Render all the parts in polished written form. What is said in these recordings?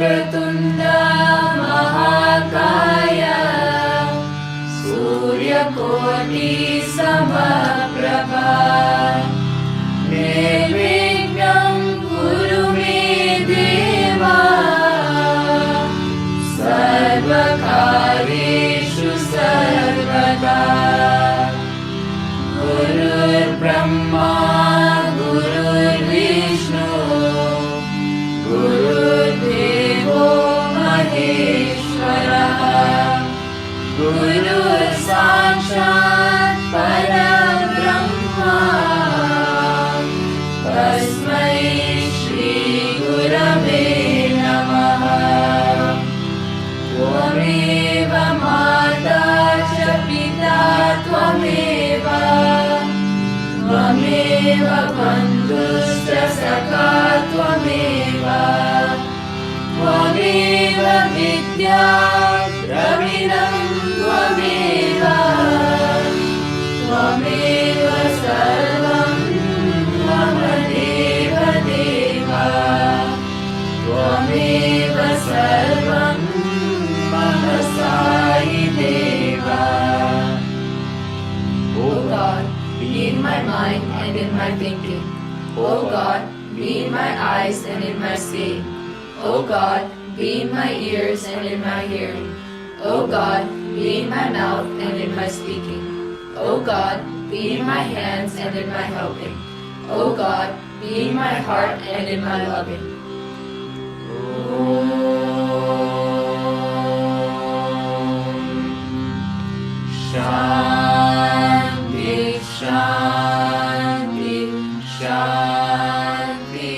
वक्रतुण्ड महाकाय सूर्यकोटि समप्रभा निर्विघ्नं कुरु मे देवा सर्वकार्येषु सर्वदा गुरुर्ब्रह्मा गुरुर्विष्णु गुरुर्देवो महेश्वरः गुरुः साक्षात् परब्रह्मा तस्मै श्री गुरवे नमः। त्वमेव माता च पिता त्वमेव त्वमेव बन्धुश्च सखा त्वमेव त्वमेव विद्या द्रविणं त्वमेव त्वमेव सर्वं मम देव देव त्वमेव सर्वं मम साई देवा। O God, be in my mind and in my thinking. O God, be in my eyes and in my seeing. O God, be in my ears and in my hearing. O God, be in my mouth and in my speaking. O God, be in my hands and in my helping. O God, be in my heart and in my loving. Shanti, Shanti, Shanti.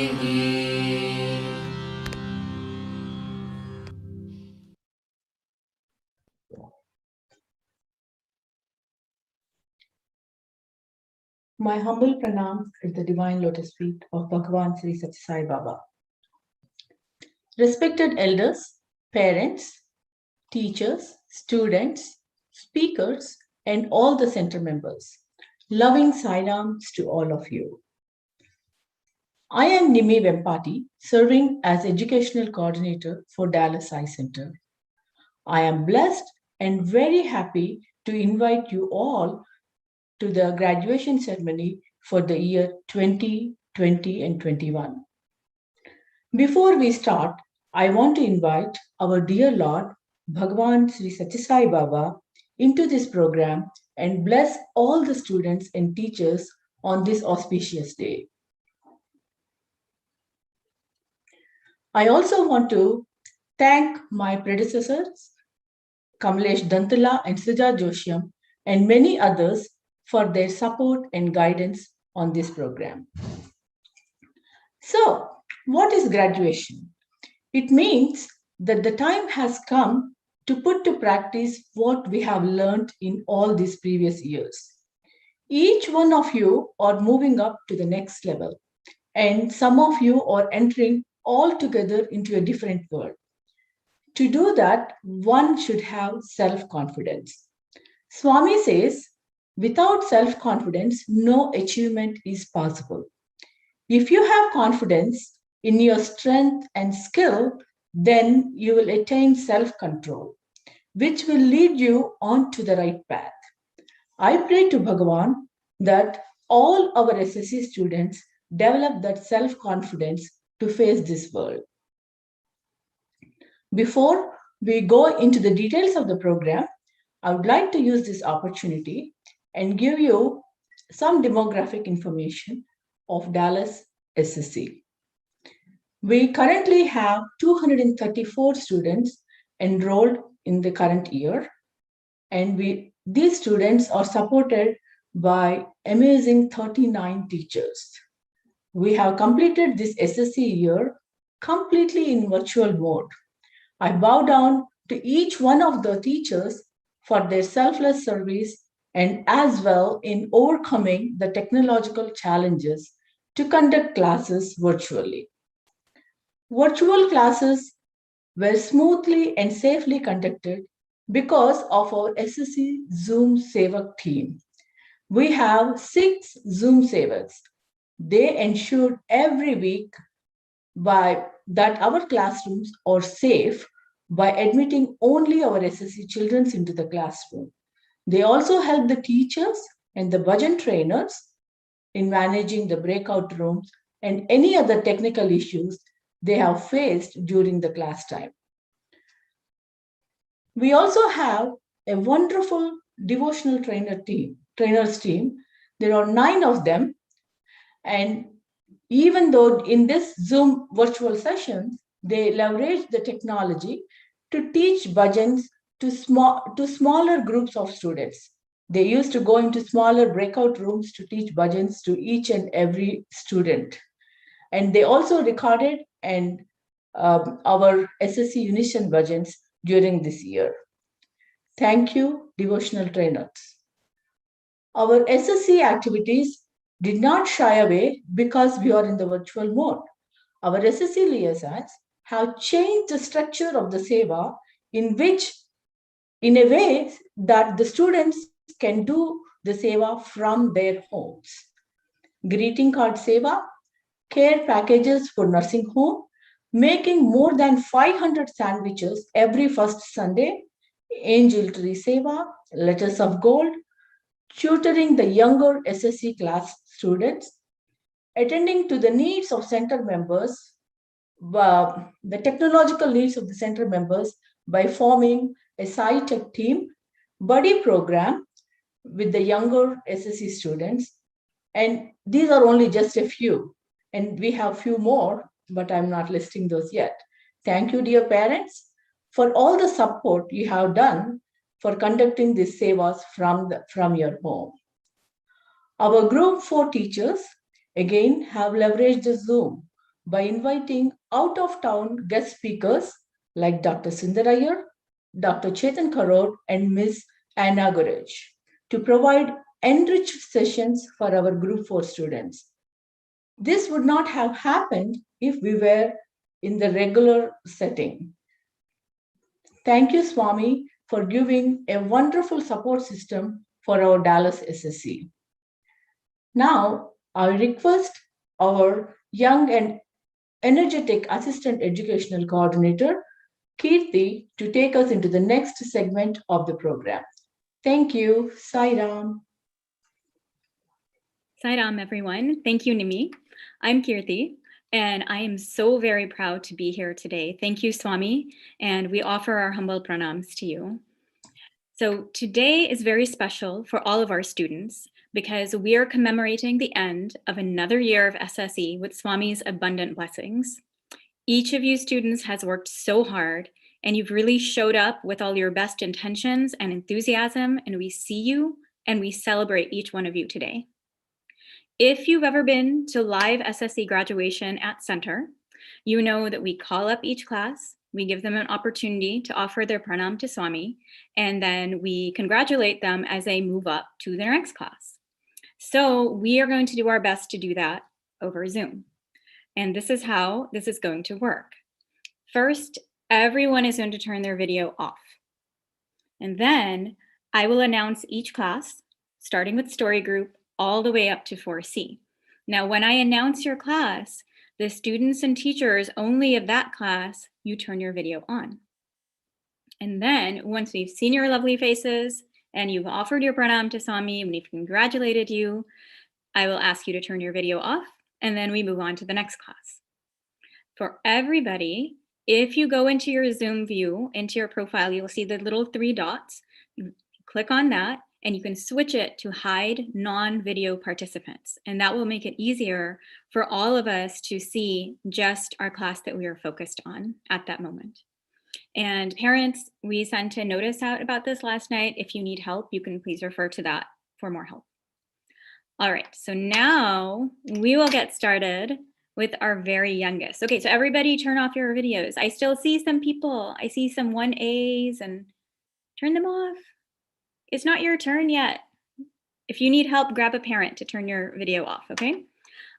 My humble pranam at the divine lotus feet of Bhagavan Sri Sathya Sai Baba. Respected elders, parents, teachers, students, speakers, and all the center members. Loving Sairams to all of you. I am Nimi Vempati, serving as Educational Coordinator for Dallas Eye Center. I am blessed and very happy to invite you all to the graduation ceremony for the year 2020 and 21. Before we start, I want to invite our dear Lord, Bhagavan Sri Sathya Sai Baba, into this program and bless all the students and teachers on this auspicious day. I also want to thank my predecessors, Kamlesh Dantala and Suja Joshiam, and many others for their support and guidance on this program. So, what is graduation? It means that the time has come to put to practice what we have learned in all these previous years. Each one of you are moving up to the next level, and some of you are entering altogether into a different world. To do that, one should have self-confidence. Swami says, without self-confidence, no achievement is possible. If you have confidence in your strength and skill, then you will attain self-control, which will lead you on to the right path. I pray to Bhagavan that all our SSE students develop that self-confidence to face this world. Before we go into the details of the program, I would like to use this opportunity and give you some demographic information of Dallas SSE. We currently have 234 students enrolled in the current year, and these students are supported by amazing 39 teachers. We have completed this SSE year completely in virtual mode. I bow down to each one of the teachers for their selfless service and as well in overcoming the technological challenges to conduct classes virtually. Virtual classes were smoothly and safely conducted because of our SSE Zoom Sevak team. We have 6 Zoom Sevaks. They ensured every week by that our classrooms are safe by admitting only our SSE children into the classroom. They also help the teachers and the budget trainers in managing the breakout rooms and any other technical issues they have faced during the class time. We also have a wonderful devotional trainers team. There are 9 of them. And even though in this Zoom virtual sessions, they leverage the technology to teach bhajans to smaller groups of students. They used to go into smaller breakout rooms to teach bhajans to each and every student. And they also recorded and our SSC Unison bhajans during this year. Thank you, devotional trainers. Our SSC activities did not shy away because we are in the virtual mode. Our SSC liaisons have changed the structure of the Seva in a way that the students can do the Seva from their homes. Greeting card Seva, care packages for nursing home, making more than 500 sandwiches every first Sunday, angel tree Seva, letters of gold, tutoring the younger SSC class students, attending to the needs of center members, the technological needs of the center members by forming a sci-tech team, buddy program with the younger SSC students. And these are only just a few. And we have few more, but I'm not listing those yet. Thank you, dear parents, for all the support you have done for conducting these sevas from your home. Our group 4 teachers, again, have leveraged the Zoom by inviting out-of-town guest speakers like Dr. Sundarayar, Dr. Chetan Karor, and Ms. Anna Guraj to provide enriched sessions for our group 4 students. This would not have happened if we were in the regular setting. Thank you, Swami, for giving a wonderful support system for our Dallas SSC. Now, I request our young and energetic Assistant Educational Coordinator, Kirti, to take us into the next segment of the program. Thank you. Sairam. Sairam, everyone. Thank you, Nimi. I'm Kirti, and I am so very proud to be here today. Thank you, Swami, and we offer our humble pranams to you. So today is very special for all of our students because we are commemorating the end of another year of SSE with Swami's abundant blessings. Each of you students has worked so hard, and you've really showed up with all your best intentions and enthusiasm, and we see you and we celebrate each one of you today. If you've ever been to live SSE graduation at center, you know that we call up each class, we give them an opportunity to offer their pranam to Swami, and then we congratulate them as they move up to their next class. So we are going to do our best to do that over Zoom. And this is how this is going to work. First, everyone is going to turn their video off. And then I will announce each class, starting with story group, all the way up to 4C. Now, when I announce your class, the students and teachers only of that class, you turn your video on. And then once we've seen your lovely faces and you've offered your pranam to Swami and we've congratulated you, I will ask you to turn your video off, and then we move on to the next class. For everybody, if you go into your Zoom view, into your profile, you'll see the little 3 dots. You click on that, and you can switch it to hide non-video participants. And that will make it easier for all of us to see just our class that we are focused on at that moment. And parents, we sent a notice out about this last night. If you need help, you can please refer to that for more help. All right, so now we will get started with our very youngest. Okay, so everybody turn off your videos. I still see some people. I see some 1As, and turn them off. It's not your turn yet. If you need help, grab a parent to turn your video off, okay?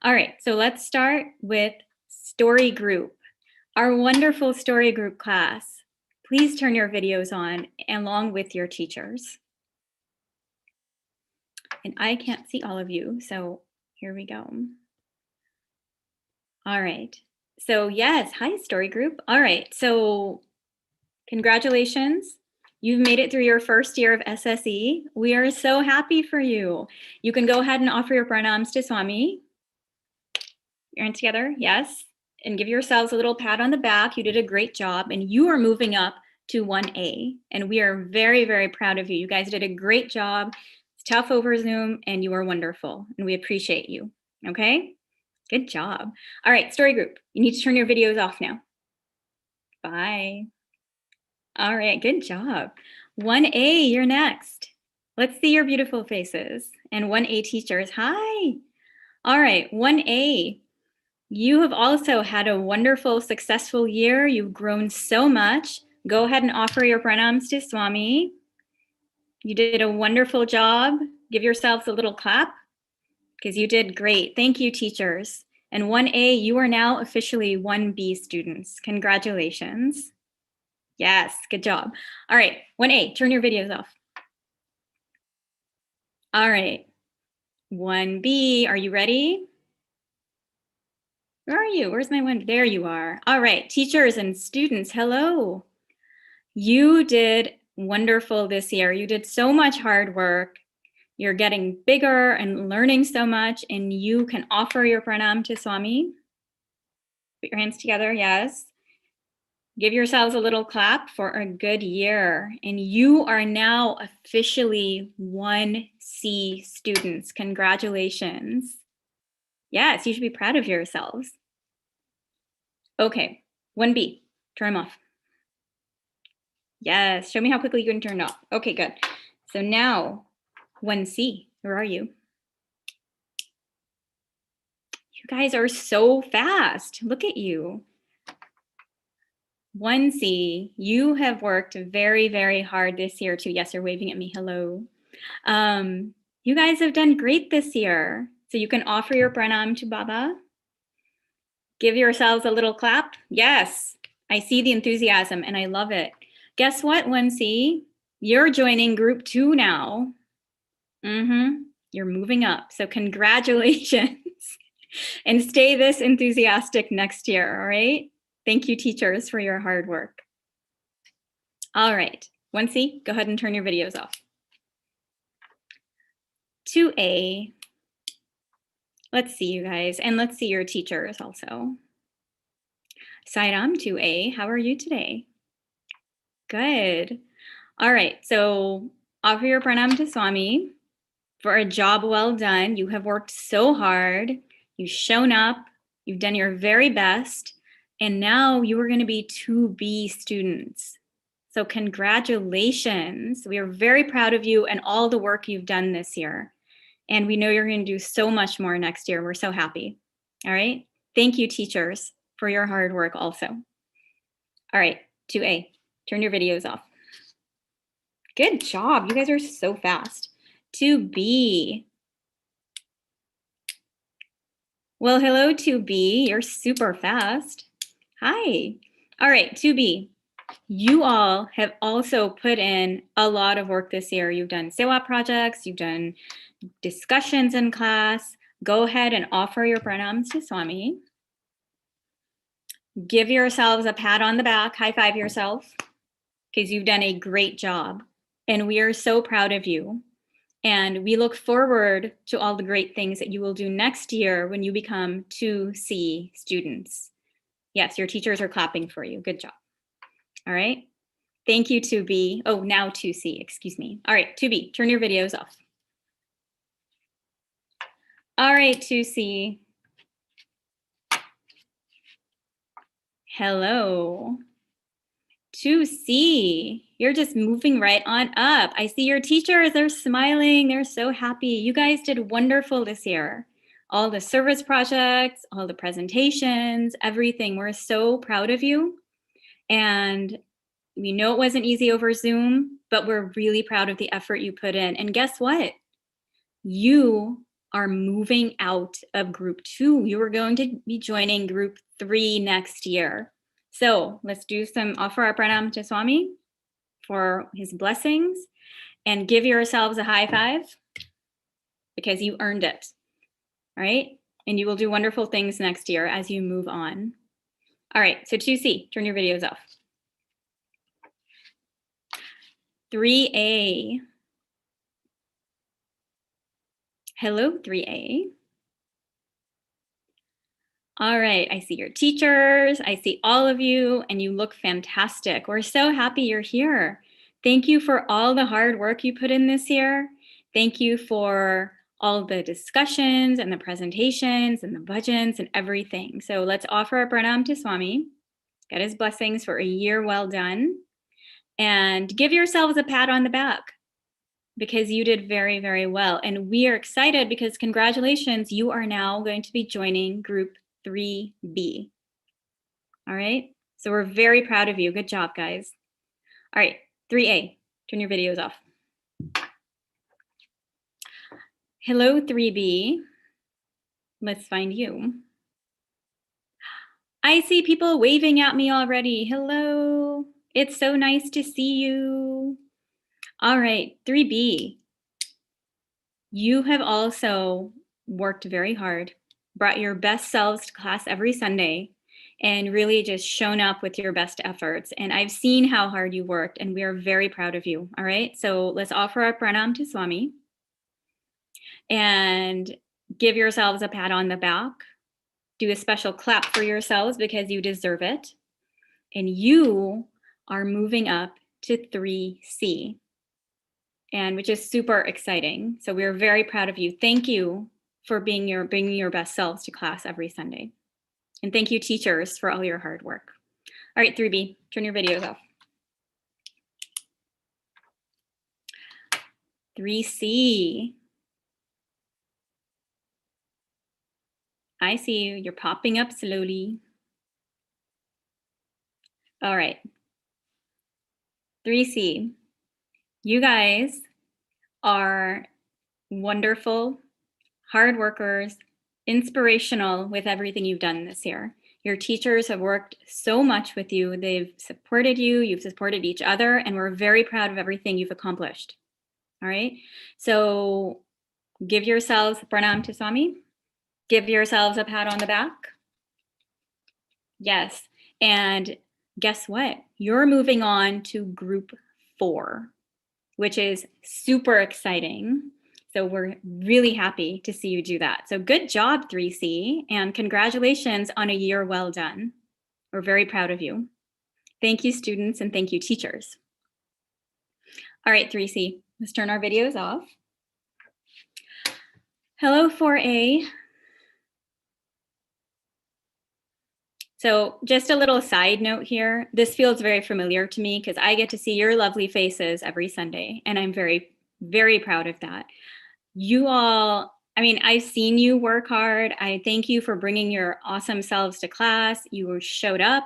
All right, so let's start with story group. Our wonderful story group class. Please turn your videos on along with your teachers. And I can't see all of you, so here we go. All right, So yes, hi story group. All right, so congratulations. You've made it through your first year of SSE. We are so happy for you. You can go ahead and offer your pranams to Swami. You're in together, yes. And give yourselves a little pat on the back. You did a great job and you are moving up to 1A. And we are very, very proud of you. You guys did a great job. It's tough over Zoom and you are wonderful and we appreciate you, okay? Good job. All right, story group, you need to turn your videos off now. Bye. All right, good job. 1A, you're next. Let's see your beautiful faces. And 1A teachers, hi. All right, 1A, you have also had a wonderful, successful year. You've grown so much. Go ahead and offer your pranams to Swami. You did a wonderful job. Give yourselves a little clap because you did great. Thank you, teachers. And 1A, you are now officially 1B students. Congratulations. Yes, good job. All right, 1A, turn your videos off. All right, 1B, are you ready? Where are you? Where's my one? There you are. All right, teachers and students, hello. You did wonderful this year. You did so much hard work. You're getting bigger and learning so much, and you can offer your pranam to Swami. Put your hands together, yes. Give yourselves a little clap for a good year. And you are now officially 1C students. Congratulations. Yes, you should be proud of yourselves. Okay, 1B, turn them off. Yes, show me how quickly you can turn it off. Okay, good. So now 1C, where are you? You guys are so fast. Look at you. 1C, you have worked very, very hard this year too. Yes, you're waving at me. Hello. You guys have done great this year. So you can offer your pranam to Baba. Give yourselves a little clap. Yes, I see the enthusiasm and I love it. Guess what, 1C? You're joining group 2 now. You're moving up. So congratulations. And stay this enthusiastic next year, all right? Thank you, teachers, for your hard work. All right, 1C, go ahead and turn your videos off. 2A, let's see you guys, and let's see your teachers also. Sairam, 2A, how are you today? Good. All right, so offer your pranam to Swami for a job well done. You have worked so hard. You've shown up. You've done your very best. And now you are going to be 2B students. So congratulations. We are very proud of you and all the work you've done this year. And we know you're going to do so much more next year. We're so happy. All right. Thank you, teachers, for your hard work also. All right, 2A, turn your videos off. Good job. You guys are so fast. 2B. Well, hello, 2B. You're super fast. Hi. All right, 2B. You all have also put in a lot of work this year. You've done sewa projects, you've done discussions in class. Go ahead and offer your pranams to Swami. Give yourselves a pat on the back, high five yourself, because you've done a great job. And we are so proud of you. And we look forward to all the great things that you will do next year when you become 2C students. Yes, your teachers are clapping for you. Good job. All right. Thank you, 2B. Oh, now 2C, excuse me. All right, 2B, turn your videos off. All right, 2C. Hello. 2C, you're just moving right on up. I see your teachers, they're smiling, they're so happy. You guys did wonderful this year. All the service projects, all the presentations, everything. We're so proud of you. And we know it wasn't easy over Zoom, but we're really proud of the effort you put in. And guess what? You are moving out of group 2. You are going to be joining group 3 next year. So let's do some, offer our pranam to Swami for his blessings and give yourselves a high five because you earned it. All right. And you will do wonderful things next year as you move on. All right, so 2C, turn your videos off. 3A. Hello, 3A. All right, I see your teachers, I see all of you, and you look fantastic. We're so happy you're here. Thank you for all the hard work you put in this year. Thank you for all the discussions and the presentations and the bhajans and everything. So let's offer a pranam to Swami, get his blessings for a year well done, and give yourselves a pat on the back because you did very, very well. And we are excited because congratulations, you are now going to be joining group 3B. All right, so we're very proud of you. Good job, guys. All right, 3A, turn your videos off. Hello, 3B. Let's find you. I see people waving at me already. Hello, it's so nice to see you. All right, 3B. You have also worked very hard, brought your best selves to class every Sunday, and really just shown up with your best efforts. And I've seen how hard you worked, and we are very proud of you. All right, so let's offer our pranam to Swami and give yourselves a pat on the back. Do a special clap for yourselves because you deserve it. And you are moving up to 3C, and which is super exciting. So we're very proud of you. Thank you for bringing your best selves to class every Sunday. And thank you, teachers, for all your hard work. All right, 3B, turn your videos off. 3C. I see you. You're popping up slowly. All right. 3C. You guys are wonderful, hard workers, inspirational with everything you've done this year. Your teachers have worked so much with you. They've supported you, you've supported each other, and we're very proud of everything you've accomplished. All right, so give yourselves pranam to Swami. Give yourselves a pat on the back. Yes, and guess what? You're moving on to group 4, which is super exciting. So we're really happy to see you do that. So good job, 3C, and congratulations on a year well done. We're very proud of you. Thank you, students, and thank you, teachers. All right, 3C, let's turn our videos off. Hello, 4A. So just a little side note here. This feels very familiar to me because I get to see your lovely faces every Sunday, and I'm very, very proud of that. You all, I mean, I've seen you work hard. I thank you for bringing your awesome selves to class. You showed up,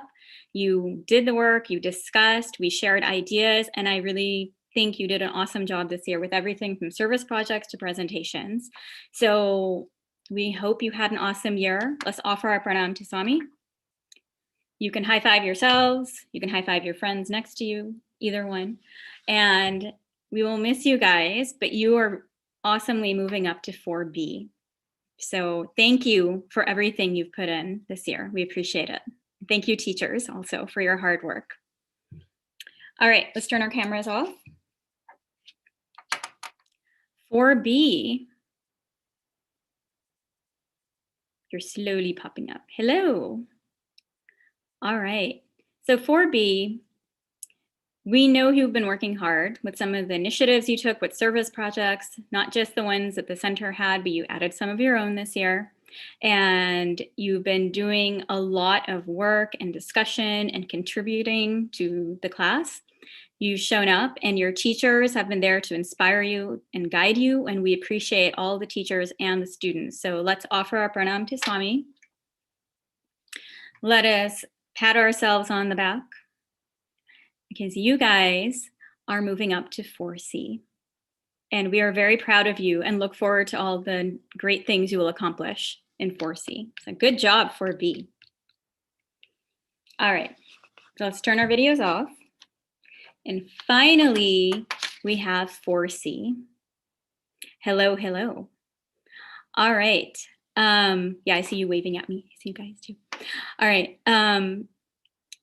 you did the work, you discussed, we shared ideas, and I really think you did an awesome job this year with everything from service projects to presentations. So we hope you had an awesome year. Let's offer our pranam to Swami. You can high five yourselves, you can high five your friends next to you, either one. And we will miss you guys, but you are awesomely moving up to 4B. So thank you for everything you've put in this year. We appreciate it. Thank you, teachers, also for your hard work. All right, let's turn our cameras off. 4B. You're slowly popping up. Hello. All right, so 4B, we know you've been working hard with some of the initiatives you took with service projects, not just the ones that the center had, but you added some of your own this year. And you've been doing a lot of work and discussion and contributing to the class. You've shown up and your teachers have been there to inspire you and guide you. And we appreciate all the teachers and the students. So let's offer our pranam to Swami. Let us pat ourselves on the back because you guys are moving up to 4C. And we are very proud of you and look forward to all the great things you will accomplish in 4C. So good job, 4B. All right, so let's turn our videos off. And finally, we have 4C. Hello, hello. All right. Yeah, I see you waving at me. I see you guys too. All right.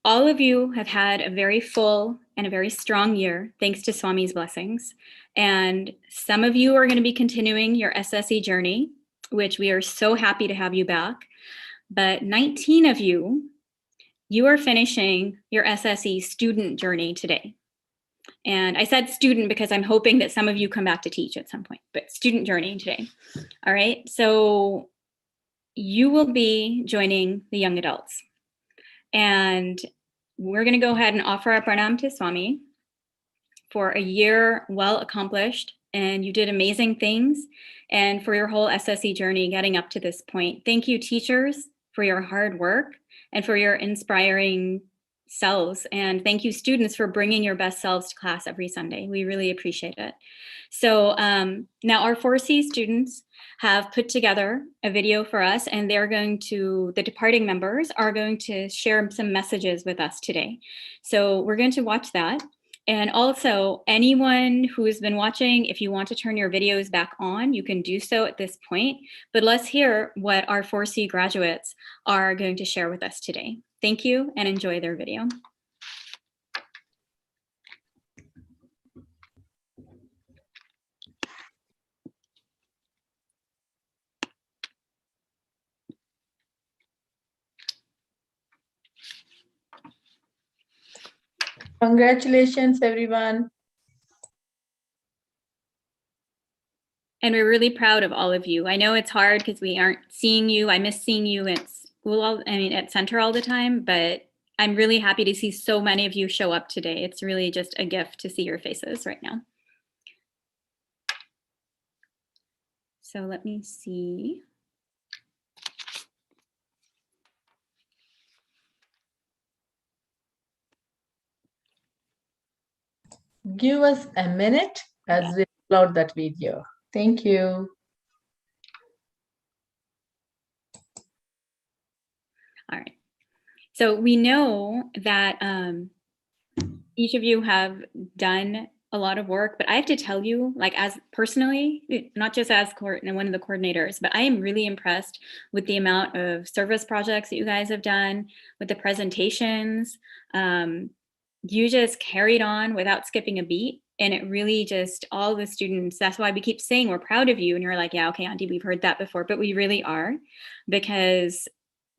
all of you have had a very full and a very strong year, thanks to Swami's blessings. And some of you are going to be continuing your SSE journey, which we are so happy to have you back. But 19 of you, you are finishing your SSE student journey today. And I said student because I'm hoping that some of you come back to teach at some point, but student journey today. All right, so you will be joining the young adults. And we're going to go ahead and offer our pranam to Swami for a year well accomplished. And you did amazing things. And for your whole SSE journey getting up to this point. Thank you, teachers, for your hard work and for your inspiring selves. And thank you, students, for bringing your best selves to class every Sunday. We really appreciate it. So now our 4C students have put together a video for us, and they're going to, the departing members are going to share some messages with us today. So we're going to watch that. And also, anyone who has been watching, if you want to turn your videos back on, you can do so at this point. But let's hear what our 4C graduates are going to share with us today. Thank you, and enjoy their video. Congratulations, everyone. And we're really proud of all of you. I know it's hard because we aren't seeing you. I miss seeing you at school, at center all the time, but I'm really happy to see so many of you show up today. It's really just a gift to see your faces right now. So let me see. Give us a minute as we upload that video. Thank you. All right. So we know that each of you have done a lot of work, but I have to tell you, like, as personally, not just as one of the coordinators, but I am really impressed with the amount of service projects that you guys have done, with the presentations. You just carried on without skipping a beat. And it really just, all the students, that's why we keep saying we're proud of you. And you're like, yeah, okay, Auntie, we've heard that before, but we really are, because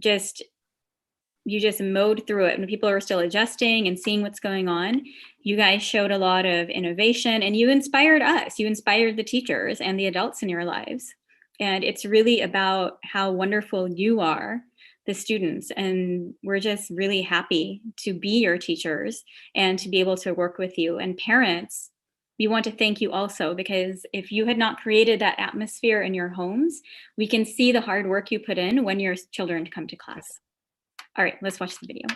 you just mowed through it. And people are still adjusting and seeing what's going on. You guys showed a lot of innovation, and you inspired us. You inspired the teachers and the adults in your lives. And it's really about how wonderful you are, the students. And we're just really happy to be your teachers and to be able to work with you. And parents, we want to thank you also, because if you had not created that atmosphere in your homes, we can see the hard work you put in when your children come to class. All right, let's watch the video.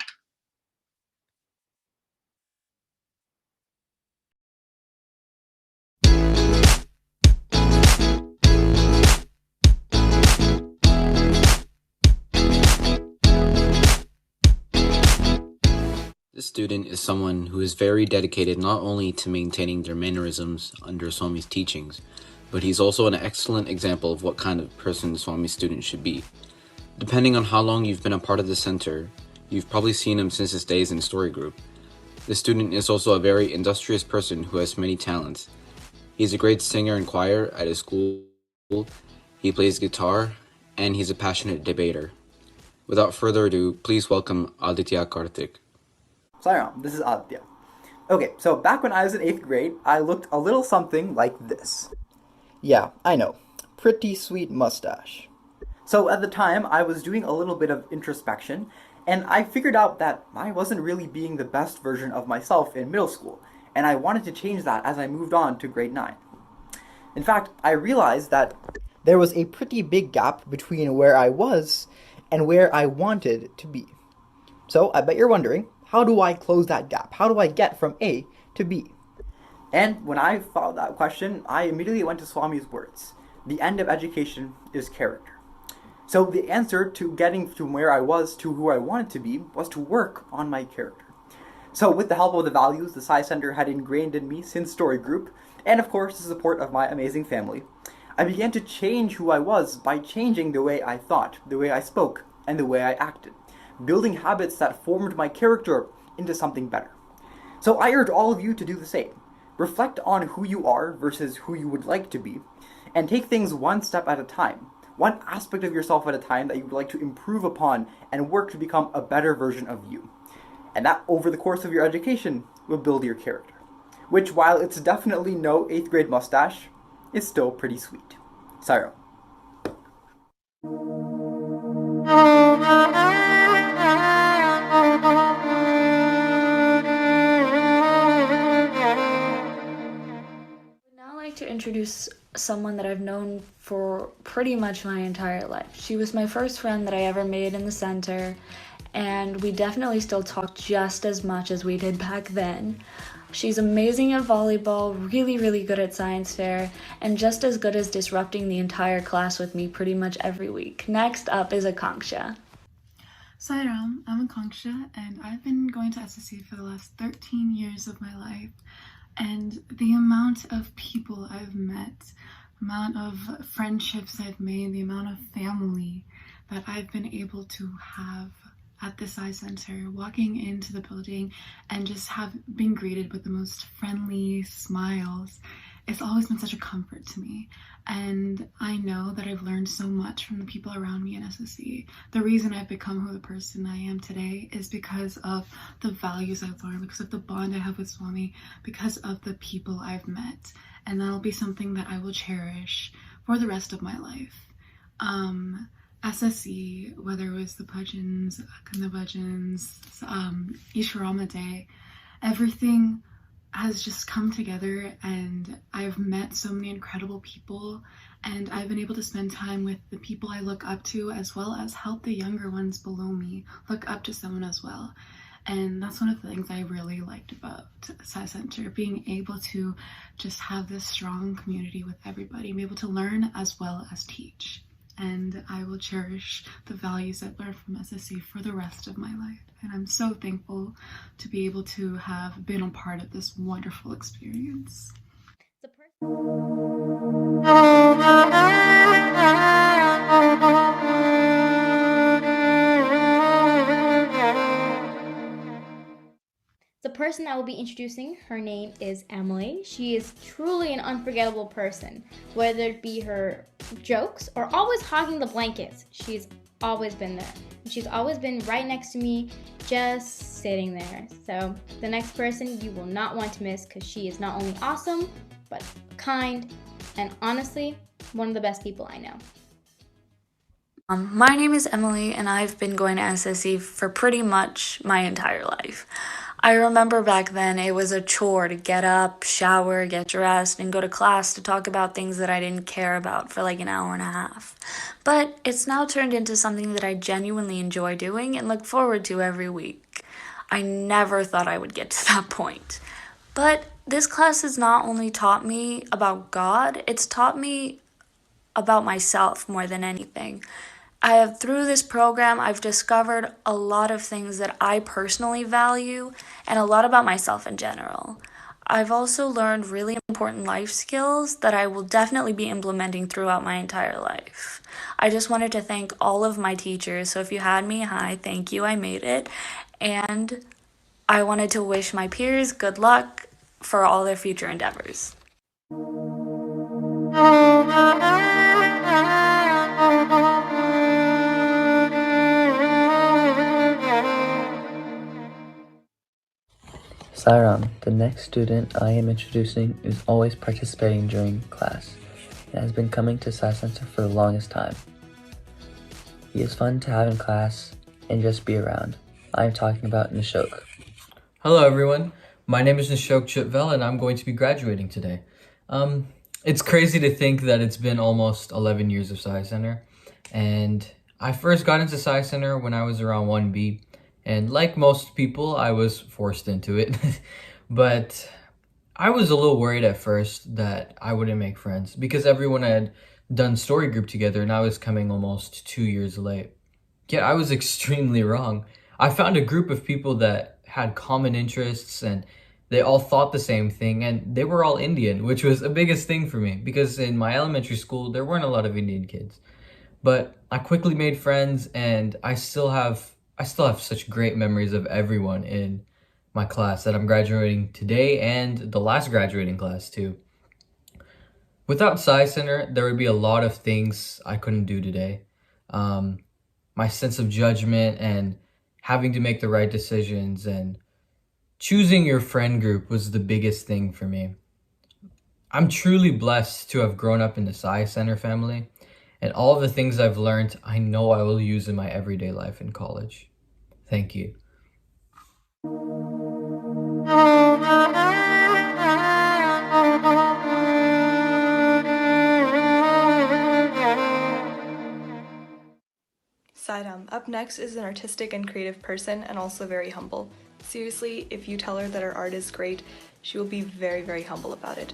This student is someone who is very dedicated not only to maintaining their mannerisms under Swami's teachings, but he's also an excellent example of what kind of person Swami's student should be. Depending on how long you've been a part of the center, you've probably seen him since his days in story group. This student is also a very industrious person who has many talents. He's a great singer in choir at his school, he plays guitar, and he's a passionate debater. Without further ado, please welcome Aditya Kartik. Sairam, this is Aditya. Okay, so back when I was in 8th grade, I looked a little something like this. Yeah, I know. Pretty sweet mustache. So at the time, I was doing a little bit of introspection, and I figured out that I wasn't really being the best version of myself in middle school, and I wanted to change that as I moved on to grade 9. In fact, I realized that there was a pretty big gap between where I was and where I wanted to be. So I bet you're wondering, how do I close that gap? How do I get from A to B? And when I thought of that question, I immediately went to Swami's words. The end of education is character. So the answer to getting from where I was to who I wanted to be was to work on my character. So with the help of the values the Sai Center had ingrained in me since story group, and of course the support of my amazing family, I began to change who I was by changing the way I thought, the way I spoke, and the way I acted. building habits that formed my character into something better. So I urge all of you to do the same. Reflect on who you are versus who you would like to be, and take things one step at a time, one aspect of yourself at a time that you would like to improve upon and work to become a better version of you. And that, over the course of your education, will build your character. Which, while it's definitely no 8th grade mustache, is still pretty sweet. Sairam. To introduce someone that I've known for pretty much my entire life. She was my first friend that I ever made in the center, and we definitely still talk just as much as we did back then. She's amazing at volleyball, really good at science fair, and just as good as disrupting the entire class with me pretty much every week. Next up is Akongsha. Sairam, I'm Akongsha, and I've been going to SSE for the last 13 years of my life. And the amount of people I've met, the amount of friendships I've made, the amount of family that I've been able to have at the Sci Center, walking into the building and just have been greeted with the most friendly smiles, it's always been such a comfort to me. And I know that I've learned so much from the people around me in SSE. The reason I've become who the person I am today is because of the values I've learned, because of the bond I have with Swami, because of the people I've met. And that'll be something that I will cherish for the rest of my life. SSE, whether it was the bhajans, Kanda bhajans, Ishwarama Day, everything has just come together, and I've met so many incredible people, and I've been able to spend time with the people I look up to, as well as help the younger ones below me look up to someone as well. And that's one of the things I really liked about Sci Center, being able to just have this strong community with everybody, be able to learn as well as teach. And I will cherish the values I've learned from SSE for the rest of my life. And I'm so thankful to be able to have been a part of this wonderful experience. The person I will be introducing, her name is Emily. She is truly an unforgettable person, whether it be her jokes or always hogging the blankets. She's always been there. She's always been right next to me, just sitting there. So the next person you will not want to miss, because she is not only awesome, but kind, and honestly, one of the best people I know. My name is Emily, and I've been going to SSE for pretty much my entire life. I remember back then it was a chore to get up, shower, get dressed, and go to class to talk about things that I didn't care about for like an hour and a half. But it's now turned into something that I genuinely enjoy doing and look forward to every week. I never thought I would get to that point. But this class has not only taught me about God, it's taught me about myself more than anything. Through this program, I've discovered a lot of things that I personally value and a lot about myself in general. I've also learned really important life skills that I will definitely be implementing throughout my entire life. I just wanted to thank all of my teachers. So if you had me, hi, thank you, I made it. And I wanted to wish my peers good luck for all their future endeavors. Sairam, the next student I am introducing, is always participating during class and has been coming to Sci Center for the longest time. He is fun to have in class and just be around. I am talking about Nishok. Hello everyone, my name is Nishok Chitvel and I'm going to be graduating today. It's crazy to think that it's been almost 11 years of Sci Center, and I first got into Sci Center when I was around 1B. And like most people, I was forced into it. But I was a little worried at first that I wouldn't make friends because everyone had done story group together and I was coming almost 2 years late. Yet I was extremely wrong. I found a group of people that had common interests and they all thought the same thing, and they were all Indian, which was the biggest thing for me because in my elementary school, there weren't a lot of Indian kids. But I quickly made friends, and I still have I still have such great memories of everyone in my class that I'm graduating today and the last graduating class too. Without Science Center, there would be a lot of things I couldn't do today. My sense of judgment and having to make the right decisions and choosing your friend group was the biggest thing for me. I'm truly blessed to have grown up in the Sci Center family, and all the things I've learned, I know I will use in my everyday life in college. Thank you. Sairam. Up next is an artistic and creative person and also very humble. Seriously, if you tell her that her art is great, she will be very, very humble about it.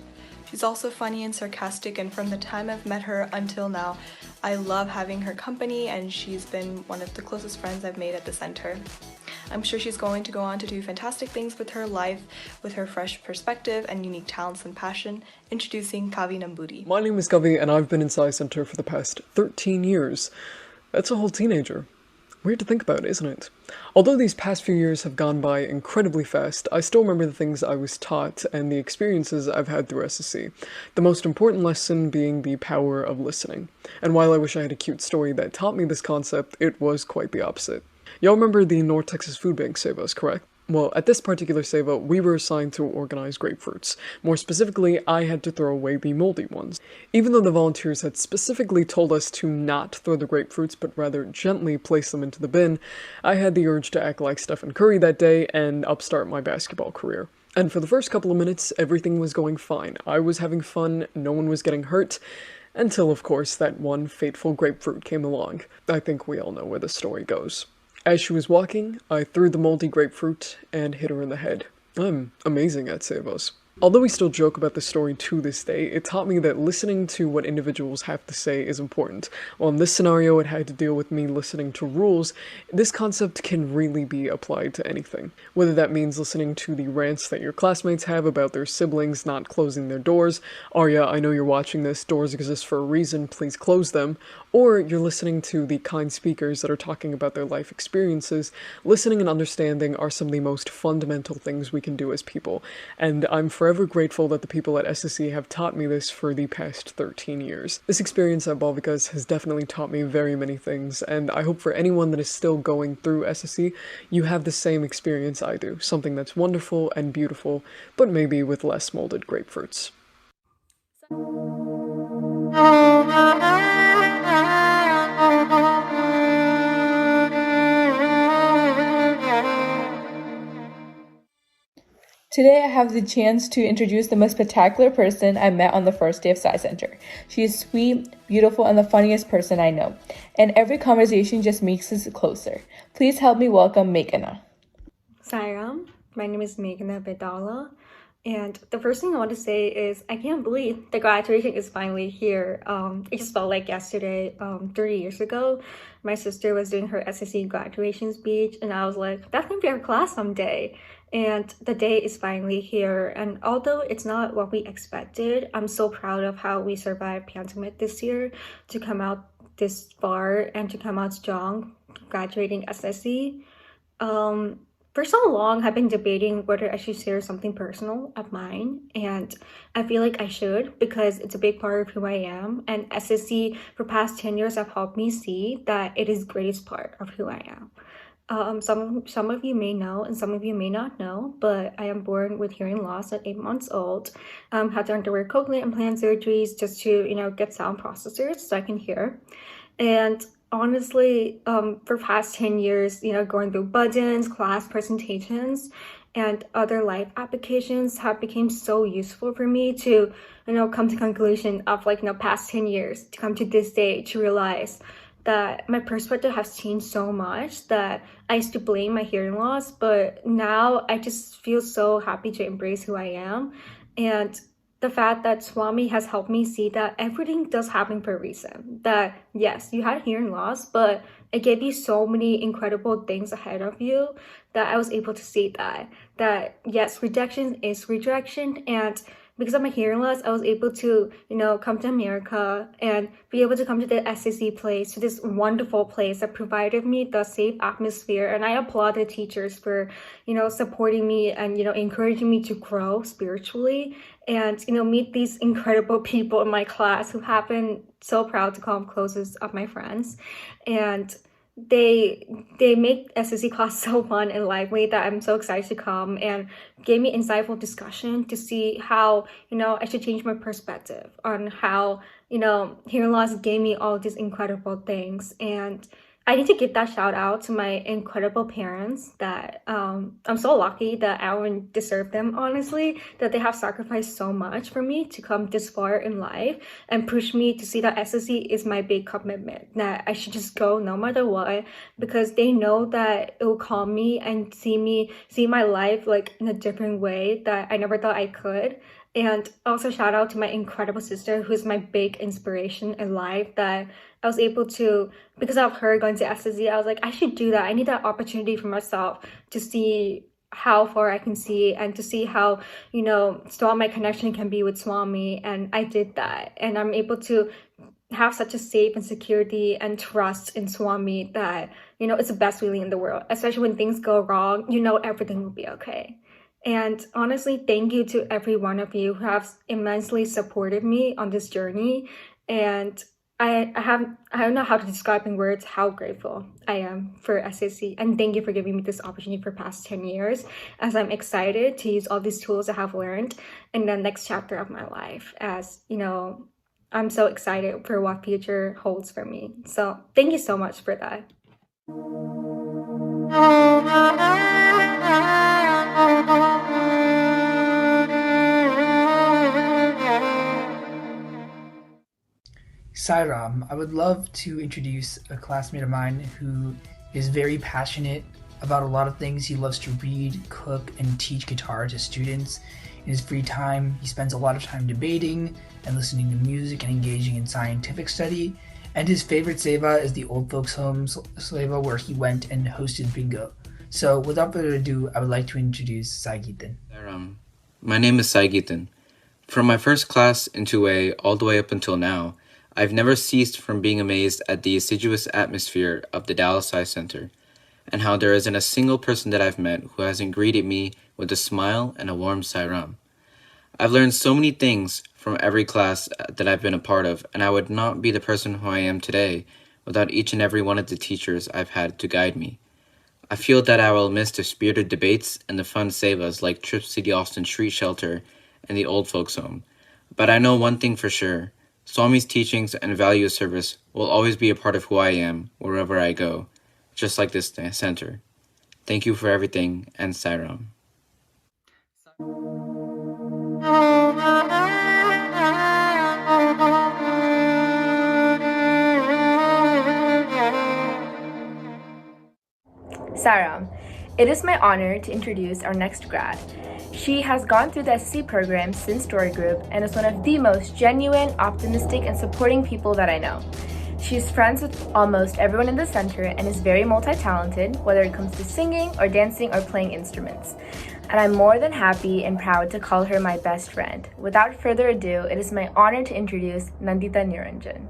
She's also funny and sarcastic, and from the time I've met her until now, I love having her company, and she's been one of the closest friends I've made at the center. I'm sure she's going to go on to do fantastic things with her life, with her fresh perspective and unique talents and passion. Introducing Kavi Nambudi. My name is Kavi, and I've been in Sci Center for the past 13 years. That's a whole teenager. Weird to think about, isn't it? Although these past few years have gone by incredibly fast, I still remember the things I was taught and the experiences I've had through SSE. The most important lesson being the power of listening. And while I wish I had a cute story that taught me this concept, it was quite the opposite. Y'all remember the North Texas Food Bank Savas, correct? Well, at this particular Seva, we were assigned to organize grapefruits. More specifically, I had to throw away the moldy ones. Even though the volunteers had specifically told us to not throw the grapefruits, but rather gently place them into the bin, I had the urge to act like Stephen Curry that day and upstart my basketball career. And for the first couple of minutes, everything was going fine. I was having fun, no one was getting hurt, until, of course, that one fateful grapefruit came along. I think we all know where the story goes. As she was walking, I threw the moldy grapefruit and hit her in the head. I'm amazing at Savos. Although we still joke about the story to this day, it taught me that listening to what individuals have to say is important. While in this scenario it had to deal with me listening to rules, this concept can really be applied to anything. Whether that means listening to the rants that your classmates have about their siblings not closing their doors, Arya, I know you're watching this, doors exist for a reason, please close them, or you're listening to the kind speakers that are talking about their life experiences, listening and understanding are some of the most fundamental things we can do as people, and I'm forever grateful that the people at SSE have taught me this for the past 13 years. This experience at Balvikas has definitely taught me very many things, and I hope for anyone that is still going through SSE, you have the same experience I do, something that's wonderful and beautiful, but maybe with less molded grapefruits. Today I have the chance to introduce the most spectacular person I met on the first day of Sci Center. She is sweet, beautiful, and the funniest person I know. And every conversation just makes us closer. Please help me welcome Meghana. Sairam, my name is Vaishnavi Tirdala, and the first thing I want to say is I can't believe the graduation is finally here. It just felt like yesterday, 30 years ago, my sister was doing her SSE graduation speech, and I was like, that's gonna be our class someday. And the day is finally here, and although it's not what we expected, I'm so proud of how we survived pandemic this year to come out this far and to come out strong, graduating SSE. For so long, I've been debating whether I should share something personal of mine, and I feel like I should because it's a big part of who I am, and SSE for past 10 years have helped me see that it is the greatest part of who I am. Some of you may know and some of you may not know, but I am born with hearing loss at 8 months old. Had to undergo cochlear implant surgeries just to get sound processors so I can hear. And honestly, for past 10 years, going through buttons, class presentations, and other life applications have become so useful for me to come to conclusion of past 10 years to come to this day to realize that my perspective has changed so much that I used to blame my hearing loss, but now I just feel so happy to embrace who I am. And the fact that Swami has helped me see that everything does happen for a reason. That yes, you had hearing loss, but it gave you so many incredible things ahead of you that I was able to see that yes, rejection is redirection, and because of my hearing loss, I was able to, come to America and be able to come to the SSE place, to this wonderful place that provided me the safe atmosphere. And I applaud the teachers for, supporting me and, encouraging me to grow spiritually and, meet these incredible people in my class who have been so proud to call them closest of my friends. And they make SSE class so fun and lively that I'm so excited to come, and gave me insightful discussion to see how, I should change my perspective on how, hearing loss gave me all these incredible things. And I need to give that shout out to my incredible parents that I'm so lucky that I don't deserve them, honestly, that they have sacrificed so much for me to come this far in life and push me to see that SSE is my big commitment, that I should just go no matter what, because they know that it will calm me and see my life like in a different way that I never thought I could. And also shout out to my incredible sister, who's my big inspiration in life, that I was able to, because of her going to SSE, I was like, I should do that. I need that opportunity for myself to see how far I can see and to see how, strong my connection can be with Swami. And I did that. And I'm able to have such a safe and security and trust in Swami that, it's the best feeling in the world, especially when things go wrong, everything will be okay. And honestly, thank you to every one of you who have immensely supported me on this journey. And I don't know how to describe in words how grateful I am for SSE. And thank you for giving me this opportunity for past 10 years, as I'm excited to use all these tools I have learned in the next chapter of my life, as, I'm so excited for what future holds for me. So thank you so much for that. Sairam, I would love to introduce a classmate of mine who is very passionate about a lot of things. He loves to read, cook, and teach guitar to students. In his free time, he spends a lot of time debating and listening to music and engaging in scientific study. And his favorite seva is the old folks home seva, where he went and hosted bingo. So without further ado, I would like to introduce Saigitan. My name is Saigitan. From my first class in 2A all the way up until now, I've never ceased from being amazed at the assiduous atmosphere of the Dallas Sci Center, and how there isn't a single person that I've met who hasn't greeted me with a smile and a warm Sairam. I've learned so many things from every class that I've been a part of, and I would not be the person who I am today without each and every one of the teachers I've had to guide me. I feel that I will miss the spirited debates and the fun sevas like trips to the Austin Street Shelter and the Old Folks Home. But I know one thing for sure: Swami's teachings and value of service will always be a part of who I am wherever I go, just like this center. Thank you for everything, and Sairam. Sairam, it is my honor to introduce our next grad. She has gone through the SSE program since Story Group and is one of the most genuine, optimistic, and supporting people that I know. She is friends with almost everyone in the center and is very multi-talented, whether it comes to singing or dancing or playing instruments. And I'm more than happy and proud to call her my best friend. Without further ado, it is my honor to introduce Nandita Niranjan.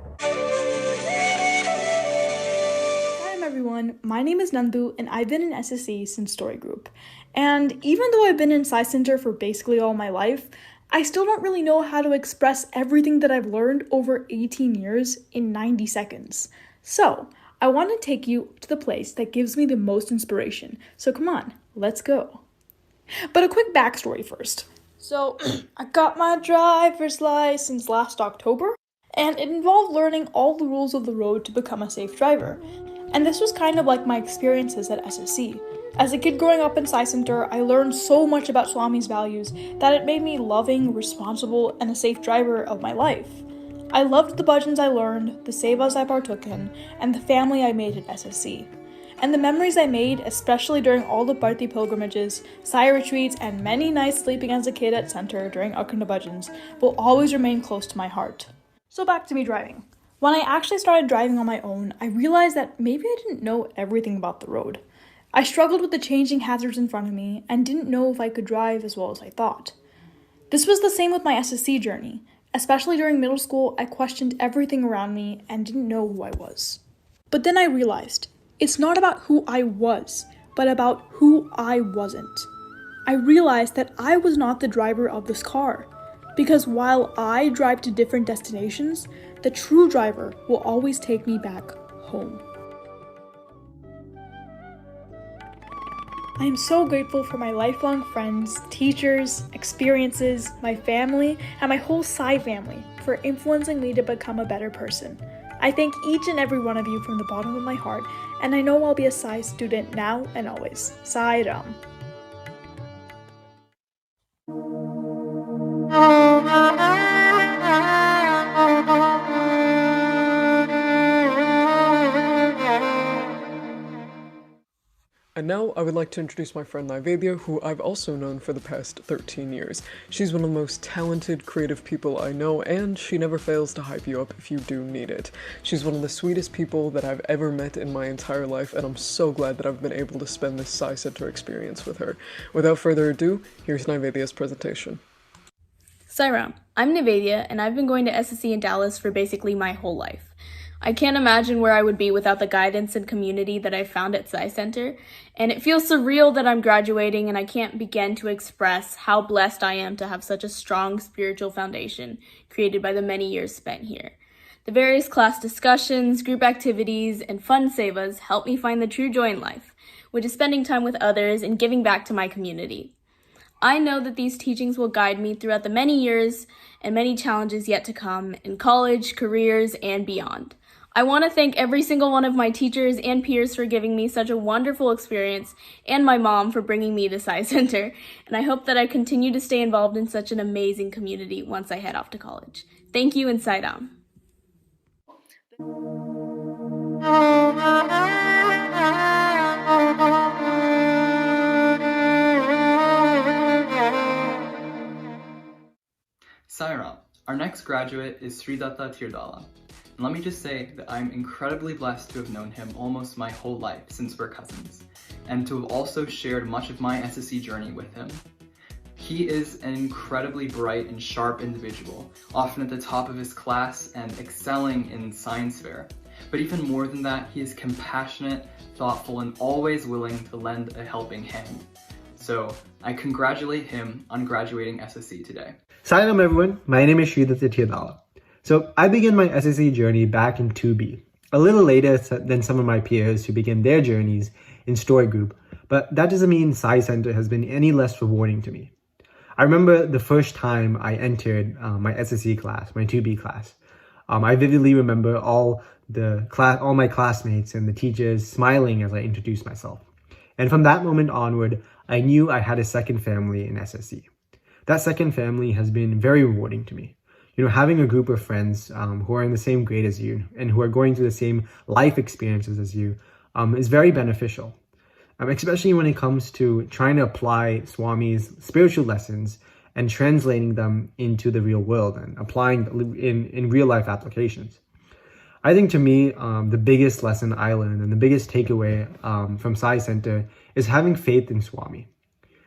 Everyone, my name is Nandu and I've been in SSE since Story Group. And even though I've been in Sci Center for basically all my life, I still don't really know how to express everything that I've learned over 18 years in 90 seconds. So, I want to take you to the place that gives me the most inspiration. So come on, let's go. But a quick backstory first. So, I got my driver's license last October, and it involved learning all the rules of the road to become a safe driver. And this was kind of like my experiences at SSE. As a kid growing up in Sci Center, I learned so much about Swami's values that it made me loving, responsible, and a safe driver of my life. I loved the bhajans I learned, the sevas I partook in, and the family I made at SSE. And the memories I made, especially during all the Bharti pilgrimages, Sai retreats, and many nights sleeping as a kid at Center during Akhanda bhajans, will always remain close to my heart. So back to me driving. When I actually started driving on my own, I realized that maybe I didn't know everything about the road. I struggled with the changing hazards in front of me and didn't know if I could drive as well as I thought. This was the same with my SSE journey. Especially during middle school, I questioned everything around me and didn't know who I was. But then I realized it's not about who I was, but about who I wasn't. I realized that I was not the driver of this car, because while I drive to different destinations, the true driver will always take me back home. I am so grateful for my lifelong friends, teachers, experiences, my family, and my whole Sai family for influencing me to become a better person. I thank each and every one of you from the bottom of my heart, and I know I'll be a Sai student now and always. Sairam. And now I would like to introduce my friend Nivedya, who I've also known for the past 13 years. She's one of the most talented, creative people I know, and she never fails to hype you up if you do need it. She's one of the sweetest people that I've ever met in my entire life, and I'm so glad that I've been able to spend this Sai Center experience with her. Without further ado, here's Nivedya's presentation. Sairam, I'm Nivedya, and I've been going to SSE in Dallas for basically my whole life. I can't imagine where I would be without the guidance and community that I've found at Sai Center, and it feels surreal that I'm graduating, and I can't begin to express how blessed I am to have such a strong spiritual foundation created by the many years spent here. The various class discussions, group activities, and fun sevas help me find the true joy in life, which is spending time with others and giving back to my community. I know that these teachings will guide me throughout the many years and many challenges yet to come in college, careers, and beyond. I want to thank every single one of my teachers and peers for giving me such a wonderful experience, and my mom for bringing me to Sai Center, and I hope that I continue to stay involved in such an amazing community once I head off to college. Thank you, and Sairam. Sairam, our next graduate is Sridata Tirdala. And let me just say that I'm incredibly blessed to have known him almost my whole life since we're cousins, and to have also shared much of my SSE journey with him. He is an incredibly bright and sharp individual, often at the top of his class and excelling in science fair. But even more than that, he is compassionate, thoughtful, and always willing to lend a helping hand. So I congratulate him on graduating SSE today. Sairam everyone, my name is Sridata Tirdala. So I began my SSE journey back in 2B, a little later than some of my peers who began their journeys in story group, but that doesn't mean Sai Center has been any less rewarding to me. I remember the first time I entered my SSE class, my 2B class. I vividly remember all my classmates and the teachers smiling as I introduced myself. And from that moment onward, I knew I had a second family in SSE. That second family has been very rewarding to me. You know, having a group of friends who are in the same grade as you and who are going through the same life experiences as you is very beneficial, especially when it comes to trying to apply Swami's spiritual lessons and translating them into the real world and applying in real life applications. I think to me, the biggest lesson I learned and the biggest takeaway from Sai Center is having faith in Swami.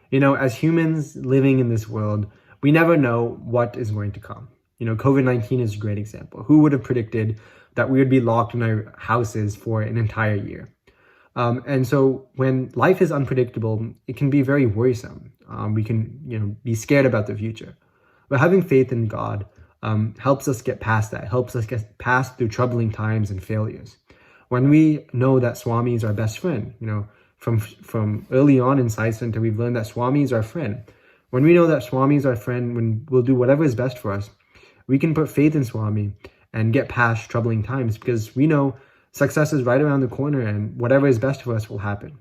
You know, as humans living in this world, we never know what is going to come. You know, COVID-19 is a great example. Who would have predicted that we would be locked in our houses for an entire year? And so when life is unpredictable, it can be very worrisome. We can, be scared about the future. But having faith in God helps us get past that, helps us get past through troubling times and failures. When we know that Swami is our best friend, from early on in Sai Center, we've learned that Swami is our friend. When we know that Swami is our friend, when we'll do whatever is best for us, we can put faith in Swami and get past troubling times because we know success is right around the corner and whatever is best for us will happen.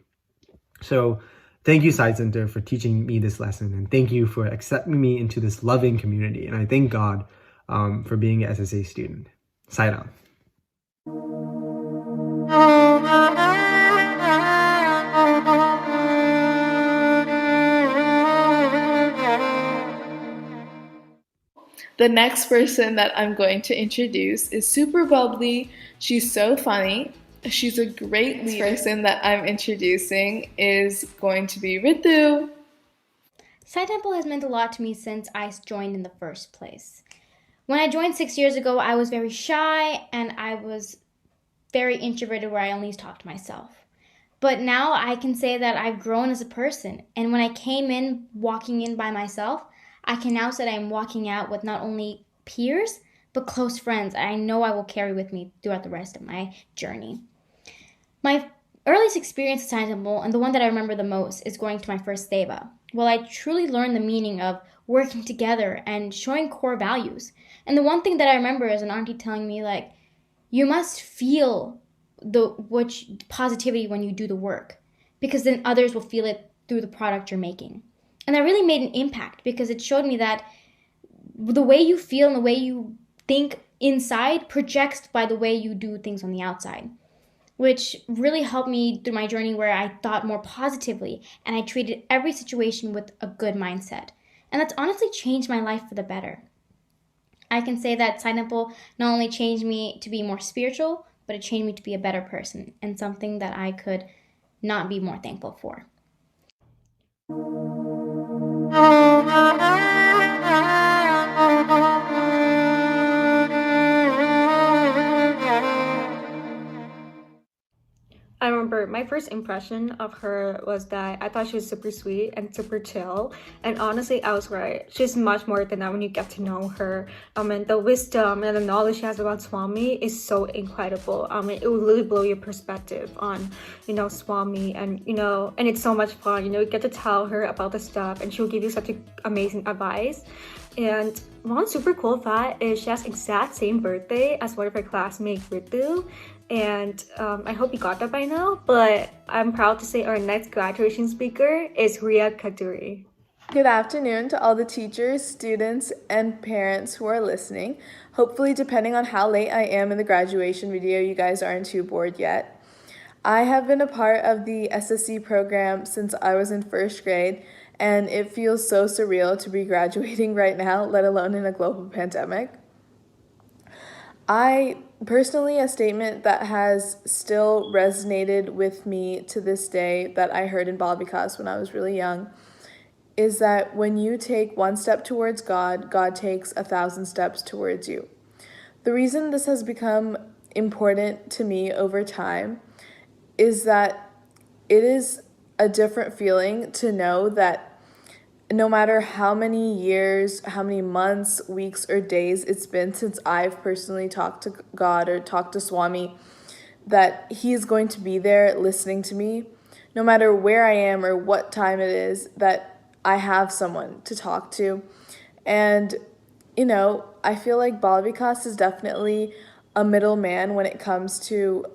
So thank you, Sai Center, for teaching me this lesson, and thank you for accepting me into this loving community. And I thank God for being an SSA student. Sairam. The next person that I'm going to introduce is super bubbly. She's so funny. She's a great leader. The person that I'm introducing is going to be Ritu. Sai Temple has meant a lot to me since I joined in the first place. When I joined 6 years ago, I was very shy and I was very introverted where I only talked to myself. But now I can say that I've grown as a person. And when I came in, walking in by myself, I can now say that I'm walking out with not only peers, but close friends I know I will carry with me throughout the rest of my journey. My earliest experience at Sai Temple, and the one that I remember the most, is going to my first seva. Well, I truly learned the meaning of working together and showing core values. And the one thing that I remember is an auntie telling me, like, you must feel the positivity when you do the work, because then others will feel it through the product you're making. And that really made an impact because it showed me that the way you feel and the way you think inside projects by the way you do things on the outside, which really helped me through my journey where I thought more positively and I treated every situation with a good mindset. And that's honestly changed my life for the better. I can say that Sai Temple not only changed me to be more spiritual, but it changed me to be a better person, and something that I could not be more thankful for. I remember my first impression of her was that I thought she was super sweet and super chill, and honestly I was right. She's much more than that when you get to know her. And the wisdom and the knowledge she has about Swami is so incredible. It will really blow your perspective on, Swami, and and it's so much fun. You get to tell her about the stuff and she'll give you such amazing advice. And one super cool fact is she has exact same birthday as one of her classmates, Ritu. And I hope you got that by now, but I'm proud to say our next graduation speaker is Ria Kaduri. Good afternoon to all the teachers, students, and parents who are listening. Hopefully, depending on how late I am in the graduation video, you guys aren't too bored yet. I have been a part of the SSE program since I was in first grade, and it feels so surreal to be graduating right now, let alone in a global pandemic. Personally, a statement that has still resonated with me to this day that I heard in Bal Vikas when I was really young is that when you take one step towards God, God takes 1,000 steps towards you. The reason this has become important to me over time is that it is a different feeling to know that no matter how many years, how many months, weeks, or days it's been since I've personally talked to God or talked to Swami, that He is going to be there listening to me, no matter where I am or what time it is, that I have someone to talk to. And, I feel like Bal Vikas is definitely a middleman when it comes to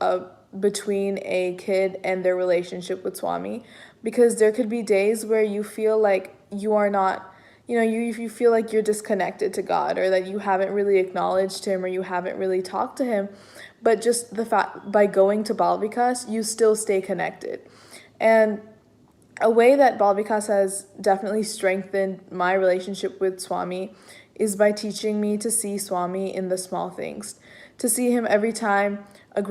between a kid and their relationship with Swami, because there could be days where you feel like you are not, you feel like you're disconnected to God, or that you haven't really acknowledged Him, or you haven't really talked to Him, but just the fact by going to Bal Vikas, you still stay connected. And a way that Bal Vikas has definitely strengthened my relationship with Swami is by teaching me to see Swami in the small things, to see Him every time a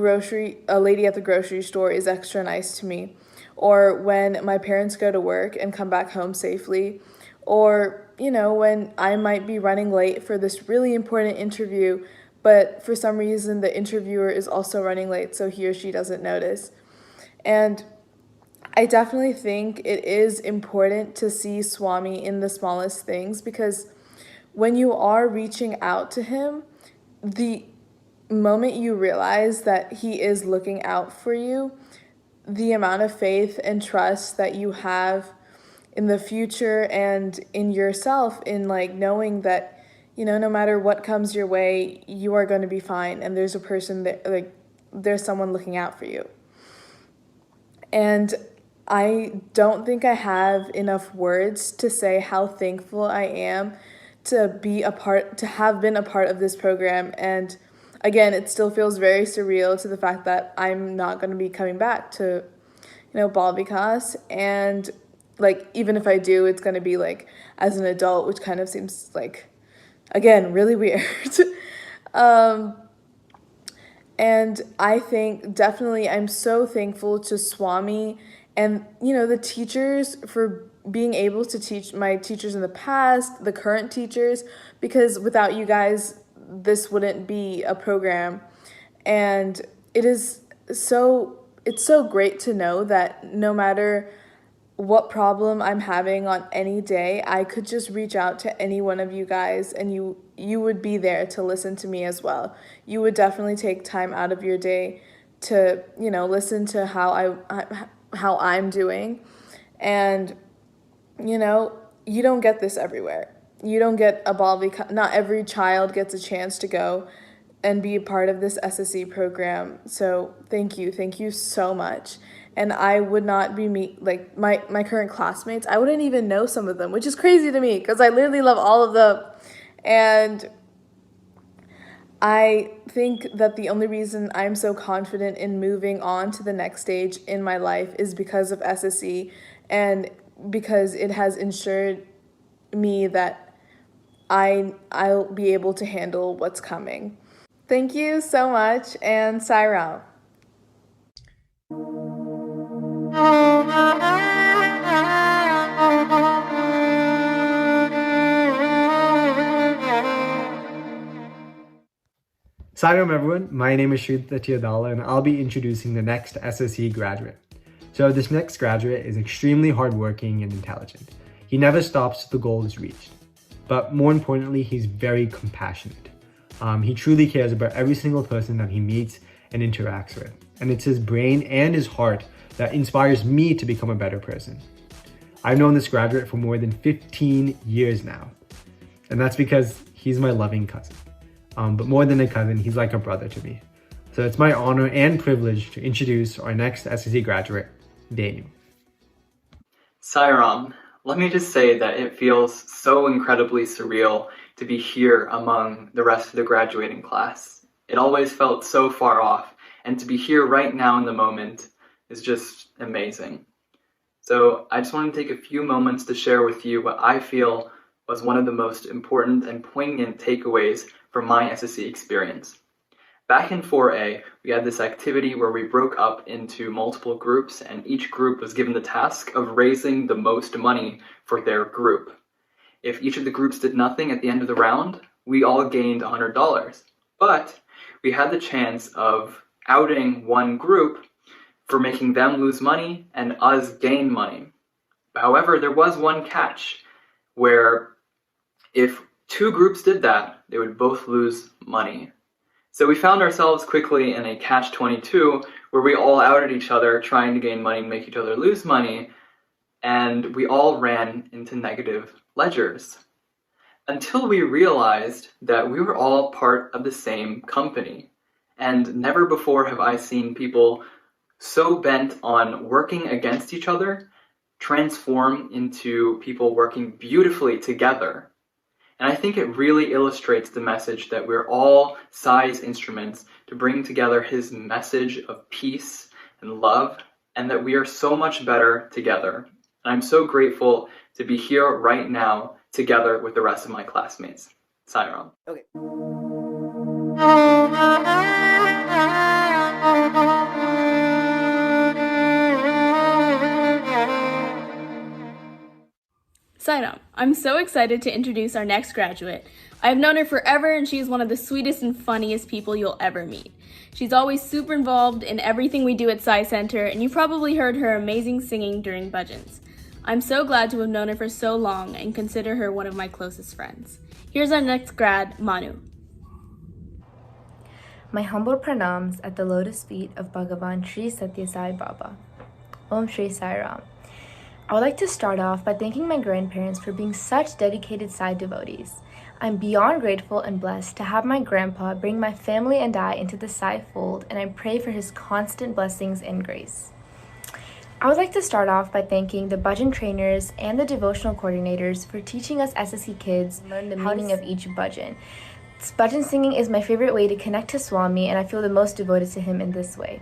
lady at the grocery store is extra nice to me, or when my parents go to work and come back home safely, or, when I might be running late for this really important interview, but for some reason the interviewer is also running late, so he or she doesn't notice. And I definitely think it is important to see Swami in the smallest things, because when you are reaching out to Him, the moment you realize that He is looking out for you, the amount of faith and trust that you have in the future and in yourself, in knowing that, no matter what comes your way, you are going to be fine, and there's a person that, there's someone looking out for you. And I don't think I have enough words to say how thankful I am to have been a part of this program. And again, it still feels very surreal to the fact that I'm not going to be coming back to, Bal Vikas. And even if I do, it's going to be as an adult, which kind of seems again, really weird. And I think definitely I'm so thankful to Swami And, the teachers for being able to teach my teachers in the past, the current teachers, because without you guys, this wouldn't be a program. And it's so great to know that no matter what problem I'm having on any day, I could just reach out to any one of you guys and you would be there to listen to me as well. You would definitely take time out of your day to, listen to how I'm doing. And, you don't get this everywhere. You don't get not every child gets a chance to go and be a part of this SSE program. So thank you so much. And I would not be my current classmates, I wouldn't even know some of them, which is crazy to me because I literally love all of them. And I think that the only reason I'm so confident in moving on to the next stage in my life is because of SSE and because it has ensured me that I'll be able to handle what's coming. Thank you so much, and Sairam. Sairam everyone, my name is Sridata Tirdala and I'll be introducing the next SSE graduate. So this next graduate is extremely hardworking and intelligent. He never stops till the goal is reached. But more importantly, he's very compassionate. He truly cares about every single person that he meets and interacts with. And it's his brain and his heart that inspires me to become a better person. I've known this graduate for more than 15 years now. And that's because he's my loving cousin. But more than a cousin, he's like a brother to me. So it's my honor and privilege to introduce our next SSE graduate, Daniel. Sairam, let me just say that it feels so incredibly surreal to be here among the rest of the graduating class. It always felt so far off, and to be here right now in the moment is just amazing. So I just want to take a few moments to share with you what I feel was one of the most important and poignant takeaways from my SSE experience. Back in 4A, we had this activity where we broke up into multiple groups and each group was given the task of raising the most money for their group. If each of the groups did nothing at the end of the round, we all gained $100. But we had the chance of outing one group for making them lose money and us gain money. However, there was one catch where if two groups did that, they would both lose money. So we found ourselves quickly in a catch-22 where we all outed each other trying to gain money and make each other lose money, and we all ran into negative ledgers. Until we realized that we were all part of the same company. And never before have I seen people so bent on working against each other transform into people working beautifully together. And I think it really illustrates the message that we're all Sai's instruments to bring together his message of peace and love, and that we are so much better together. And I'm so grateful to be here right now together with the rest of my classmates. Sairam. Okay. Sairam, I'm so excited to introduce our next graduate. I've known her forever and she's one of the sweetest and funniest people you'll ever meet. She's always super involved in everything we do at Sai Center, and you probably heard her amazing singing during bhajans. I'm so glad to have known her for so long and consider her one of my closest friends. Here's our next grad, Manu. My humble pranams at the lotus feet of Bhagavan Sri Satya Sai Baba. Om Shri Sai Ram. I would like to start off by thanking my grandparents for being such dedicated Sai devotees. I'm beyond grateful and blessed to have my grandpa bring my family and I into the Sai fold, and I pray for his constant blessings and grace. I would like to start off by thanking the bhajan trainers and the devotional coordinators for teaching us SSE kids learn the meaning of each bhajan. Bhajan singing is my favorite way to connect to Swami, and I feel the most devoted to him in this way.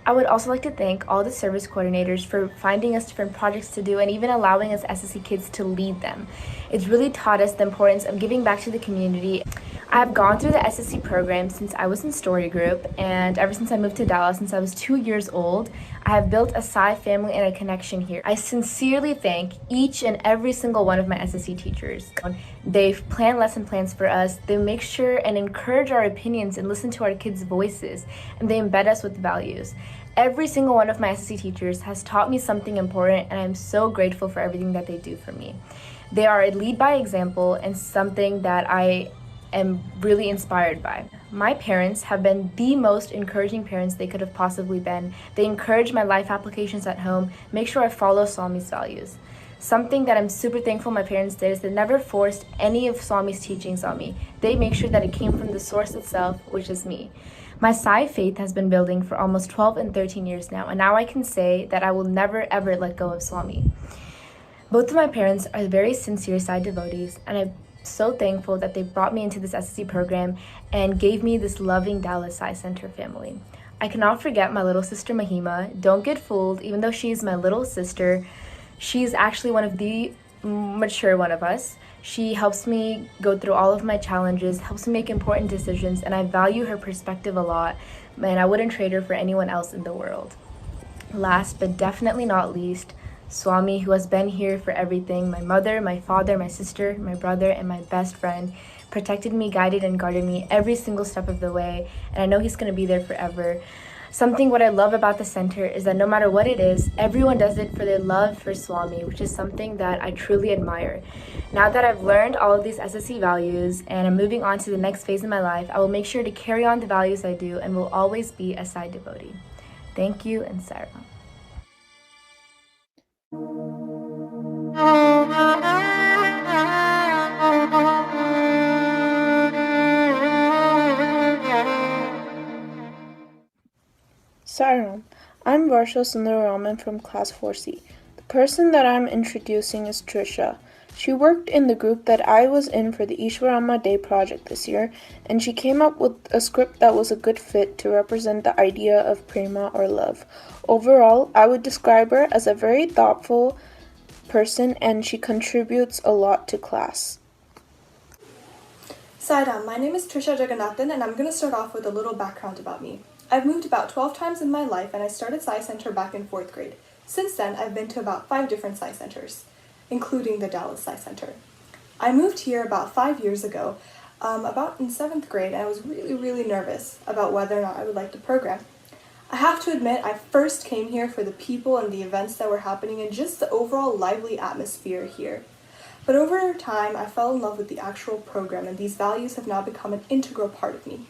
I would also like to thank all the service coordinators for finding us different projects to do and even allowing us SSE kids to lead them. It's really taught us the importance of giving back to the community. I have gone through the SSE program since I was in story group, and ever since I moved to Dallas since I was 2 years old, I have built a Sai family and a connection here. I sincerely thank each and every single one of my SSE teachers. They've planned lesson plans for us. They make sure and encourage our opinions and listen to our kids' voices, and they embed us with values. Every single one of my SSE teachers has taught me something important, and I'm so grateful for everything that they do for me. They are a lead by example and something that I am really inspired by. My parents have been the most encouraging parents they could have possibly been. They encourage my life applications at home, make sure I follow Swami's values. Something that I'm super thankful my parents did is they never forced any of Swami's teachings on me. They make sure that it came from the source itself, which is me. My Sai faith has been building for almost 12 and 13 years now, and now I can say that I will never ever let go of Swami. Both of my parents are very sincere Sai devotees, and I'm so thankful that they brought me into this SSE program and gave me this loving Dallas Sai Center family. I cannot forget my little sister Mahima. Don't get fooled, even though she's my little sister, she's actually one of the mature one of us. She helps me go through all of my challenges, helps me make important decisions, and I value her perspective a lot, and I wouldn't trade her for anyone else in the world. Last but definitely not least, Swami, who has been here for everything, my mother, my father, my sister, my brother, and my best friend, protected me, guided, and guarded me every single step of the way, and I know he's going to be there forever. Something what I love about the center is that no matter what it is, everyone does it for their love for Swami, which is something that I truly admire. Now that I've learned all of these SSE values and I'm moving on to the next phase in my life, I will make sure to carry on the values I do and will always be a Sai devotee. Thank you, and Sairam. Sairam, I'm Varsha Sundararaman from Class 4C. The person that I'm introducing is Trisha. She worked in the group that I was in for the Ishwarama Day project this year, and she came up with a script that was a good fit to represent the idea of prema or love. Overall, I would describe her as a very thoughtful person, and she contributes a lot to class. Sairam, my name is Trisha Jagannathan, and I'm going to start off with a little background about me. I've moved about 12 times in my life, and I started Sai Center back in 4th grade. Since then, I've been to about 5 different Sai Centers, including the Dallas Sai Center. I moved here about 5 years ago, about in 7th grade, and I was really nervous about whether or not I would like the program. I have to admit, I first came here for the people and the events that were happening and just the overall lively atmosphere here. But over time, I fell in love with the actual program, and these values have now become an integral part of me.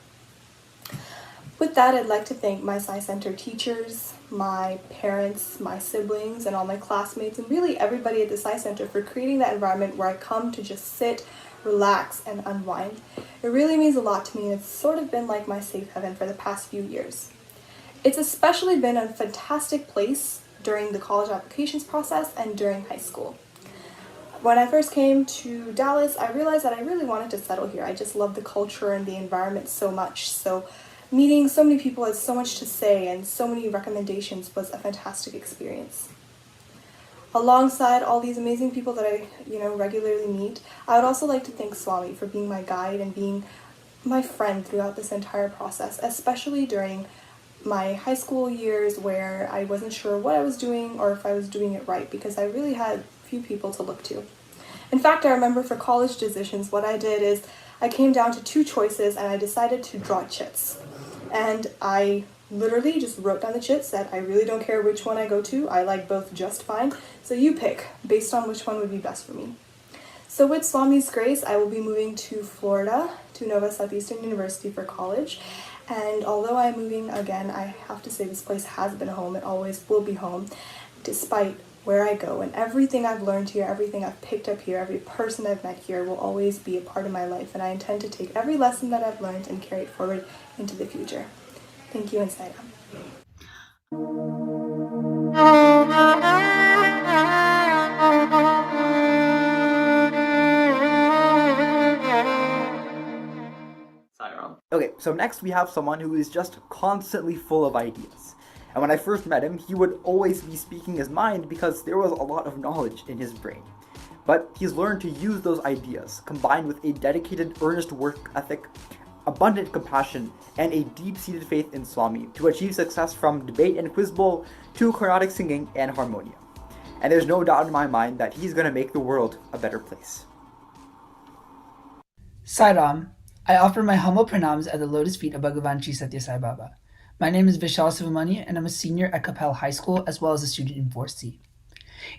With that, I'd like to thank my Sai Center teachers, my parents, my siblings, and all my classmates, and really everybody at the Sai Center for creating that environment where I come to just sit, relax, and unwind. It really means a lot to me, and it's sort of been like my safe haven for the past few years. It's especially been a fantastic place during the college applications process and during high school. When I first came to Dallas, I realized that I really wanted to settle here. I just love the culture and the environment so much. So meeting so many people had so much to say and so many recommendations was a fantastic experience. Alongside all these amazing people that I regularly meet, I would also like to thank Swami for being my guide and being my friend throughout this entire process, especially during my high school years where I wasn't sure what I was doing or if I was doing it right, because I really had few people to look to. In fact, I remember for college decisions, what I did is I came down to 2 choices and I decided to draw chits. And I literally just wrote down the chits, said I really don't care which one I go to, I like both just fine, so you pick based on which one would be best for me. So with Swami's grace, I will be moving to Florida, to Nova Southeastern University for college. And although I'm moving again, I have to say this place has been home, it always will be home, despite where I go. And everything I've learned here, everything I've picked up here, every person I've met here will always be a part of my life. And I intend to take every lesson that I've learned and carry it forward into the future. Thank you, and Sairam. Okay, so next we have someone who is just constantly full of ideas. And when I first met him, he would always be speaking his mind because there was a lot of knowledge in his brain. But he's learned to use those ideas, combined with a dedicated, earnest work ethic, abundant compassion, and a deep-seated faith in Swami to achieve success from debate and quiz bowl to Carnatic singing and harmonium. And there's no doubt in my mind that he's going to make the world a better place. Sairam, I offer my humble pranams at the lotus feet of Bhagavan Sri Satya Sai Baba. My name is Vaishnavi and I'm a senior at Capel High School as well as a student in 4C.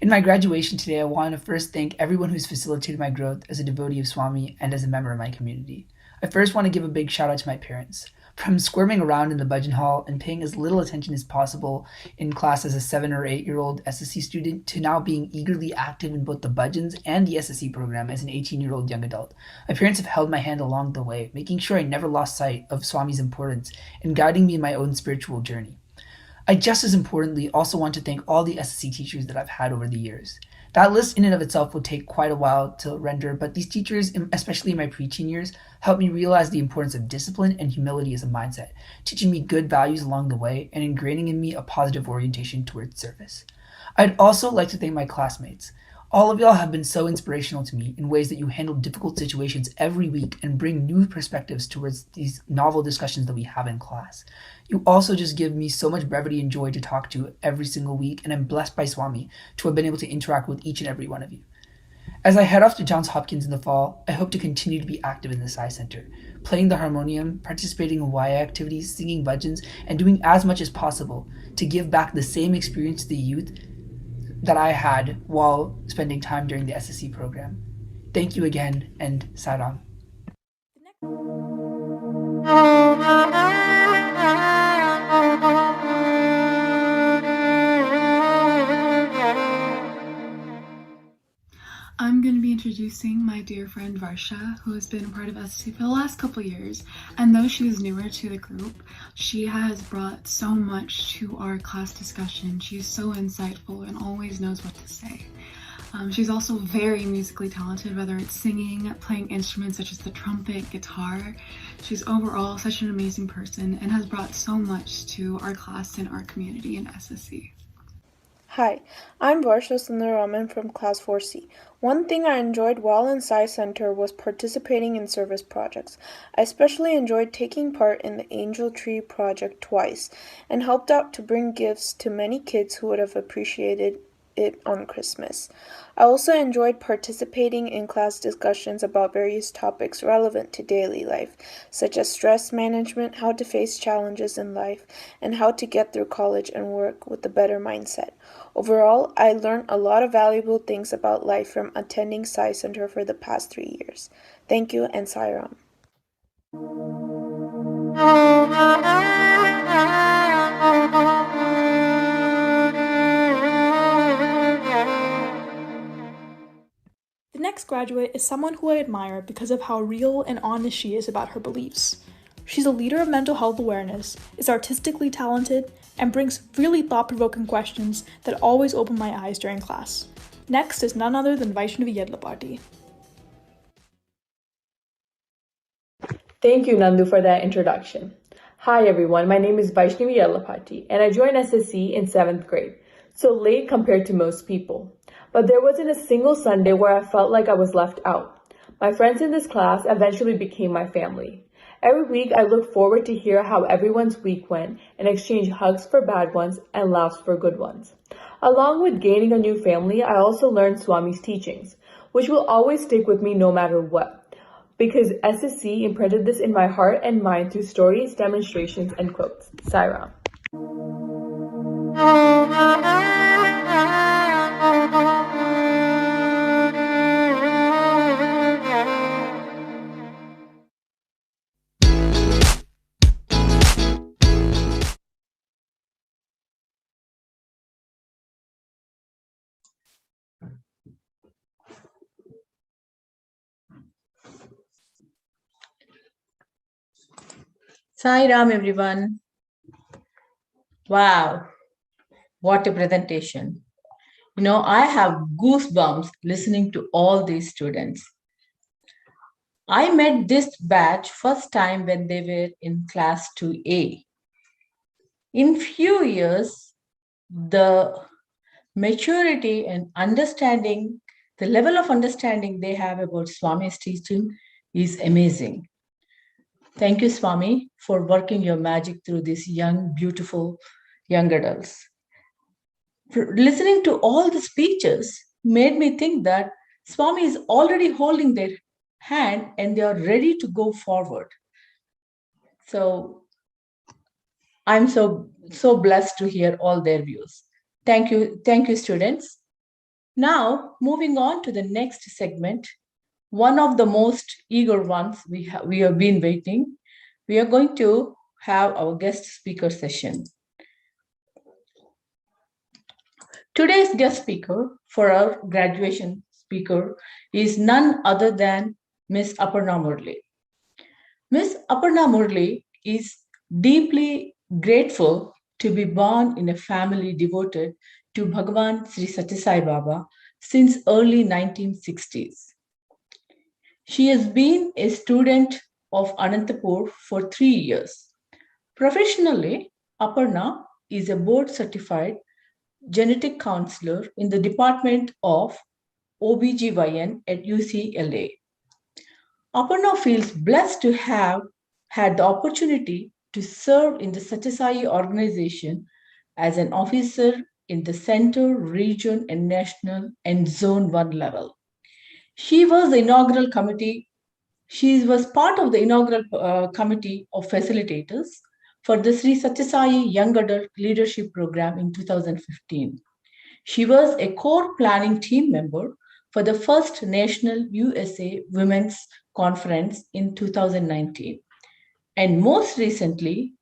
In my graduation today, I want to first thank everyone who's facilitated my growth as a devotee of Swami and as a member of my community. I first want to give a big shout out to my parents. From squirming around in the bhajan hall and paying as little attention as possible in class as a 7 or 8-year-old SSE student to now being eagerly active in both the bhajans and the SSE program as an 18-year-old young adult. My parents have held my hand along the way, making sure I never lost sight of Swami's importance and guiding me in my own spiritual journey. I just as importantly also want to thank all the SSE teachers that I've had over the years. That list in and of itself will take quite a while to render, but these teachers, especially in my preteen years, helped me realize the importance of discipline and humility as a mindset, teaching me good values along the way and ingraining in me a positive orientation towards service. I'd also like to thank my classmates. All of y'all have been so inspirational to me in ways that you handle difficult situations every week and bring new perspectives towards these novel discussions that we have in class. You also just give me so much brevity and joy to talk to every single week, and I'm blessed by Swami to have been able to interact with each and every one of you. As I head off to Johns Hopkins in the fall, I hope to continue to be active in the Sai Center, playing the harmonium, participating in YA activities, singing bhajans, and doing as much as possible to give back the same experience to the youth that I had while spending time during the SSE program. Thank you again, and Sairam. I'm going to be introducing my dear friend Varsha, who has been a part of SSE for the last couple years. And though she is newer to the group, she has brought so much to our class discussion. She's so insightful and always knows what to say. She's also very musically talented, whether it's singing, playing instruments such as the trumpet, guitar. She's overall such an amazing person and has brought so much to our class and our community in SSE. Hi, I'm Varsha Sundaraman from Class 4C. One thing I enjoyed while in Sai Center was participating in service projects. I especially enjoyed taking part in the Angel Tree project twice and helped out to bring gifts to many kids who would have appreciated it on Christmas. I also enjoyed participating in class discussions about various topics relevant to daily life, such as stress management, how to face challenges in life, and how to get through college and work with a better mindset. Overall, I learned a lot of valuable things about life from attending Sai Center for the past 3 years. Thank you, and Sairam. The next graduate is someone who I admire because of how real and honest she is about her beliefs. She's a leader of mental health awareness, is artistically talented, and brings really thought-provoking questions that always open my eyes during class. Next is none other than Vaishnavi Labardi. Thank you, Nandu, for that introduction. Hi, everyone. My name is Vaishniyalapati, and I joined SSE in 7th grade, so late compared to most people. But there wasn't a single Sunday where I felt like I was left out. My friends in this class eventually became my family. Every week, I look forward to hear how everyone's week went and exchange hugs for bad ones and laughs for good ones. Along with gaining a new family, I also learned Swami's teachings, which will always stick with me no matter what, because SSE imprinted this in my heart and mind through stories, demonstrations, and quotes. Sairam. Sai Ram, everyone. Wow, what a presentation. I have goosebumps listening to all these students. I met this batch first time when they were in class 2A. In few years, the maturity and understanding, the level of understanding they have about Swami's teaching is amazing. Thank you, Swami, for working your magic through these young, beautiful young adults. Listening to all the speeches made me think that Swami is already holding their hand and they are ready to go forward. So I'm so blessed to hear all their views. Thank you, students. Now, moving on to the next segment, one of the most eager ones we have been waiting. We are going to have our guest speaker session. Today's guest speaker for our graduation speaker is none other than Miss Aparna Murli. Miss Aparna Murli is deeply grateful to be born in a family devoted to Bhagavan Sri Satya Sai Baba since early 1960s. She has been a student of Anantapur for 3 years. Professionally, Aparna is a board certified genetic counselor in the Department of OBGYN at UCLA. Aparna feels blessed to have had the opportunity to serve in the Satya Sai organization as an officer in the center, region, and national and zone 1 level. She was part of the inaugural committee of facilitators for the Sri Satya Sai Young Adult Leadership Program in 2015. She was a core planning team member for the first National USA Women's Conference in 2019, and most recently,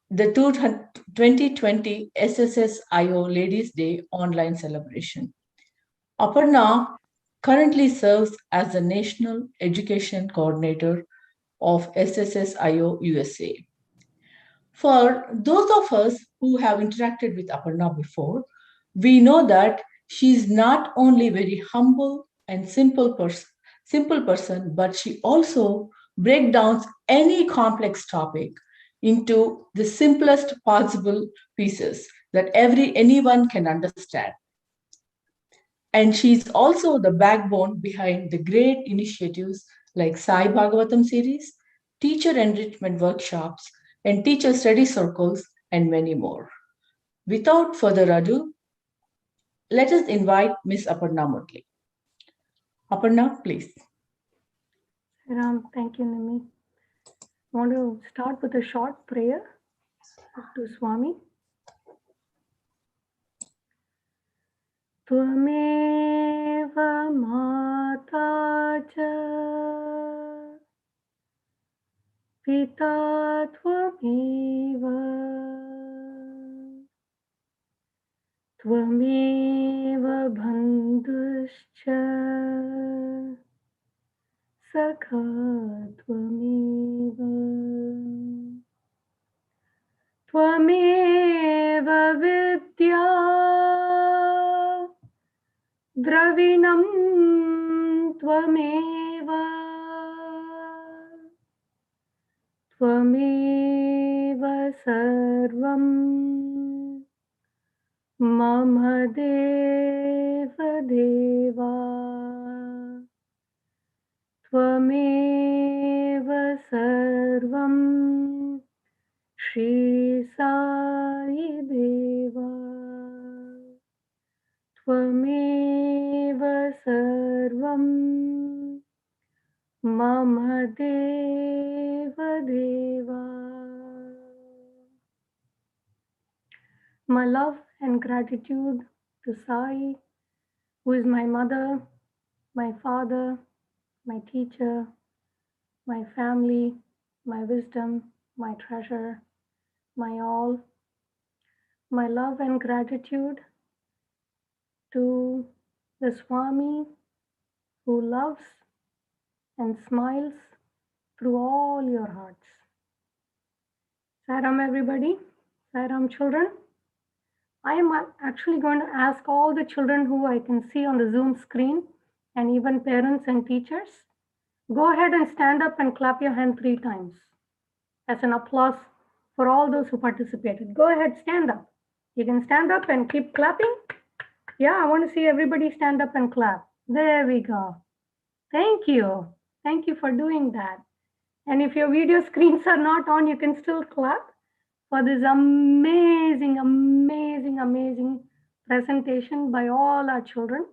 the 2020 SSSIO Ladies' Day online celebration. Aparna currently serves as the National Education Coordinator of SSSIO USA. For those of us who have interacted with Aparna before, we know that she is not only very humble and simple person, but she also breaks down any complex topic into the simplest possible pieces that anyone can understand. And she's also the backbone behind the great initiatives like Sai Bhagavatam series, teacher enrichment workshops, and teacher study circles, and many more. Without further ado, let us invite Ms. Aparna Murli. Aparna, please. Thank you, Nimi. I want to start with a short prayer to Swami. Tvameva mata cha pita tvameva tvameva bandhuscha sakha tvameva tvameva vidya द्रविणं त्वमेव त्वमेव सर्वं मम देव देवा त्वमेव सर्वं श्री साई देवा त्वमेव सर्वं मम देव देवा. My love and gratitude to Sai, who is my mother, my father, my teacher, my family, my wisdom, my treasure, my all. My love and gratitude to the Swami who loves and smiles through all your hearts. Sairam everybody, Sairam children. I am actually going to ask all the children who I can see on the Zoom screen and even parents and teachers, go ahead and stand up and clap your hand 3 times as an applause for all those who participated. Go ahead, stand up. You can stand up and keep clapping. Yeah, I want to see everybody stand up and clap. There we go. Thank you. Thank you for doing that. And if your video screens are not on, you can still clap for this amazing, amazing, amazing presentation by all our children.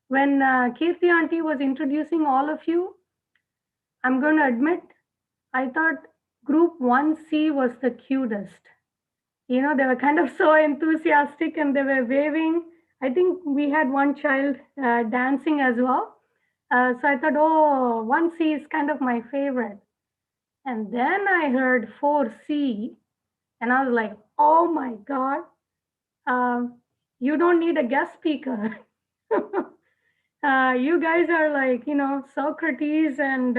When Kirti Auntie was introducing all of you, I'm going to admit, I thought group 1C was the cutest. You know, they were kind of so enthusiastic and they were waving. I think we had one child dancing as well. So I thought, oh, 1C is kind of my favorite. And then I heard 4C and I was like, oh my God, you don't need a guest speaker. You guys are like, you know, Socrates and,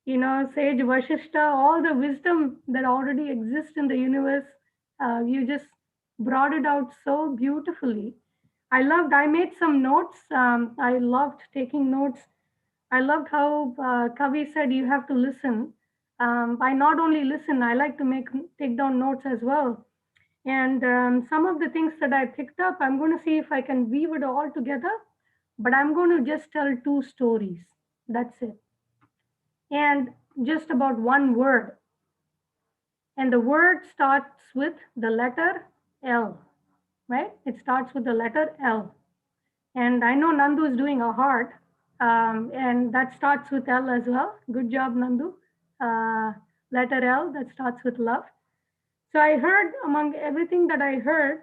you know, Sage Vashishta, all the wisdom that already exists in the universe. You just brought it out so beautifully. I made some notes. I loved taking notes. I loved how Kavi said you have to listen. I not only listen, I like to take down notes as well. And some of the things that I picked up, I'm going to see if I can weave it all together, but I'm going to just tell 2 stories. That's it. And just about one word. And the word starts with the letter L, right? It starts with the letter L. And I know Nandu is doing a heart, and that starts with L as well. Good job, Nandu. Letter L, that starts with love. So I heard, among everything that I heard,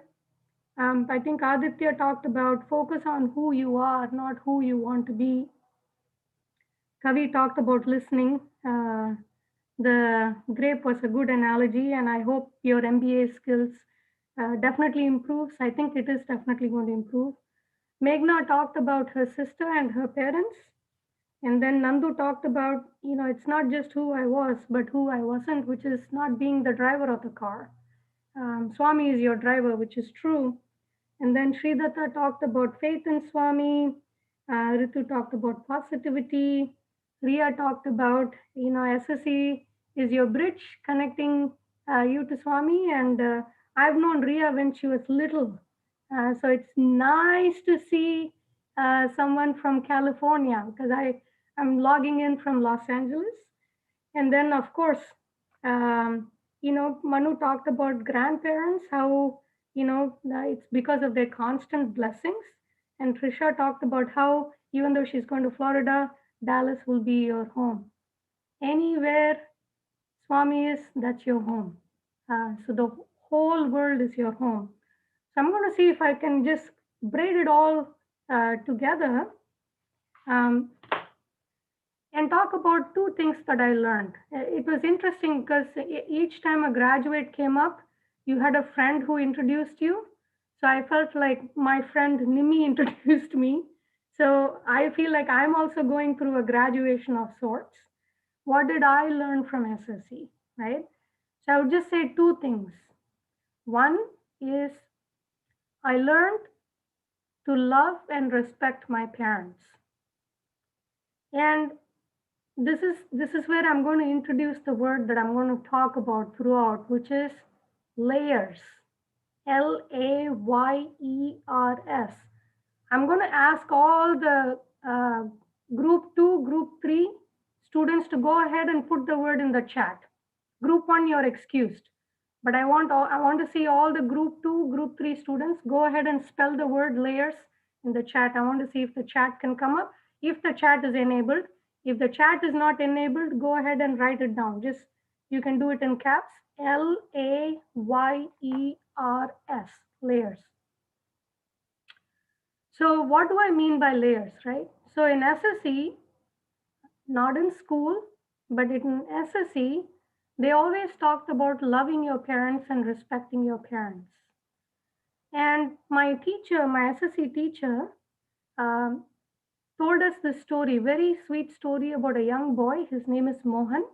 I think Aditya talked about focus on who you are, not who you want to be. Kavi talked about listening. The grape was a good analogy, and I hope your MBA skills definitely improves. I think it is definitely going to improve. Meghna talked about her sister and her parents. And then Nandu talked about, you know, it's not just who I was, but who I wasn't, which is not being the driver of the car. Swami is your driver, which is true. And then Sridata talked about faith in Swami. Ritu talked about positivity. Ria talked about, you know, SSE is your bridge connecting you to Swami. And I've known Ria when she was little. So it's nice to see someone from California because I'm logging in from Los Angeles. And then, of course, you know, Manu talked about grandparents, how, you know, it's because of their constant blessings. And Trisha talked about how, even though she's going to Florida, Dallas will be your home. Anywhere Swami is, that's your home. So the whole world is your home. So I'm going to see if I can just braid it all together and talk about 2 things that I learned. It was interesting because each time a graduate came up, you had a friend who introduced you. So I felt like my friend Nimi introduced me. So I feel like I'm also going through a graduation of sorts. What did I learn from SSE, right? So I would just say 2 things. One is I learned to love and respect my parents. And this is where I'm going to introduce the word that I'm going to talk about throughout, which is layers. Layers. I'm going to ask all the group 2, group 3 students to go ahead and put the word in the chat. Group 1, you're excused. But I want to see all the group 2, group 3 students go ahead and spell the word layers in the chat. I want to see if the chat can come up. If the chat is enabled. If the chat is not enabled, go ahead and write it down. Just, you can do it in caps. Layers, layers. So what do I mean by layers, right? So in SSE, not in school, but in SSE, they always talked about loving your parents and respecting your parents. And my teacher, my SSE teacher, told us this story, very sweet story about a young boy. His name is Mohan.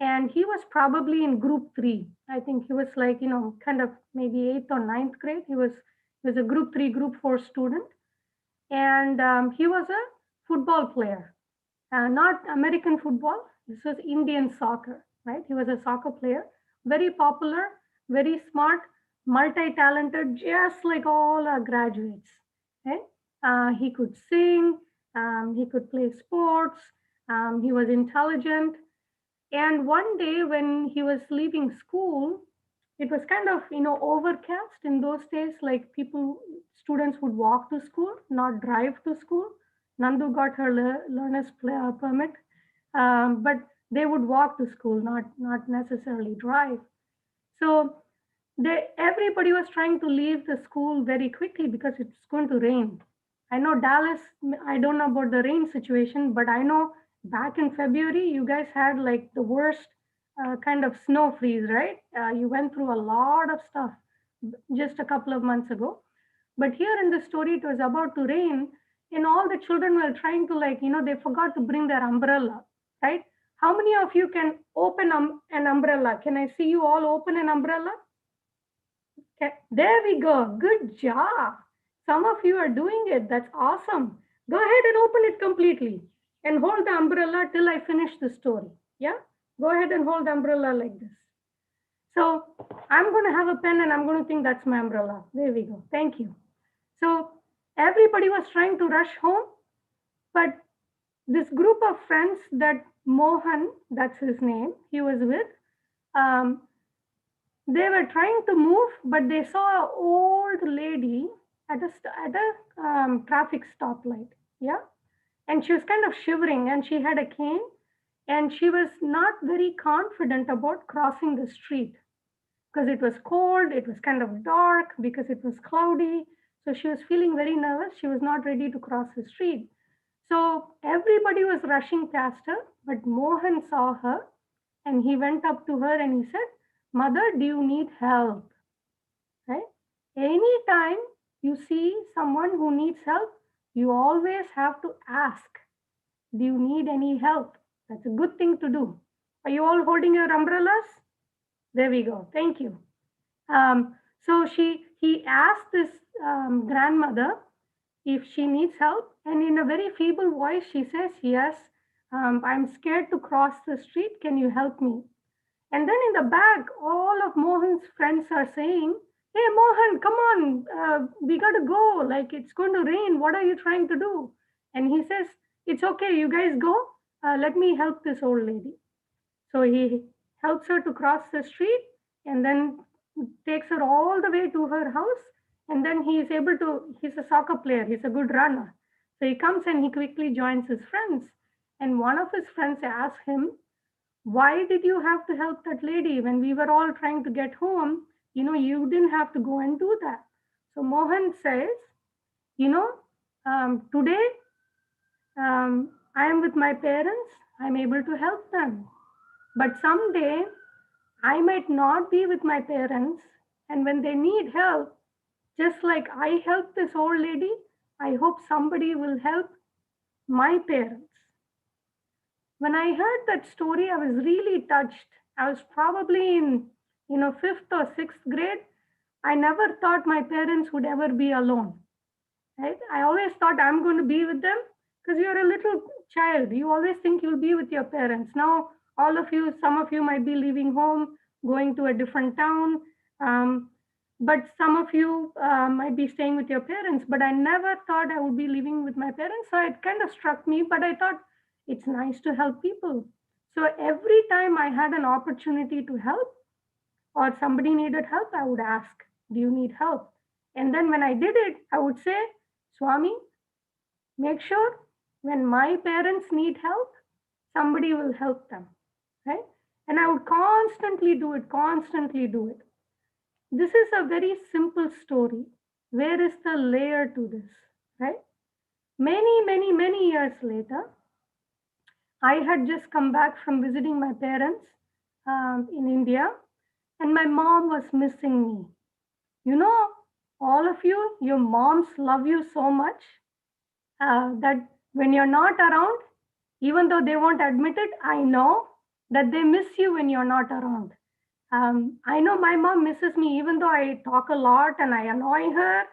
And he was probably in group 3. I think he was like, you know, kind of maybe 8th or 9th grade. He was a group 3, group 4 student. And he was a football player, not American football. This was Indian soccer, right? He was a soccer player, very popular, very smart, multi-talented, just like all our graduates. Right? He could sing, he could play sports, he was intelligent, And one day when he was leaving school, it was kind of, overcast in those days, like students would walk to school, not drive to school. Nandu got her learner's permit, but they would walk to school, not necessarily drive. So everybody was trying to leave the school very quickly because it's going to rain. I know Dallas, I don't know about the rain situation, but I know back in February, you guys had like the worst kind of snow freeze, right? You went through a lot of stuff just a couple of months ago. But here in the story, it was about to rain, and all the children were trying to, they forgot to bring their umbrella, right? How many of you can open an umbrella? Can I see you all open an umbrella? Okay, there we go. Good job. Some of you are doing it. That's awesome. Go ahead and open it completely and hold the umbrella till I finish the story. Yeah? Go ahead and hold the umbrella like this. So I'm going to have a pen and I'm going to think that's my umbrella. There we go. Thank you. So everybody was trying to rush home, but this group of friends that Mohan, that's his name, he was with, they were trying to move, but they saw an old lady at a traffic stoplight. Yeah, and she was kind of shivering, and she had a cane, and she was not very confident about crossing the street because it was cold, it was kind of dark, because it was cloudy. So she was feeling very nervous. She was not ready to cross the street. So everybody was rushing past her, but Mohan saw her, and he went up to her and he said, "Mother, do you need help?" Right? Anytime you see someone who needs help, you always have to ask, "Do you need any help?" That's a good thing to do. Are you all holding your umbrellas? There we go. Thank you. So he asked this grandmother if she needs help, and in a very feeble voice, she says, "Yes, I'm scared to cross the street. Can you help me?" And then in the back, all of Mohan's friends are saying, "Hey, Mohan, come on, we got to go. Like, it's going to rain. What are you trying to do?" And he says, "It's okay. You guys go. Let me help this old lady." So he helps her to cross the street and then takes her all the way to her house. And then he's a soccer player. He's a good runner. So he comes and he quickly joins his friends. And one of his friends asks him, "Why did you have to help that lady when we were all trying to get home? You didn't have to go and do that." So Mohan says, "Today I am with my parents. I'm able to help them. But someday I might not be with my parents. And when they need help, just like I helped this old lady, I hope somebody will help my parents." When I heard that story, I was really touched. I was probably in, fifth or sixth grade. I never thought my parents would ever be alone. Right? I always thought I'm going to be with them because you're a little child. You always think you'll be with your parents. Now, some of you might be leaving home, going to a different town, but some of you might be staying with your parents. But I never thought I would be living with my parents. So it kind of struck me, but I thought it's nice to help people. So every time I had an opportunity to help or somebody needed help, I would ask, "Do you need help?" And then when I did it, I would say, "Swami, make sure when my parents need help, somebody will help them." Right? And I would constantly do it, constantly do it. This is a very simple story. Where is the layer to this? Right? Many, many, many years later, I had just come back from visiting my parents in India, and my mom was missing me. All of you, your moms love you so much that when you're not around, even though they won't admit it, I know that they miss you when you're not around. I know my mom misses me, even though I talk a lot and I annoy her.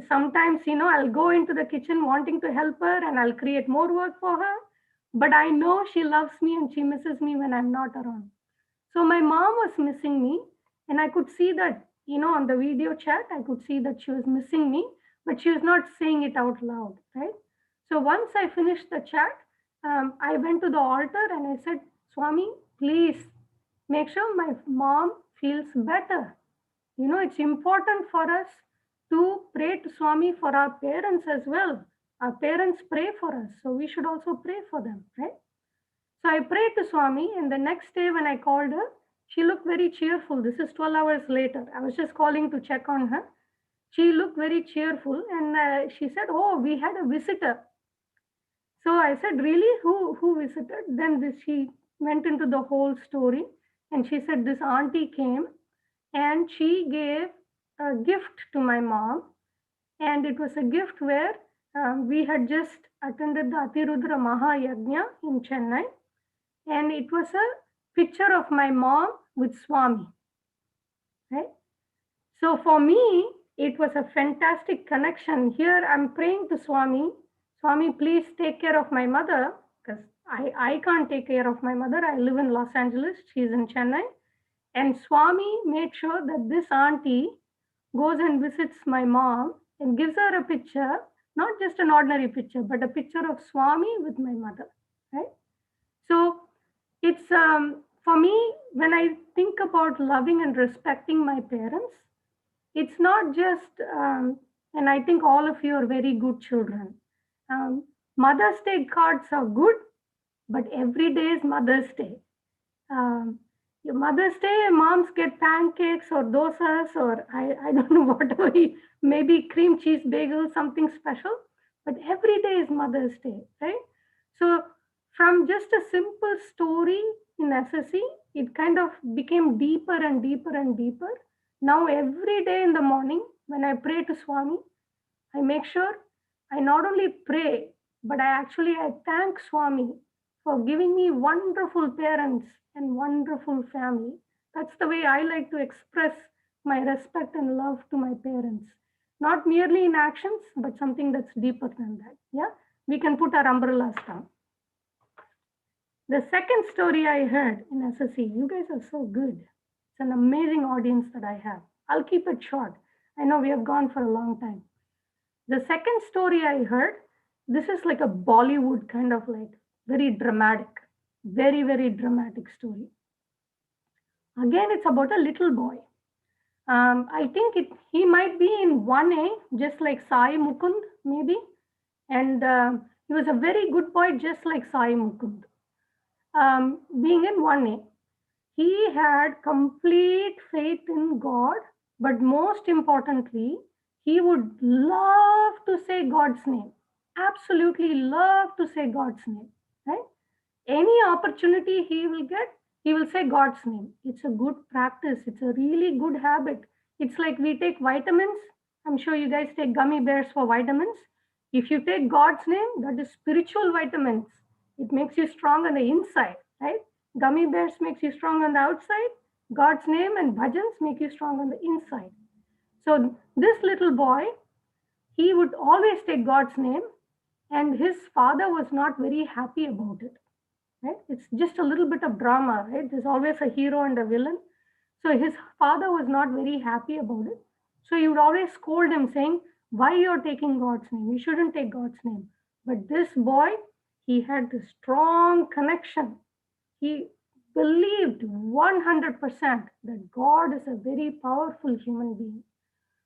Sometimes, I'll go into the kitchen wanting to help her and I'll create more work for her. But I know she loves me and she misses me when I'm not around. So my mom was missing me, and I could see that, on the video chat, I could see that she was missing me, but she was not saying it out loud, right? So once I finished the chat, I went to the altar and I said, Swami, please make sure my mom feels better. You know, it's important for us to pray to Swami for our parents as well. Our parents pray for us, so we should also pray for them, right? So I prayed to Swami, and the next day when I called her, she looked very cheerful. This is 12 hours later. I was just calling to check on her. She looked very cheerful, and she said, "Oh, we had a visitor." So I said, "Really? Who visited?" Then she went into the whole story, and she said this auntie came and she gave a gift to my mom, and it was a gift where we had just attended the Atirudra Mahayagna in Chennai, and it was a picture of my mom with Swami, right? So for me, it was a fantastic connection. Here I'm praying to Swami, Swami, please take care of my mother, because I can't take care of my mother. I live in Los Angeles, she's in Chennai. And Swami made sure that this auntie goes and visits my mom and gives her a picture, not just an ordinary picture, but a picture of Swami with my mother, right? So it's for me, when I think about loving and respecting my parents, it's not just, and I think all of you are very good children. Mother's Day cards are good, but every day is Mother's Day. Your Mother's Day, moms get pancakes or dosas or I don't know whatever, maybe cream cheese bagel, something special, but every day is Mother's Day, right? So from just a simple story in SSE, it kind of became deeper and deeper and deeper. Now every day in the morning when I pray to Swami, I make sure I not only pray, but I thank Swami for giving me wonderful parents and wonderful family. That's the way I like to express my respect and love to my parents. Not merely in actions, but something that's deeper than that. Yeah, we can put our umbrellas down. The second story I heard in SSE, you guys are so good. It's an amazing audience that I have. I'll keep it short. I know we have gone for a long time. The second story I heard, this is like a Bollywood kind of like very dramatic, very, very dramatic story. Again, it's about a little boy. I think he might be in 1A, just like Sai Mukund, maybe. And he was a very good boy, just like Sai Mukund. Being in 1A, he had complete faith in God, but most importantly, he would love to say God's name. Absolutely love to say God's name, right? Any opportunity he will get, he will say God's name. It's a good practice. It's a really good habit. It's like we take vitamins. I'm sure you guys take gummy bears for vitamins. If you take God's name, that is spiritual vitamins. It makes you strong on the inside, right? Gummy bears makes you strong on the outside. God's name and bhajans make you strong on the inside. So this little boy, he would always take God's name, and his father was not very happy about it. Right? It's just a little bit of drama, right? There's always a hero and a villain. So his father was not very happy about it. So he would always scold him, saying, "Why you're taking God's name? You shouldn't take God's name." But this boy, he had this strong connection. He believed 100% that God is a very powerful human being.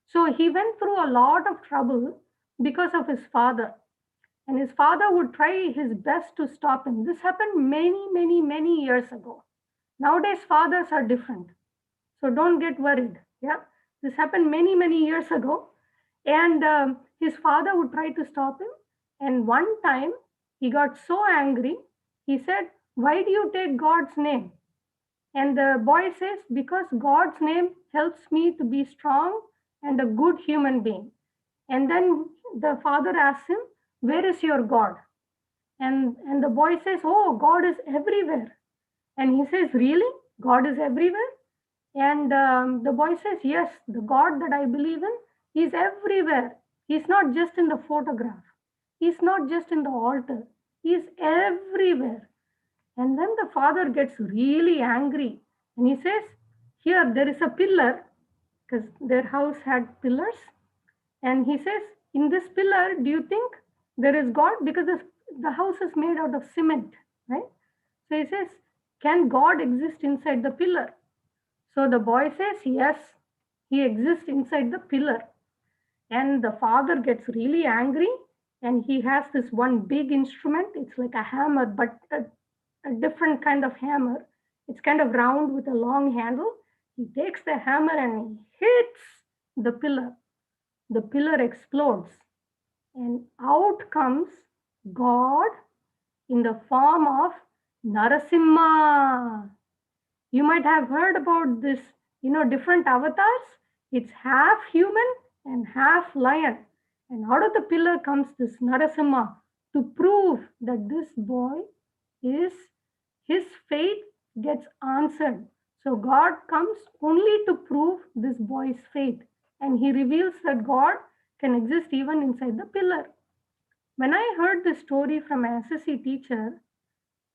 So he went through a lot of trouble because of his father. And his father would try his best to stop him. This happened many years ago. Nowadays, fathers are different. So don't get worried. Yeah, this happened many years ago. And his father would try to stop him. And one time, he got so angry. He said, "Why do you take God's name?" And the boy says, "Because God's name helps me to be strong and a good human being." And then the father asks him, "Where is your God?" And the boy says, "Oh, God is everywhere." And he says, "Really? God is everywhere?" And the boy says, "Yes, the God that I believe in, He's everywhere. He's not just in the photograph. He's not just in the altar. He's everywhere." And then the father gets really angry. And he says, "Here, there is a pillar," because their house had pillars. And he says, "In this pillar, do you think there is God?" Because the house is made out of cement, right? So he says, Can God exist inside the pillar? So the boy says, yes, he exists inside the pillar. And the father gets really angry, and he has this one big instrument. It's like a hammer, but a different kind of hammer. It's kind of round with a long handle. He takes the hammer and he hits the pillar. The pillar explodes, and out comes God in the form of Narasimha. You might have heard about this, different avatars. It's half human and half lion. And out of the pillar comes this Narasimha to prove that this boy is, his faith gets answered. So God comes only to prove this boy's faith. And he reveals that God can exist even inside the pillar. When I heard this story from an SSE teacher,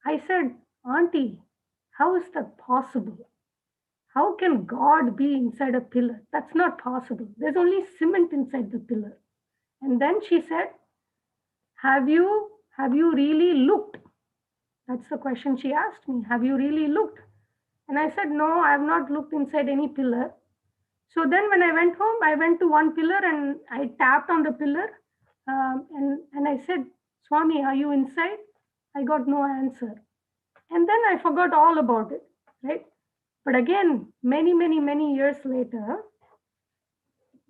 I said, Auntie, how is that possible? How can God be inside a pillar? That's not possible. There's only cement inside the pillar. And then she said, have you really looked? That's the question she asked me. Have you really looked? And I said, no, I have not looked inside any pillar. So then when I went home, I went to one pillar and I tapped on the pillar. And I said, Swami, are you inside? I got no answer. And then I forgot all about it, right? But again, many years later,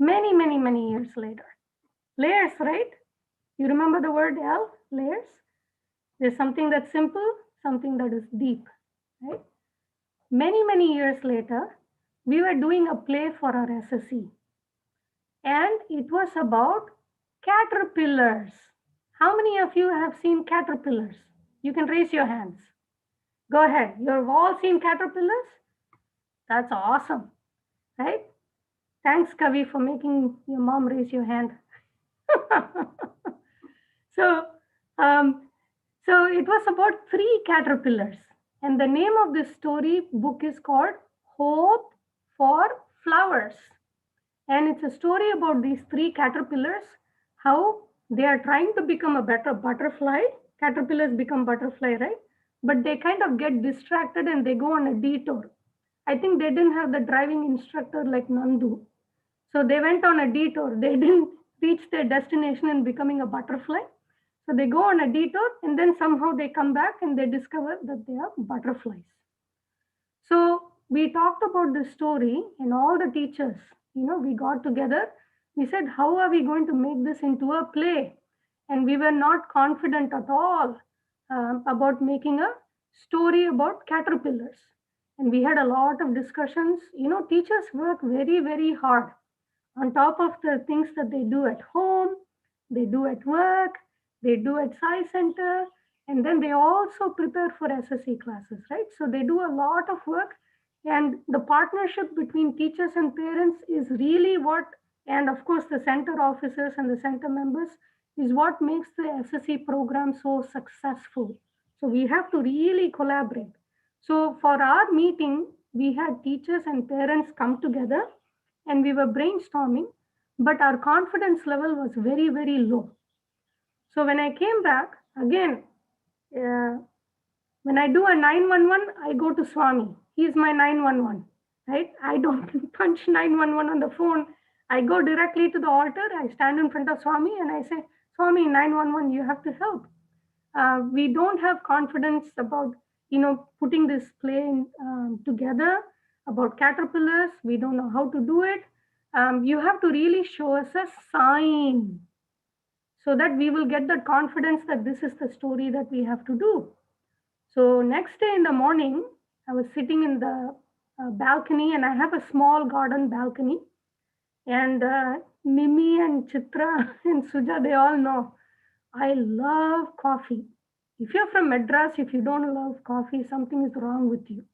many years later, layers, right? You remember the word L, layers? There's something that's simple, something that is deep, right? Many years later, we were doing a play for our SSE, and it was about caterpillars. How many of you have seen caterpillars? You can raise your hands. Go ahead. You've all seen caterpillars? That's awesome, right? Thanks, Kavi, for making your mom raise your hand. So it was about 3 caterpillars. And the name of this story book is called Hope for Flowers. And it's a story about these 3 caterpillars, how they are trying to become a better butterfly. Caterpillars become butterfly, right? But they kind of get distracted and they go on a detour. I think they didn't have the driving instructor like Nandu. So they went on a detour. They didn't reach their destination in becoming a butterfly. So they go on a detour and then somehow they come back and they discover that they are butterflies. So we talked about this story and all the teachers, we got together. We said, how are we going to make this into a play? And we were not confident at all about making a story about caterpillars. And we had a lot of discussions. Teachers work very hard on top of the things that they do at home, they do at work, they do at Sci Center, and then they also prepare for SSE classes, right? So they do a lot of work, and the partnership between teachers and parents is really what, and of course the center officers and the center members, is what makes the SSE program so successful. So we have to really collaborate. So for our meeting, we had teachers and parents come together and we were brainstorming, but our confidence level was very low. So when I came back, again, when I do a 911, I go to Swami. He's my 911, right? I don't punch 911 on the phone. I go directly to the altar. I stand in front of Swami and I say, Swami, 911, you have to help. We don't have confidence about, putting this play together about caterpillars. We don't know how to do it. You have to really show us a sign so that we will get the confidence that this is the story that we have to do. So next day in the morning, I was sitting in the balcony, and I have a small garden balcony. And Mimi and Chitra and Suja, they all know I love coffee. If you're from Madras, if you don't love coffee, something is wrong with you.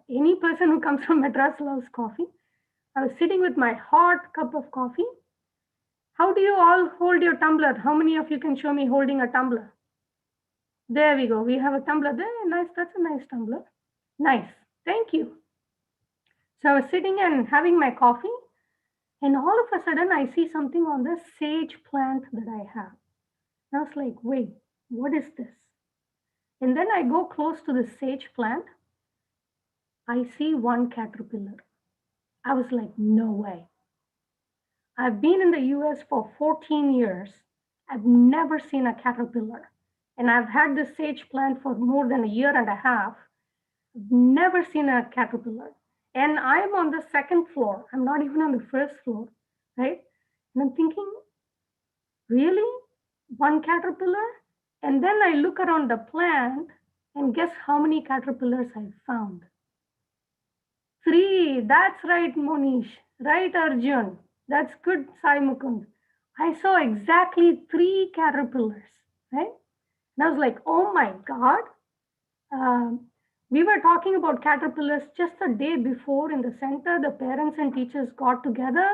Any person who comes from Madras loves coffee. I was sitting with my hot cup of coffee. How do you all hold your tumbler? How many of you can show me holding a tumbler? There we go. We have a tumbler there. Nice. That's a nice tumbler. Nice. Thank you. So I was sitting and having my coffee, and all of a sudden I see something on the sage plant that I have. And I was like, wait, what is this? And then I go close to the sage plant. I see one caterpillar. I was like, no way. I've been in the US for 14 years. I've never seen a caterpillar. And I've had this sage plant for more than a year and a half. I've never seen a caterpillar. And I'm on the second floor. I'm not even on the first floor, right? And I'm thinking, really? One caterpillar? And then I look around the plant and guess how many caterpillars I found? 3. That's right, Monish. Right, Arjun. That's good, Sai Mukund. I saw exactly 3 caterpillars, right? And I was like, oh my God. We were talking about caterpillars just the day before in the center. The parents and teachers got together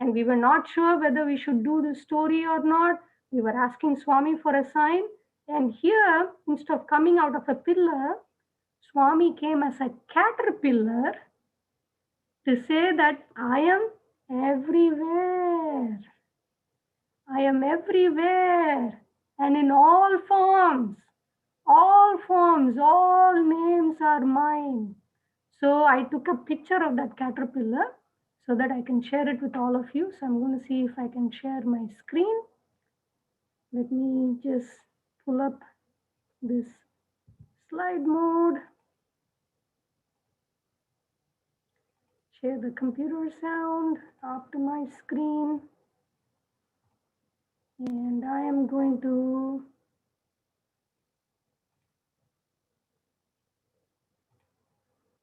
and we were not sure whether we should do the story or not. We were asking Swami for a sign. And here, instead of coming out of a pillar, Swami came as a caterpillar to say that I am everywhere. I am everywhere and in all forms. All forms, all names are mine. So I took a picture of that caterpillar so that I can share it with all of you. So I'm going to see if I can share my screen. Let me just pull up this slide mode. Share the computer sound, optimize screen. And I am going to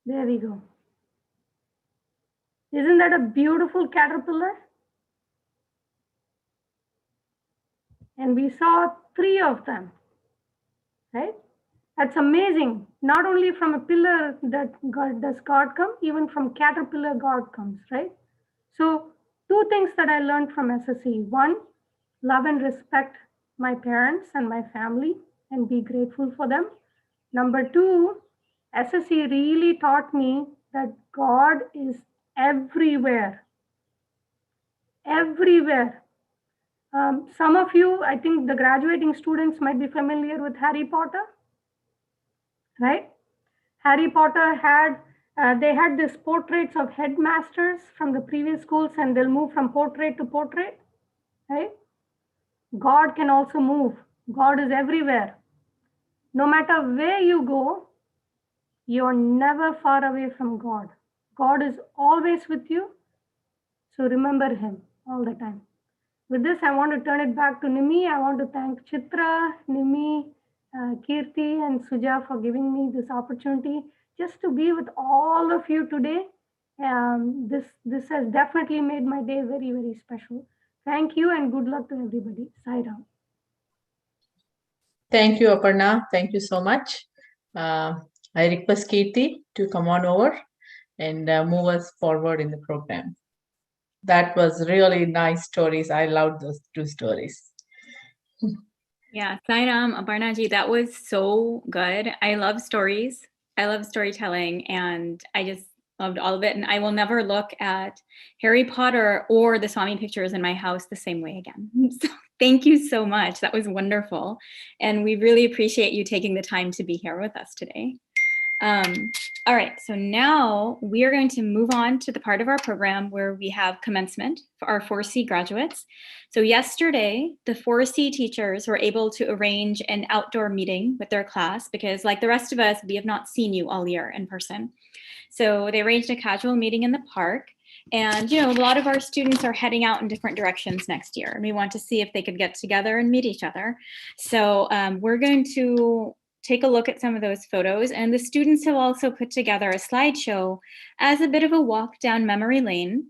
there we go. Isn't that a beautiful caterpillar? And we saw 3 of them, right? That's amazing. Not only from a pillar that does God come, even from caterpillar God comes, right? So 2 things that I learned from SSE. 1, love and respect my parents and my family and be grateful for them. Number 2, SSE really taught me that God is everywhere. Everywhere. Some of you, I think the graduating students might be familiar with Harry Potter, right? Harry Potter had, they had these portraits of headmasters from the previous schools and they'll move from portrait to portrait, right? God can also move. God is everywhere. No matter where you go, you're never far away from God. God is always with you. So remember Him all the time. With this, I want to turn it back to Nimi. I want to thank Chitra, Nimi, Kirti, and Suja for giving me this opportunity just to be with all of you today. This has definitely made my day very, very special. Thank you and good luck to everybody. Sairam. Thank you, Aparna. Thank you so much. I request Kirti to come on over and move us forward in the program. That was really nice stories. I loved those 2 stories. Yeah, Sairam, Aparnaji, that was so good. I love stories. I love storytelling, and I just loved all of it. And I will never look at Harry Potter or the Swami pictures in my house the same way again. So thank you so much. That was wonderful. And we really appreciate you taking the time to be here with us today. All right, so now we are going to move on to the part of our program where we have commencement for our 4C graduates. So yesterday, the 4C teachers were able to arrange an outdoor meeting with their class because like the rest of us, we have not seen you all year in person. So they arranged a casual meeting in the park. And, you know, a lot of our students are heading out in different directions next year. And we want to see if they could get together and meet each other. So we're going to take a look at some of those photos. And the students have also put together a slideshow as a bit of a walk down memory lane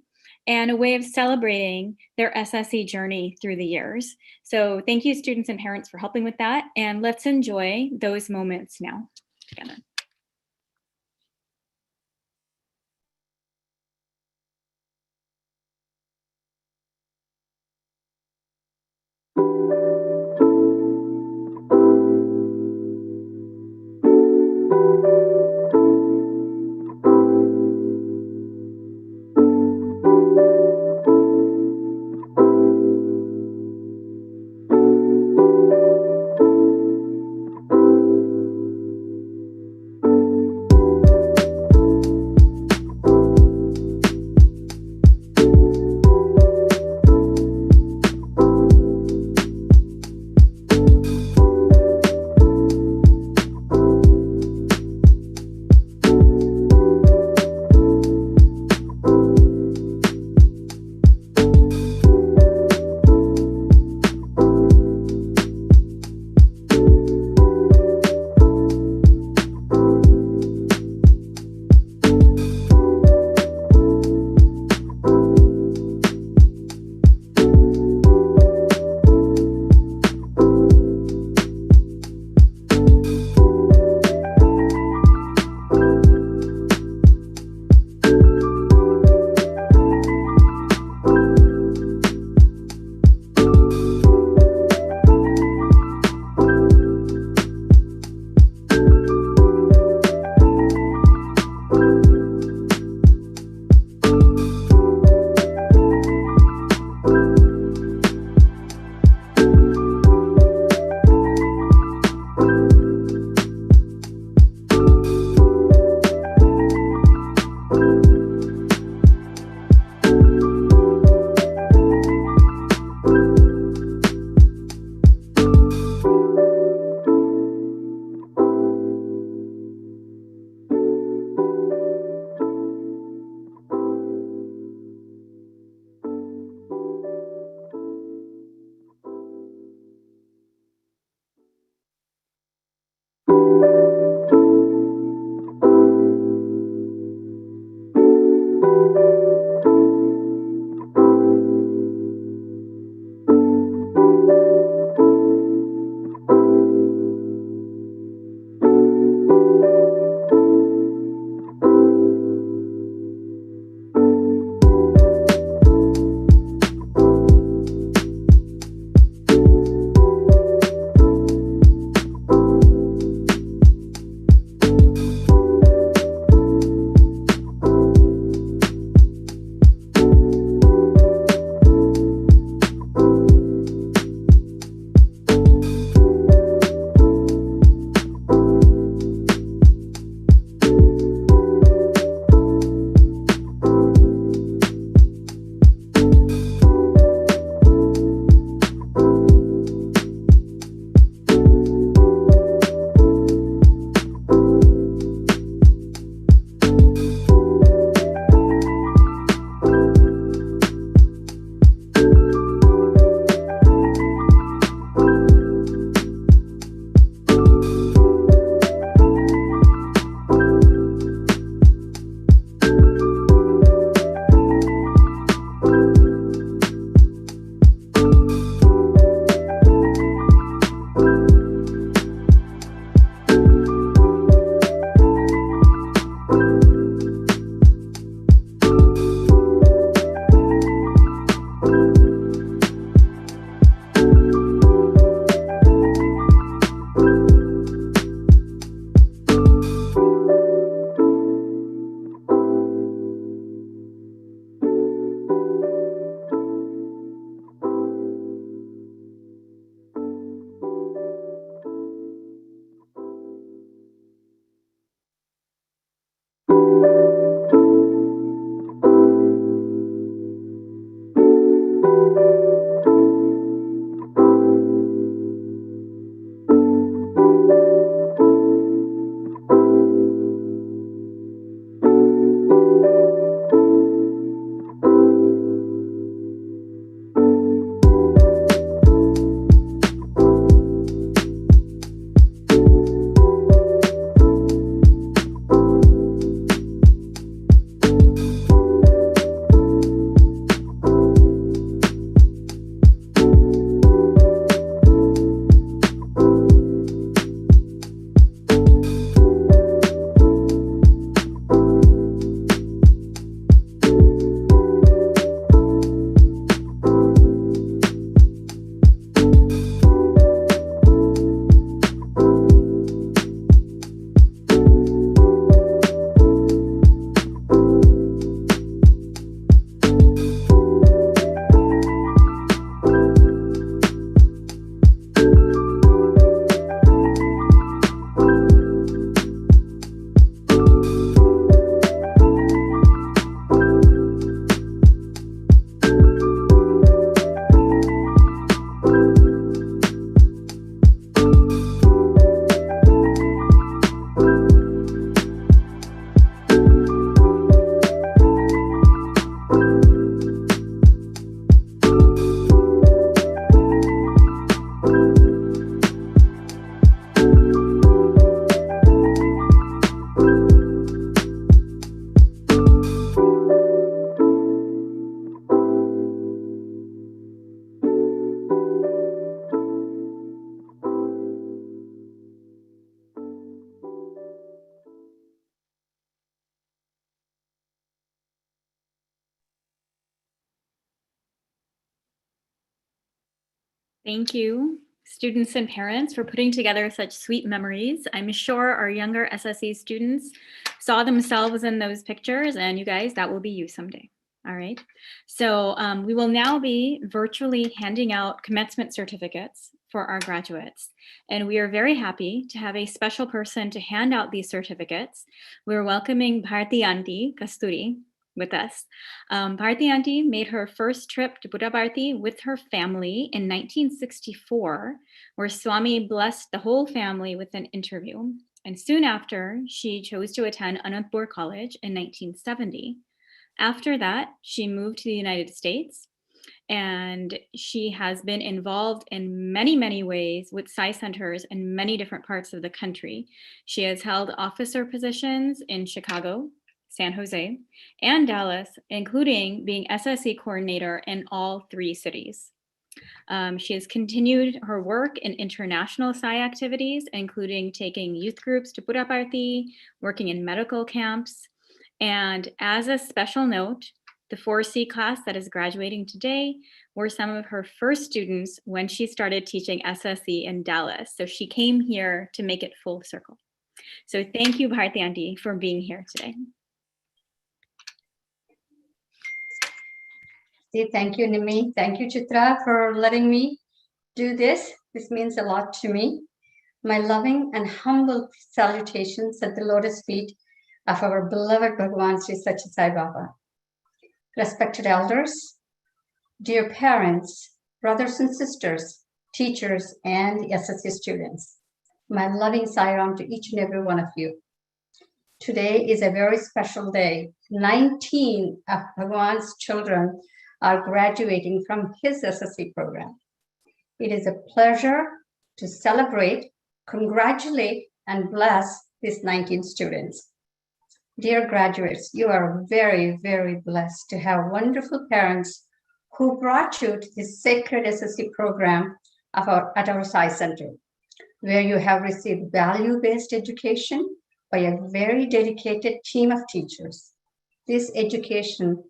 and a way of celebrating their SSE journey through the years. So thank you, students and parents, for helping with that. And let's enjoy those moments now together. Thank you, students and parents, for putting together such sweet memories. I'm sure our younger SSE students saw themselves in those pictures, and you guys, that will be you someday. All right. So we will now be virtually handing out commencement certificates for our graduates. And we are very happy to have a special person to hand out these certificates. We're welcoming Bharti Aunty Kasturi with us. Bharti Aunty made her first trip to Puttaparthi with her family in 1964, where Swami blessed the whole family with an interview. And soon after, she chose to attend Anandpur College in 1970. After that, she moved to the United States, and she has been involved in many, many ways with Sai centers in many different parts of the country. She has held officer positions in Chicago, San Jose, and Dallas, including being SSE coordinator in all 3 cities. She has continued her work in international Sai activities, including taking youth groups to Puttaparthi, working in medical camps. And as a special note, the 4C class that is graduating today were some of her first students when she started teaching SSE in Dallas. So she came here to make it full circle. So thank you, Bharti Aunty, for being here today. Thank you, Nimi. Thank you, Chitra, for letting me do this. This means a lot to me. My loving and humble salutations at the lotus feet of our beloved Bhagavan Sri Satya Sai Baba. Respected elders, dear parents, brothers and sisters, teachers, and SSC students, my loving Sairam to each and every one of you. Today is a very special day. 19 of Bhagavan's children are graduating from his SSC program. It is a pleasure to celebrate, congratulate, and bless these 19 students. Dear graduates, you are very, very blessed to have wonderful parents who brought you to this sacred SSC program at our Sai Center, where you have received value-based education by a very dedicated team of teachers. This education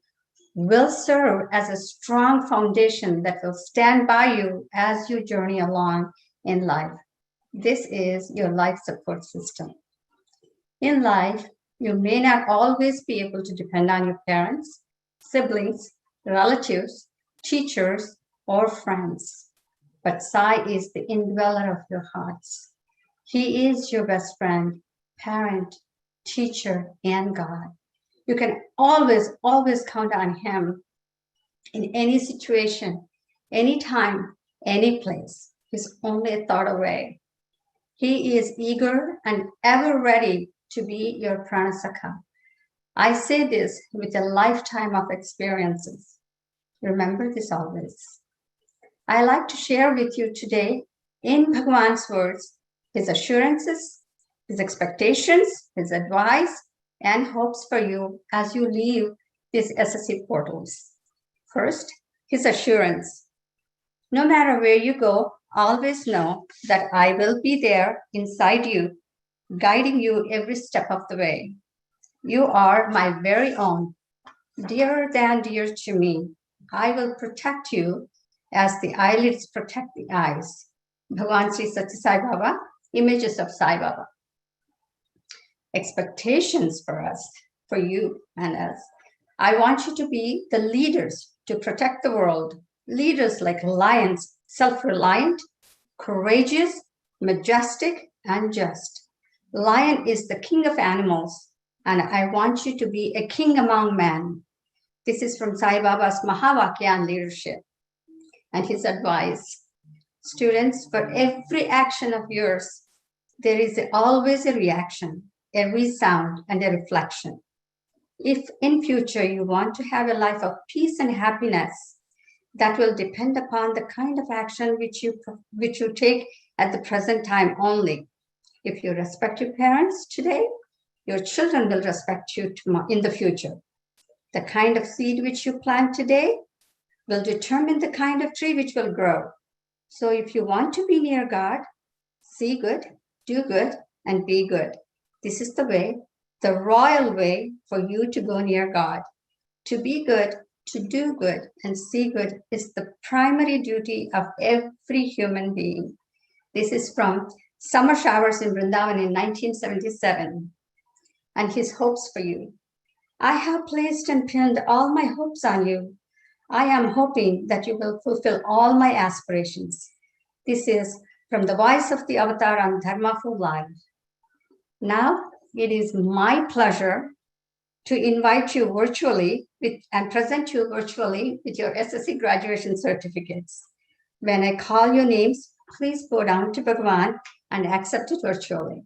will serve as a strong foundation that will stand by you as you journey along in life. This is your life support system. In life, you may not always be able to depend on your parents, siblings, relatives, teachers, or friends. But Sai is the indweller of your hearts. He is your best friend, parent, teacher, and God. You can always, always count on him in any situation, anytime, any place. He's only a thought away. He is eager and ever ready to be your pranasakha. I say this with a lifetime of experiences. Remember this always. I like to share with you today, in Bhagavan's words, his assurances, his expectations, his advice, and hopes for you as you leave these SSC portals. First, his assurance. No matter where you go, always know that I will be there inside you, guiding you every step of the way. You are my very own, dearer than dear to me. I will protect you as the eyelids protect the eyes. Bhagavan Sri Satya Sai Baba, images of Sai Baba. Expectations for us, for you and us. I want you to be the leaders to protect the world. Leaders like lions, self-reliant, courageous, majestic, and just. Lion is the king of animals, and I want you to be a king among men. This is from Sai Baba's Mahavakya on leadership and his advice. Students, for every action of yours, there is always a reaction, a resound, and a reflection. If in future you want to have a life of peace and happiness, that will depend upon the kind of action which you take at the present time only. If you respect your parents today, your children will respect you in the future. The kind of seed which you plant today will determine the kind of tree which will grow. So if you want to be near God, see good, do good, and be good. This is the way, the royal way for you to go near God. To be good To do good and see good is the primary duty of every human being. This is from Summer Showers in Vrindavan in 1977. And his hopes for you. I have placed and pinned all my hopes on you. I am hoping that you will fulfill all my aspirations. This is from the voice of the Avatar on Dharma for Life. Now, it is my pleasure to invite you virtually and present you virtually with your SSE graduation certificates. When I call your names, please go down to Bhagavan and accept it virtually.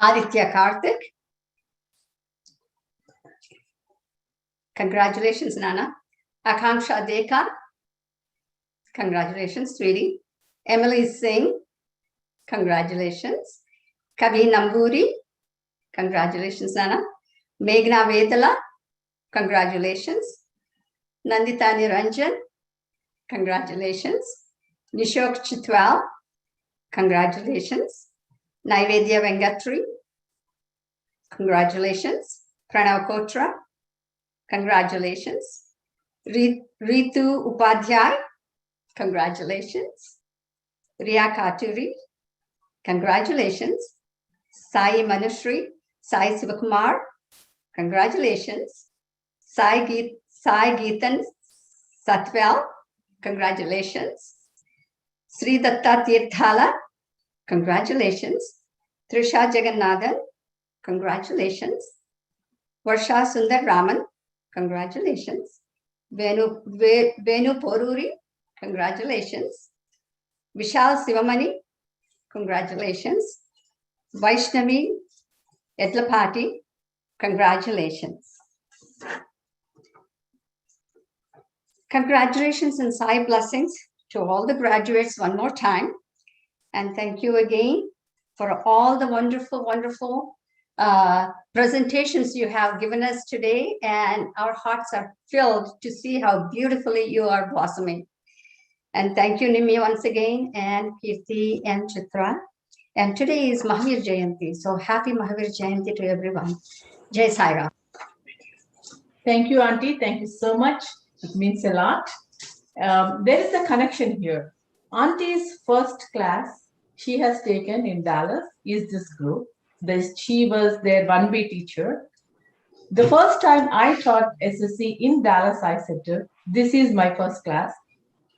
Aditya Kartik. Congratulations, Nana. Akongsha Deka. Congratulations, sweetie. Emily Singh. Congratulations. Kavi Namburi. Congratulations, Nana. Meghna Vedala. Congratulations. Nandita Niranjan. Congratulations. Nishok Chitwal. Congratulations. Naivedya Vengatri. Congratulations. Pranav Kotra. Congratulations. Ritu Upadhyay. Congratulations. Riya Katuri. Congratulations. Sai Manushri. Sai Sivakumar. Congratulations. Sai Geetan Satwal. Congratulations. Sridata Tirdala. Congratulations. Trisha Jagannathan. Congratulations. Varsha Sundar Raman. Congratulations. Venu Poruri. Congratulations. Vishal Sivamani. Congratulations. Vaishnavi Labardi. Congratulations. Congratulations and Sai blessings to all the graduates one more time. And thank you again for all the wonderful, wonderful presentations you have given us today. And our hearts are filled to see how beautifully you are blossoming. And thank you, Nimi, once again, and Kirti and Chitra. And today is Mahavir Jayanti. So happy Mahavir Jayanti to everyone. Jai Sai Ram. Thank you, Auntie. Thank you so much. It means a lot. There is a connection here. Auntie's first class she has taken in Dallas is this group. She was their 1B teacher. The first time I taught SSE in Dallas I Center, this is my first class.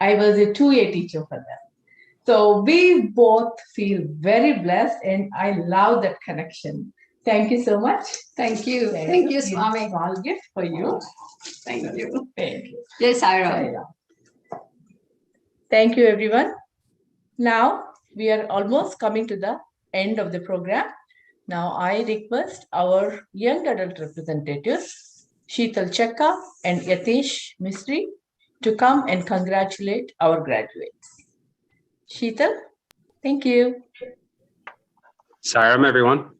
I was a 2A teacher for them. So we both feel very blessed and I love that connection. Thank you so much. Thank you. Thank you, Swami. Small gift for you. Thank you. Thank you. Jai Sai Ram. Thank you, everyone. Now we are almost coming to the end of the program. Now I request our young adult representatives, Sheetal Chakka and Yatish Misri, to come and congratulate our graduates. Sheetal, thank you. Sairam, everyone.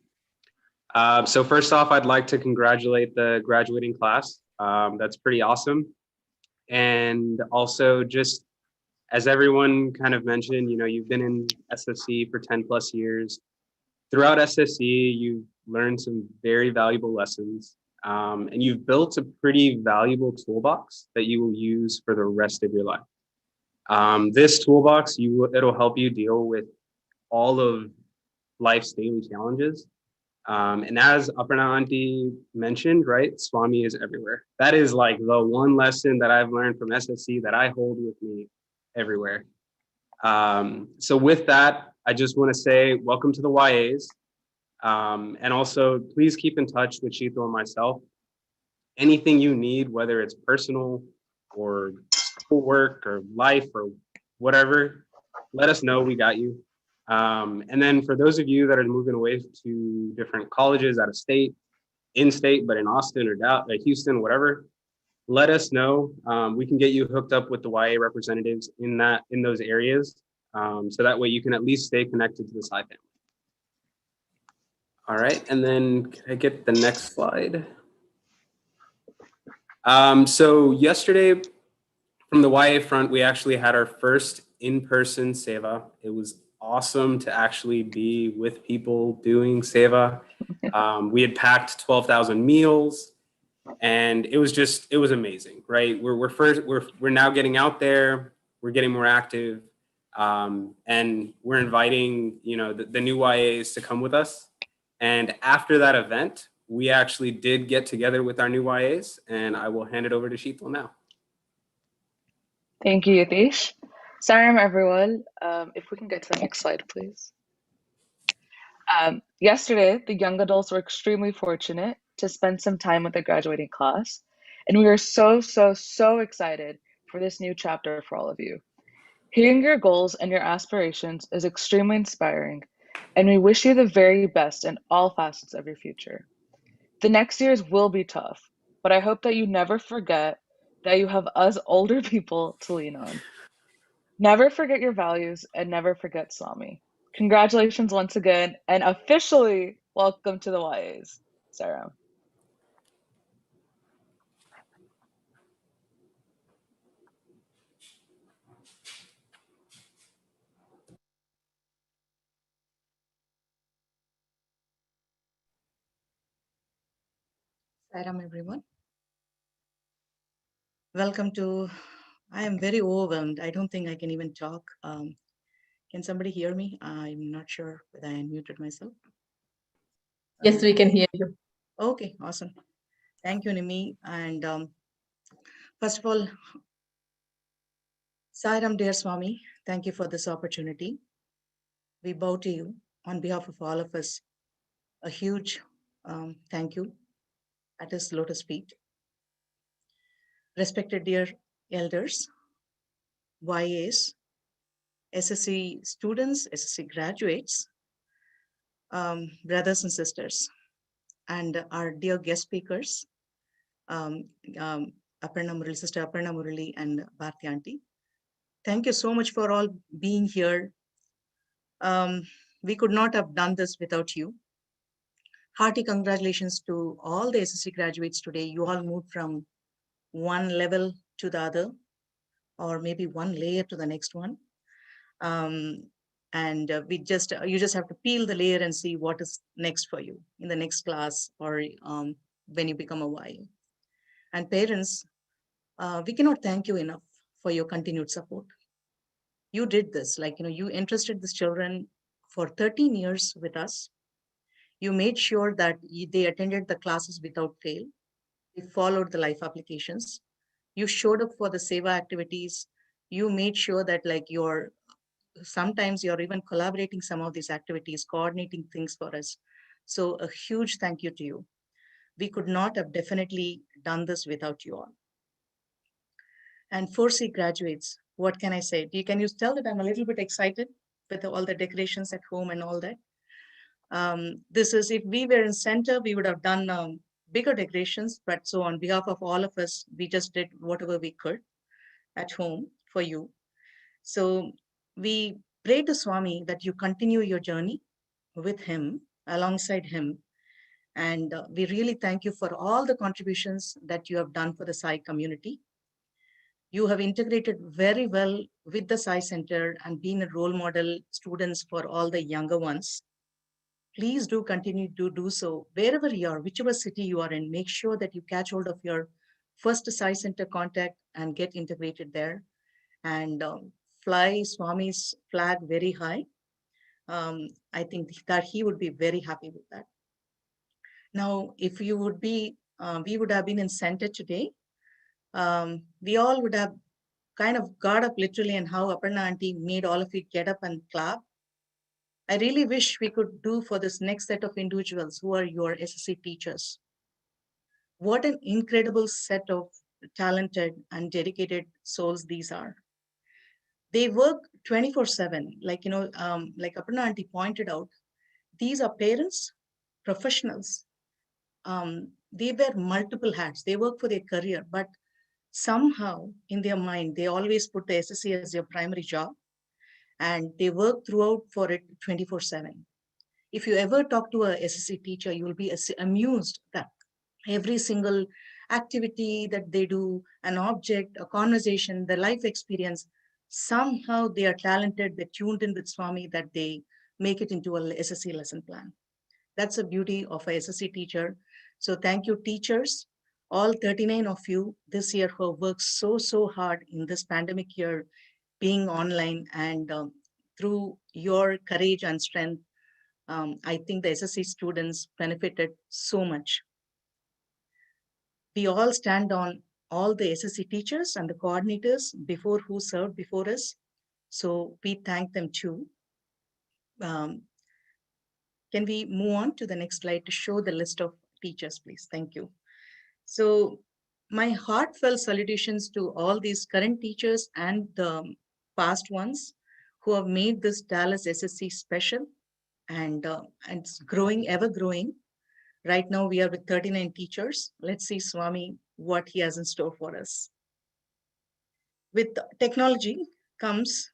So first off, I'd like to congratulate the graduating class. That's pretty awesome. And also just as everyone kind of mentioned, you know, you've been in SSE for 10 plus years. Throughout SSE, you've learned some very valuable lessons. And you've built a pretty valuable toolbox that you will use for the rest of your life. This toolbox, it'll help you deal with all of life's daily challenges. And as Aparna Auntie mentioned, right, Swami is everywhere. That is like the one lesson that I've learned from SSE that I hold with me everywhere. So with that, I just want to say welcome to the YAs. And also please keep in touch with Sheetal and myself. Anything you need, whether it's personal or schoolwork or life or whatever, let us know, we got you. And then for those of you that are moving away to different colleges out of state, in state, but in Austin or Houston, whatever, let us know. We can get you hooked up with the YA representatives in those areas. So that way you can at least stay connected to the Sai family. All right, and then can I get the next slide? So yesterday from the YA front, we actually had our first in-person seva. It was awesome to actually be with people doing seva. We had packed 12,000 meals, and it was amazing, right? We're now getting out there, we're getting more active, and we're inviting, the new YAs to come with us. And after that event, we actually did get together with our new YAs, and I will hand it over to Sheetal now. Thank you, Yatish. Saram, everyone. If we can get to the next slide, please. Yesterday, the young adults were extremely fortunate to spend some time with the graduating class, and we are so, so, so excited for this new chapter for all of you. Hearing your goals and your aspirations is extremely inspiring, and we wish you the very best in all facets of your future. The next years will be tough, but I hope that you never forget that you have us older people to lean on. Never forget your values and never forget Swami. Congratulations once again, and officially welcome to the YAs. Sarah. Sairam, everyone. Welcome to, I am very overwhelmed. I don't think I can even talk. Can somebody hear me? I'm not sure whether I unmuted myself. Yes, we can hear you. Okay, awesome. Thank you, Nimi. And first of all, Sairam, dear Swami, thank you for this opportunity. We bow to you on behalf of all of us. A huge thank you at his lotus feet. Respected dear elders, YAs, SSE students, SSE graduates, brothers and sisters, and our dear guest speakers, Aparna Murali, Sister Aparna Murali and Bharti Aunty. Thank you so much for all being here. We could not have done this without you. Hearty congratulations to all the SSE graduates today. You all moved from one level to the other, or maybe one layer to the next one. You just have to peel the layer and see what is next for you in the next class or when you become a YA. And parents, we cannot thank you enough for your continued support. You did this, you entrusted these children for 13 years with us. You made sure that they attended the classes without fail. They followed the life applications. You showed up for the seva activities. You made sure that sometimes you're even collaborating some of these activities, coordinating things for us. So a huge thank you to you. We could not have definitely done this without you all. And 4C graduates, what can I say? Can you tell that I'm a little bit excited with all the decorations at home and all that? If we were in center, we would have done bigger decorations, but so on behalf of all of us, we just did whatever we could at home for you. So we pray to Swami that you continue your journey with him, alongside him. And we really thank you for all the contributions that you have done for the Sai community. You have integrated very well with the Sai Center and been a role model students for all the younger ones. Please do continue to do so wherever you are, whichever city you are in. Make sure that you catch hold of your first Sai Center contact and get integrated there. And fly Swami's flag very high. I think that he would be very happy with that. Now, if you would be, we would have been in center today. We all would have kind of got up literally, and how Aparna Aunty made all of you get up and clap. I really wish we could do for this next set of individuals who are your SSC teachers. What an incredible set of talented and dedicated souls these are. They work 24/7, like Aparna Aunty pointed out. These are parents, professionals. They wear multiple hats. They work for their career, but somehow in their mind, they always put the SSC as their primary job, and they work throughout for it 24/7. If you ever talk to a SSC teacher, you will be amused that every single activity that they do, an object, a conversation, the life experience, somehow they are talented, they're tuned in with Swami, that they make it into a SSC lesson plan. That's the beauty of a SSC teacher. So thank you, teachers, all 39 of you this year who have worked so hard in this pandemic year, being online, and through your courage and strength, I think the SSC students benefited so much. We all stand on all the SSC teachers and the coordinators before who served before us. So we thank them too. Can we move on to the next slide to show the list of teachers, please? Thank you. So my heartfelt salutations to all these current teachers and the past ones who have made this Dallas SSC special, and it's growing, ever growing. Right now we are with 39 teachers. Let's see Swami, what he has in store for us. With technology comes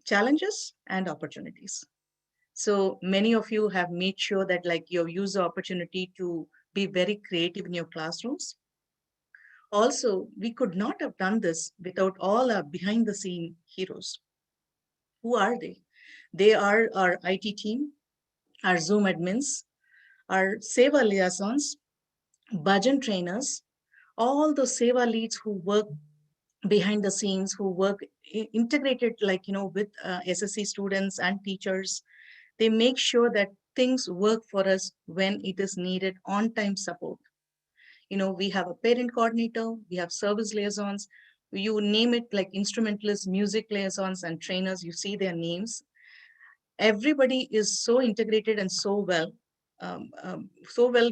challenges and opportunities. So many of you have made sure that you use the opportunity to be very creative in your classrooms. Also, we could not have done this without all our behind the scene heroes. Who are they? They are our IT team, our Zoom admins, our Seva liaisons, Bhajan trainers, all those Seva leads who work behind the scenes, who work integrated with SSC students and teachers. They make sure that things work for us when it is needed, on-time support. We have a parent coordinator, we have service liaisons, you name it, like instrumentalists, music liaisons, and trainers, you see their names. Everybody is so integrated and so well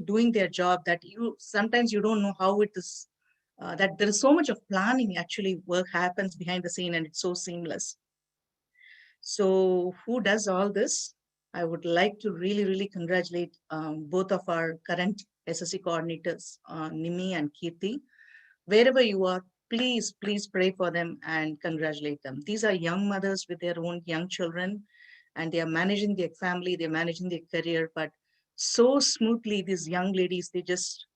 doing their job that sometimes you don't know how it is, that there is so much of planning actually work happens behind the scene, and it's so seamless. So who does all this? I would like to really congratulate both of our current SSC coordinators, Nimi and Kirti. Wherever you are, please pray for them and congratulate them. These are young mothers with their own young children, and they are managing their family, they're managing their career, but so smoothly, these young ladies, they just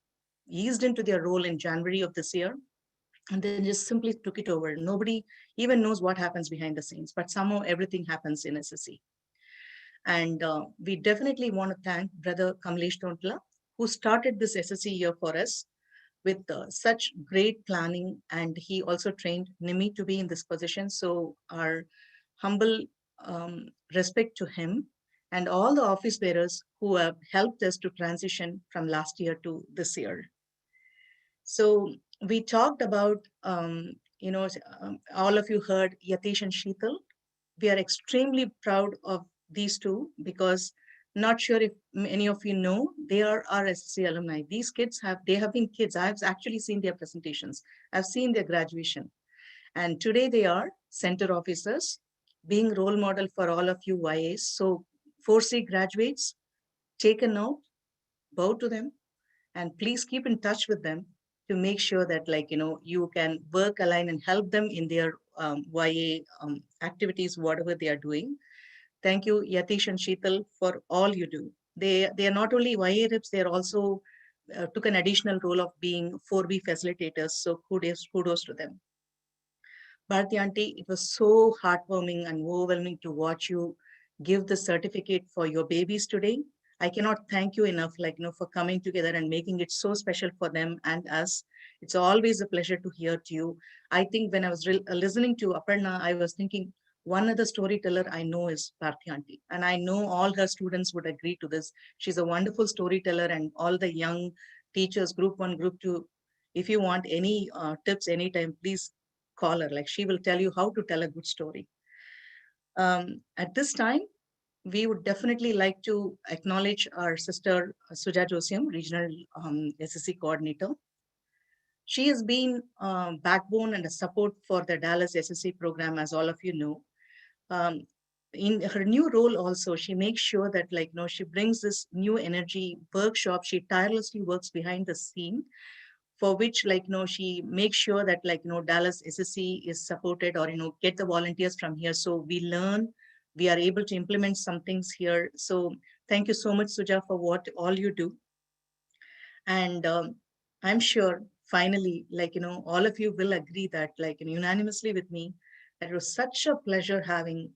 eased into their role in January of this year, and then just simply took it over. Nobody even knows what happens behind the scenes, but somehow everything happens in SSC. And we definitely want to thank Brother Kamlesh Tontla, who started this SSC year for us with such great planning. And he also trained Nimi to be in this position. So our humble respect to him and all the office bearers who have helped us to transition from last year to this year. So we talked about, all of you heard Yatish and Sheetal. We are extremely proud of these two, because not sure if many of you know, they are our SSC alumni. These kids have been kids. I've actually seen their presentations. I've seen their graduation. And today they are center officers, being role model for all of you YAs. So 4C graduates, take a note, bow to them, and please keep in touch with them to make sure that you can work, align, and help them in their YA activities, whatever they are doing. Thank you, Yatish and Sheetal, for all you do. They are not only YA reps, they are also took an additional role of being 4B facilitators. So kudos to them. Bharti Aunty, it was so heartwarming and overwhelming to watch you give the certificate for your babies today. I cannot thank you enough, for coming together and making it so special for them and us. It's always a pleasure to hear to you. I think when I was listening to Aparna, I was thinking, one other storyteller I know is Bharti Aunty, and I know all her students would agree to this. She's a wonderful storyteller, and all the young teachers, group 1, group 2, if you want any tips anytime, please call her. She will tell you how to tell a good story. At this time, we would definitely like to acknowledge our sister Suja Josiam, Regional SSC Coordinator. She has been backbone and a support for the Dallas SSC program, as all of you know. In her new role also, she makes sure that she brings this new energy workshop. She tirelessly works behind the scene, for which she makes sure that Dallas SSC is supported, or get the volunteers from here. So we learn, we are able to implement some things here. So thank you so much, Suja, for what all you do. And I'm sure finally, all of you will agree that unanimously with me, It was such a pleasure having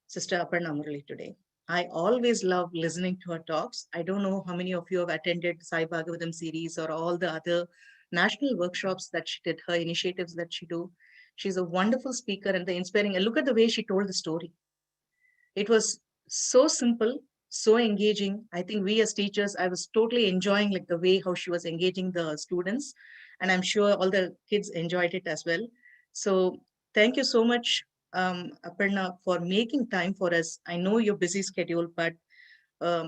Sister Aparna Murali today. I always love listening to her talks. I don't know how many of you have attended Sai Bhagavatam series or all the other national workshops that she did, her initiatives that she do. She's a wonderful speaker and the inspiring. And look at the way she told the story. It was so simple, so engaging. I think we as teachers, I was totally enjoying like the way how she was engaging the students. And I'm sure all the kids enjoyed it as well. So thank you so much, Aparna, for making time for us. I know your busy schedule, but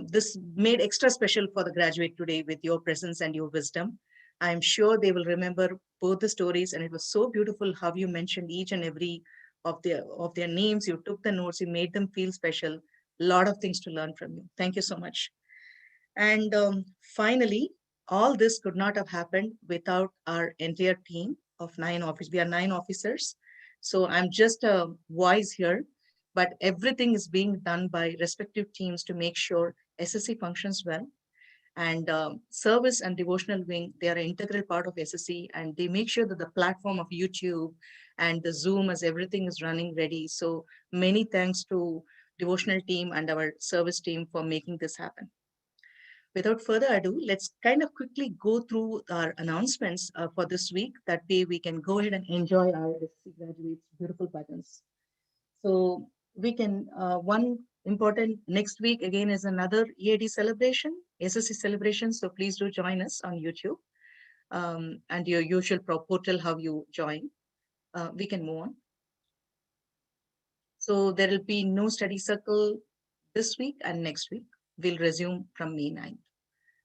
this made extra special for the graduate today with your presence and your wisdom. I'm sure they will remember both the stories, and it was so beautiful how you mentioned each and every of their names. You took the notes, you made them feel special. A lot of things to learn from you. Thank you so much. And finally, all this could not have happened without our entire team of 9 officers. We are 9 officers. So I'm just a voice here, but everything is being done by respective teams to make sure SSE functions well. And service and devotional wing, they are an integral part of SSE, and they make sure that the platform of YouTube and the Zoom as everything is running ready. So many thanks to devotional team and our service team for making this happen. Without further ado, let's kind of quickly go through our announcements for this week. That way we can go ahead and enjoy our SSE graduates' beautiful buttons. So we can, one important next week again is another EAD celebration, SSE celebration. So please do join us on YouTube and your usual portal, how you join. We can move on. So there will be no study circle this week and next week. We'll resume from May 9th.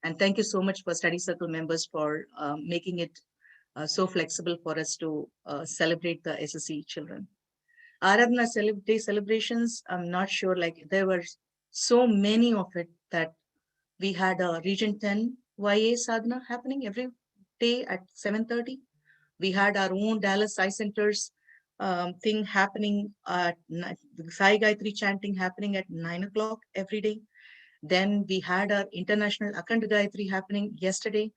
And thank you so much for study circle members for making it so flexible for us to celebrate the SSE children. Aradhana Day celebrations, I'm not sure, like there were so many of it that we had a Region 10 YA sadhana happening every day at 7:30. We had our own Dallas Sai Centers thing happening at Sai Gayatri chanting happening at 9 o'clock every day. Then we had our International Akhand Gayatri happening yesterday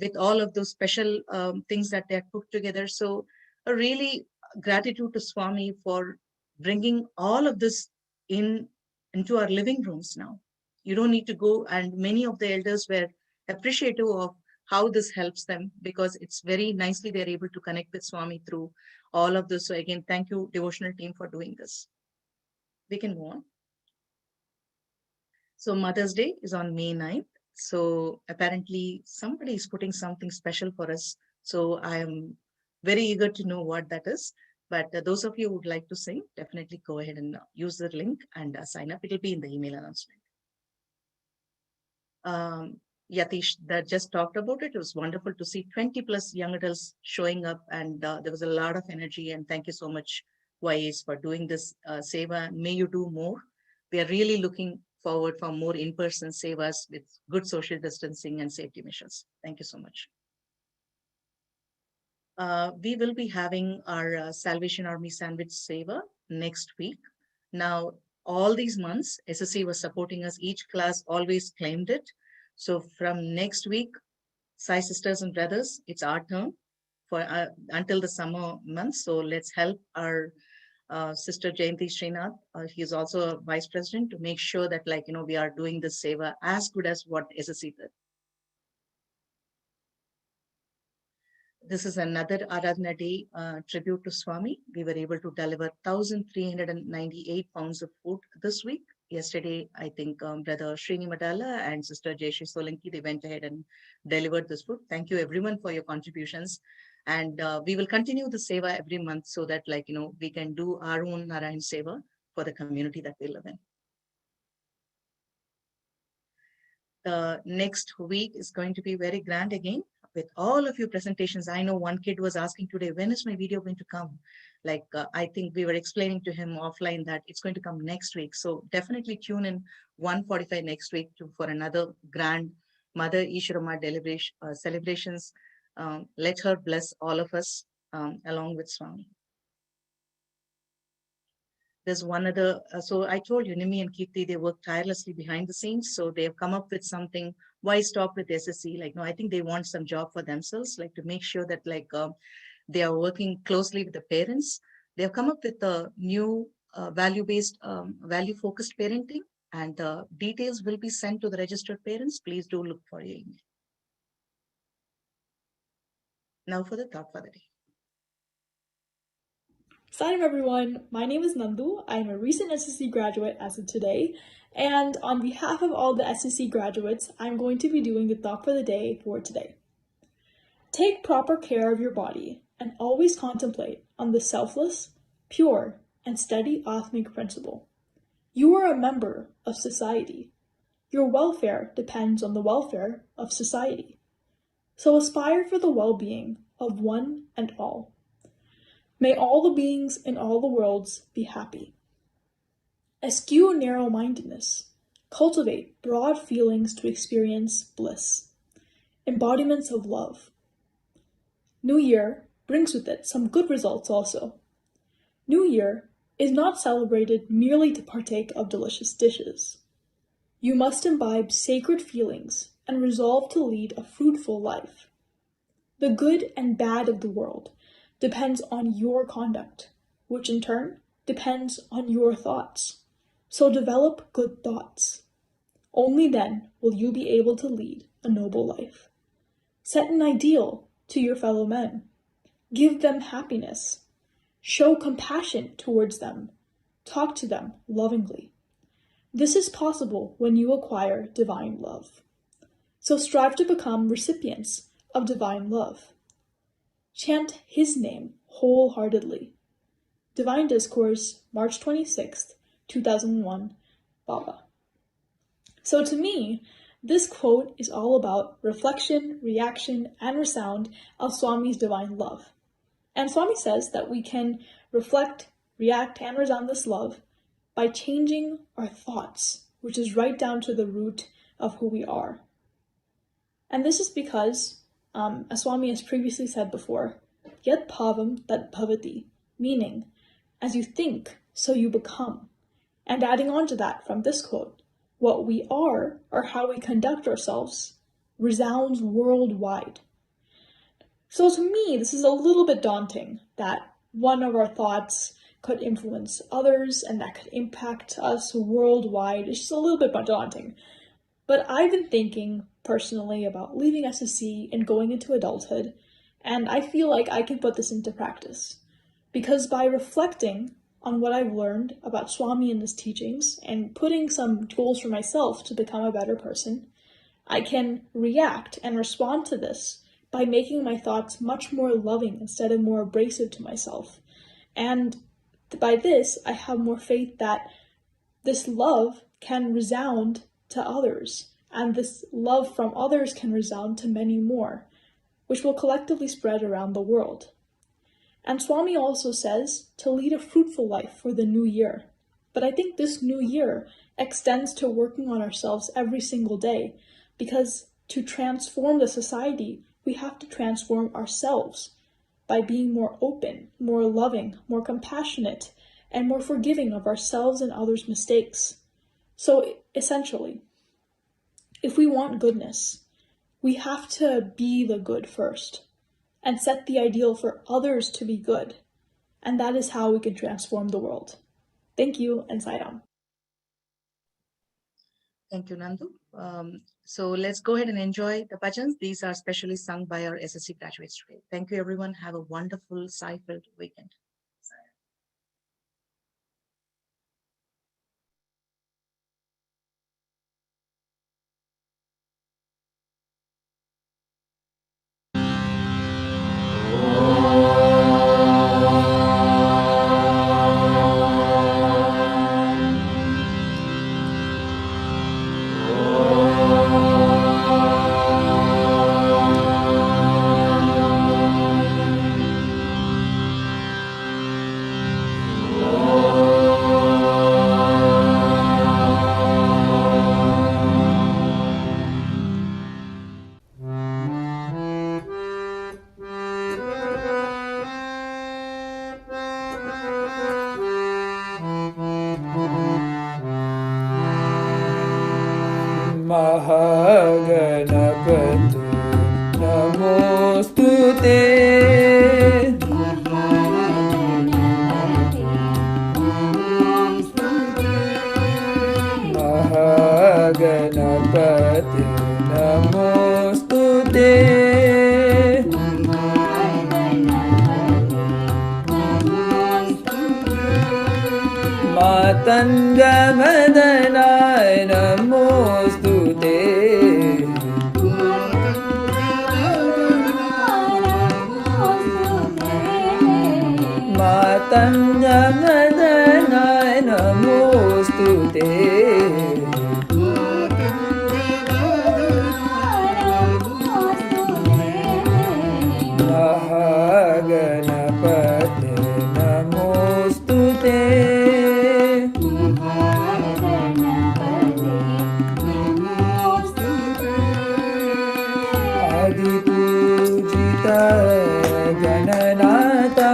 with all of those special things that they had put together. So a really gratitude to Swami for bringing all of this into our living rooms now. You don't need to go, and many of the elders were appreciative of how this helps them, because it's very nicely they're able to connect with Swami through all of this. So again, thank you, devotional team, for doing this. We can move on. So Mother's Day is on May 9th. So apparently somebody is putting something special for us. So I am very eager to know what that is. But those of you who would like to sing, definitely go ahead and use the link and sign up. It'll be in the email announcement. Yatish, that just talked about it. It was wonderful to see 20 plus young adults showing up, and there was a lot of energy. And thank you so much, YAs, for doing this seva. May you do more. We are really looking forward for more in-person sevas with good social distancing and safety measures. Thank you so much. We will be having our Salvation Army Sandwich Seva next week. Now, all these months, SSE was supporting us. Each class always claimed it. So from next week, Sai sisters and brothers, it's our turn for until the summer months. So let's help our Sister Jayanti Srinath. He is also a vice president, to make sure that, like, we are doing this seva as good as what SSE did. This is another Aradhana Day tribute to Swami. We were able to deliver 1,398 pounds of food this week. Yesterday, I think Brother Srini Madala and Sister Jayashi Solanki, they went ahead and delivered this food. Thank you everyone for your contributions. And we will continue the seva every month, so that, like, we can do our own Narayan seva for the community that we live in. The next week is going to be very grand again, with all of your presentations. I know one kid was asking today, when is my video going to come? Like, I think we were explaining to him offline that it's going to come next week. So definitely tune in 1:45 next week for another grand Mother Ishwarama celebrations. Let her bless all of us along with Swami. There's one other, so I told you, Nimi and Kirti, they work tirelessly behind the scenes. So they've come up with something. Why stop with SSE? Like, no, I think they want some job for themselves, like to make sure that, like, they are working closely with the parents They've come up with a new value-based, value-focused parenting, and the details will be sent to the registered parents. Please do look for your email. Now for the thought for the day. Salam everyone, my name is Nandu. I am a recent SSE graduate as of today, and on behalf of all the SSE graduates, I'm going to be doing the thought for the day for today. Take proper care of your body and always contemplate on the selfless, pure, and steady Atmic principle. You are a member of society. Your welfare depends on the welfare of society. So aspire for the well-being of one and all. May all the beings in all the worlds be happy. Eschew narrow-mindedness. Cultivate broad feelings to experience bliss. Embodiments of love. New Year brings with it some good results also. New Year is not celebrated merely to partake of delicious dishes. You must imbibe sacred feelings and resolve to lead a fruitful life. The good and bad of the world depends on your conduct, which in turn depends on your thoughts. So develop good thoughts. Only then will you be able to lead a noble life. Set an ideal to your fellow men. Give them happiness. Show compassion towards them. Talk to them lovingly. This is possible when you acquire divine love. So strive to become recipients of divine love. Chant His name wholeheartedly. Divine Discourse, March 26th, 2001, Baba. So to me, this quote is all about reflection, reaction, and resound of Swami's divine love. And Swami says that we can reflect, react, and resound this love by changing our thoughts, which is right down to the root of who we are. And this is because, as Swami has previously said before, yat bhavam tat bhavati, meaning, as you think, so you become. And adding on to that from this quote, what we are, or how we conduct ourselves, resounds worldwide. So to me, this is a little bit daunting, that one of our thoughts could influence others and that could impact us worldwide. It's just a little bit daunting. But I've been thinking personally about leaving SSE and going into adulthood, and I feel like I can put this into practice. Because by reflecting on what I've learned about Swami and his teachings and putting some goals for myself to become a better person, I can react and respond to this by making my thoughts much more loving instead of more abrasive to myself. And by this, I have more faith that this love can resound to others, and this love from others can resound to many more, which will collectively spread around the world. And Swami also says to lead a fruitful life for the new year. But I think this new year extends to working on ourselves every single day, because to transform the society, we have to transform ourselves by being more open, more loving, more compassionate, and more forgiving of ourselves and others' mistakes. So essentially, if we want goodness, we have to be the good first and set the ideal for others to be good. And that is how we can transform the world. Thank you, and Sairam. Thank you, Nandu. So let's go ahead and enjoy the bhajans. These are specially sung by our SSE graduates today. Thank you, everyone. Have a wonderful, sai-filled weekend. Mahaganapati Namostute Matangamadanaya Namostute. Matangamadanaya Namostute. Mahaganapate Namostute. Adipujita Gananata.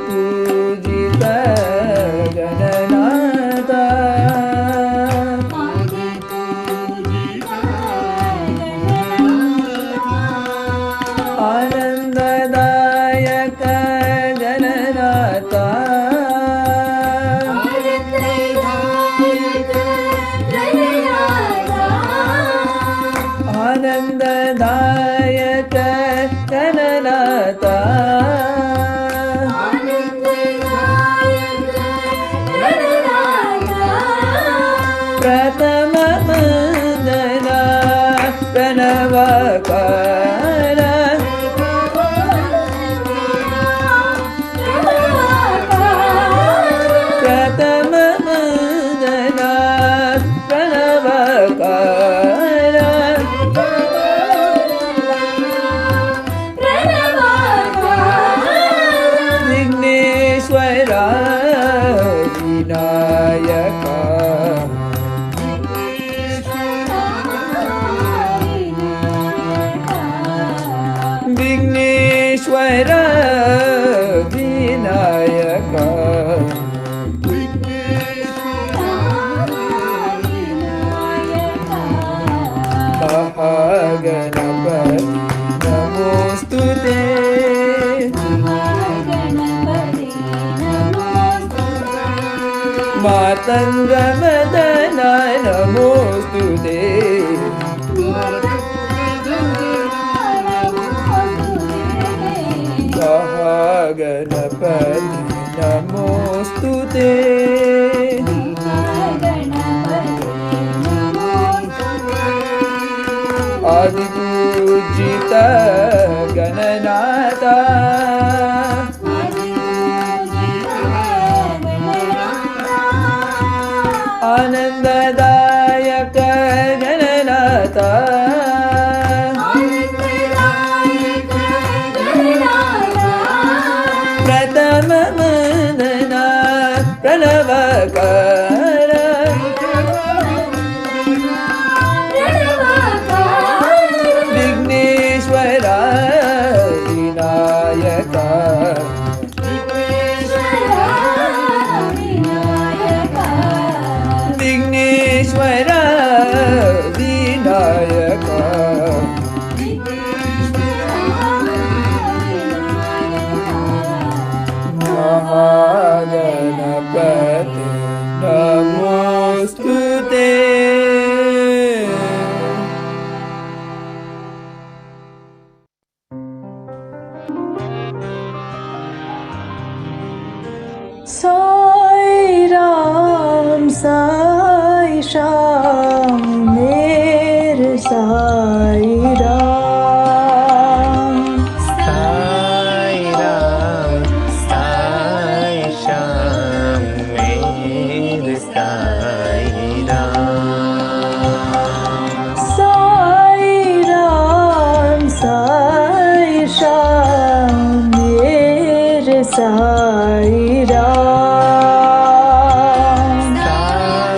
Adipujita Gananata. Anandadayaka Gananata. Anandadayaka Gananata. Pratama Mandana Pranavakara. Pratama Mandana Pranavakara. Vigneshwara Vinayaka. Vigneshwara Vinayaka. Mahaganapati Namostute. Matangamadana Namostute. Mahaganapati Namostute. Adipujita Gananata. Anandadayaka Gananata. Pratama Mandana Pranavakara. Vigneshwara Vinayaka. Vigneshwara Vinayaka. Mahaganapate Namostute. Sai Ram, Sai Sham, Mere Sai Ram. Sai Ram, Sai Sham, Mere Sai Ram. Sai Ram, Sai Sham, Mere Sai Ram. Sai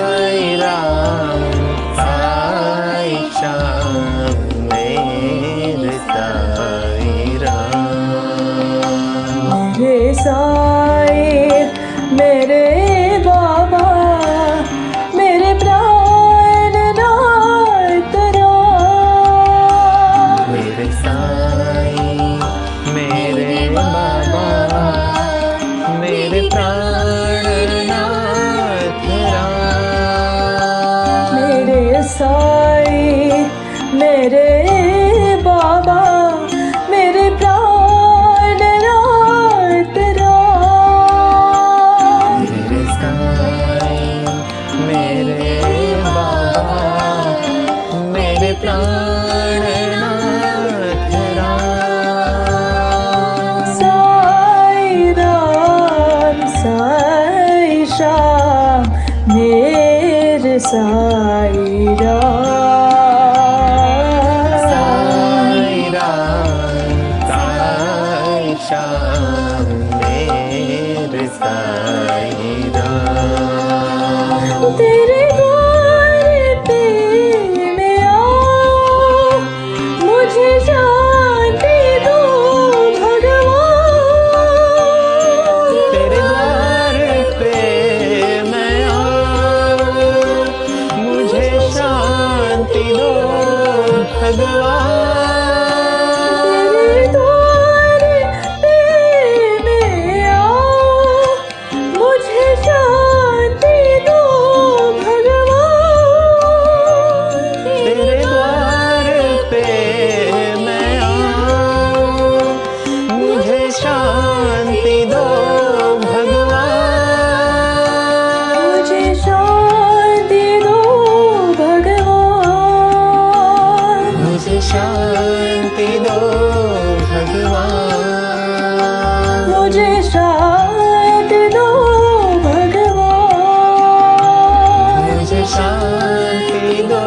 शांति दो भगवान, मुझे शांति दो भगवान, मुझे शांति दो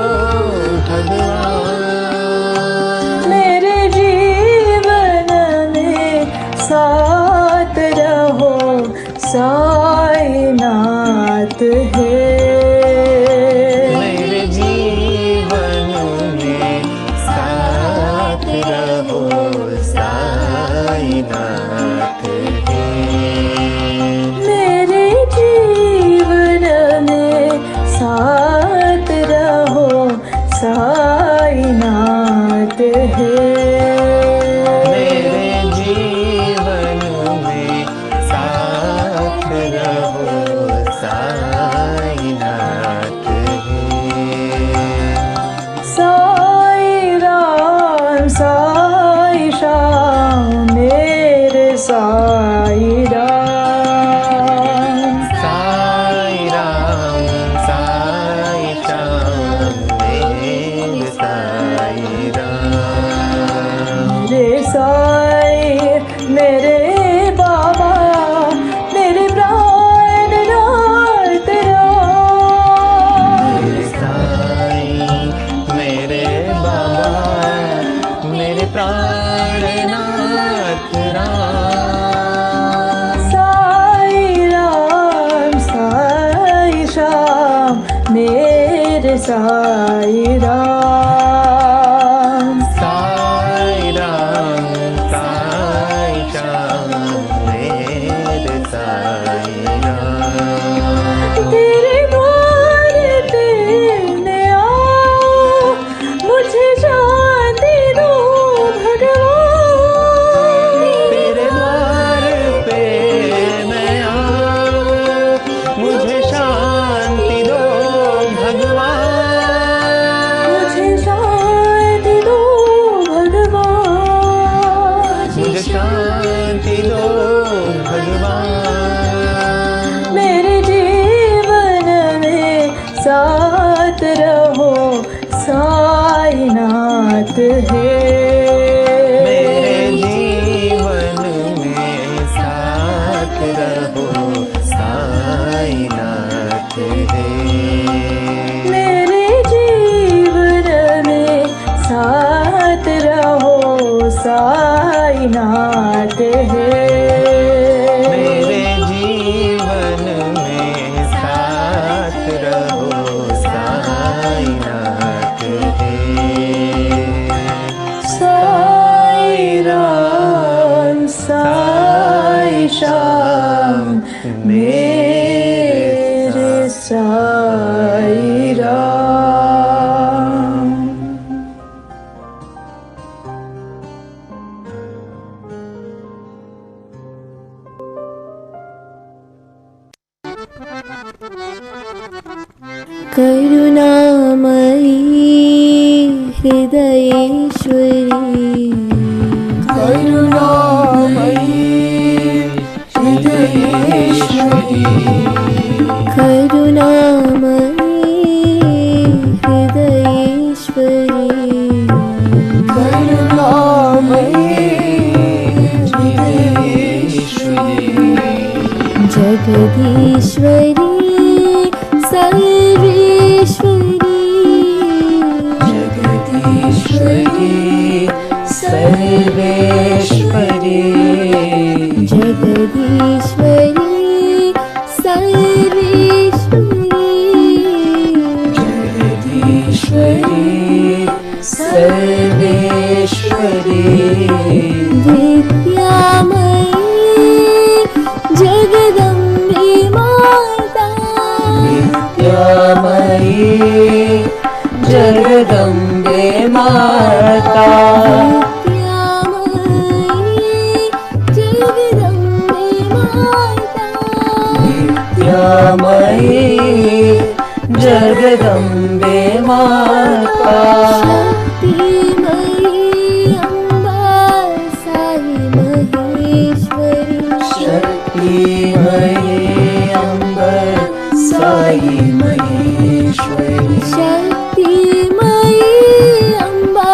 भगवान। मेरे जीवन में साथ रहो साईनाथ है। मेरे जीवन में साथ रहो साईनाथ है। मेरे जीवन में साथ रहो साईनाथ है। मेरे जीवन में साथ रहो साईनाथ है। साई राम साई श्याम मेरे साई राम, साई राम साई श्याम मेरे साई राम, मेरे साई मेरे बाबा मेरे प्राणनाथ राम, मेरे साई मेरे बाबा मेरे प्राणनाथ राम। साई राम साई श्याम मेरे साई राम, साई राम साई श्याम मेरे साई राम। तेरे द्वार पे मैं आऊं, मुझे शांति दो भगवान, तेरे द्वार पे मैं आऊं, मुझे शांति दो भगवान, मुझे शांति दो भगवान, मुझे शांति दो भगवान। मेरे जीवन में साथ रहो साईनाथ है। मेरे जीवन में साथ रहो साईनाथ है। मेरे जीवन में साथ रहो साईनाथ है। मेरे जीवन में साथ रहो साईनाथ है। साई राम साई श्याम मेरे साई राम। करुणामयी हृदयेश्वरी, करुणामयी हृदयेश्वरी, करुणामयी हृदयेश्वरी, करुणामयी हृदयेश्वरी, जगदीश्वरी सर्वेश्वरी, जगदीश्वरी सर्वेश्वरी, जगदीश्वरी सर्वेश्वरी, जगदीश्वरी सर्वेश्वरी, विद्यामयी जगदम्बे माता, विद्यामयी जगदम्बे माता, विद्यामयी जगदम्बे माता, शक्तिमयी अम्बा साई महेश्वरी, शक्तिमयी अम्ब Sai Maheshwari, शक्तिमयी Amba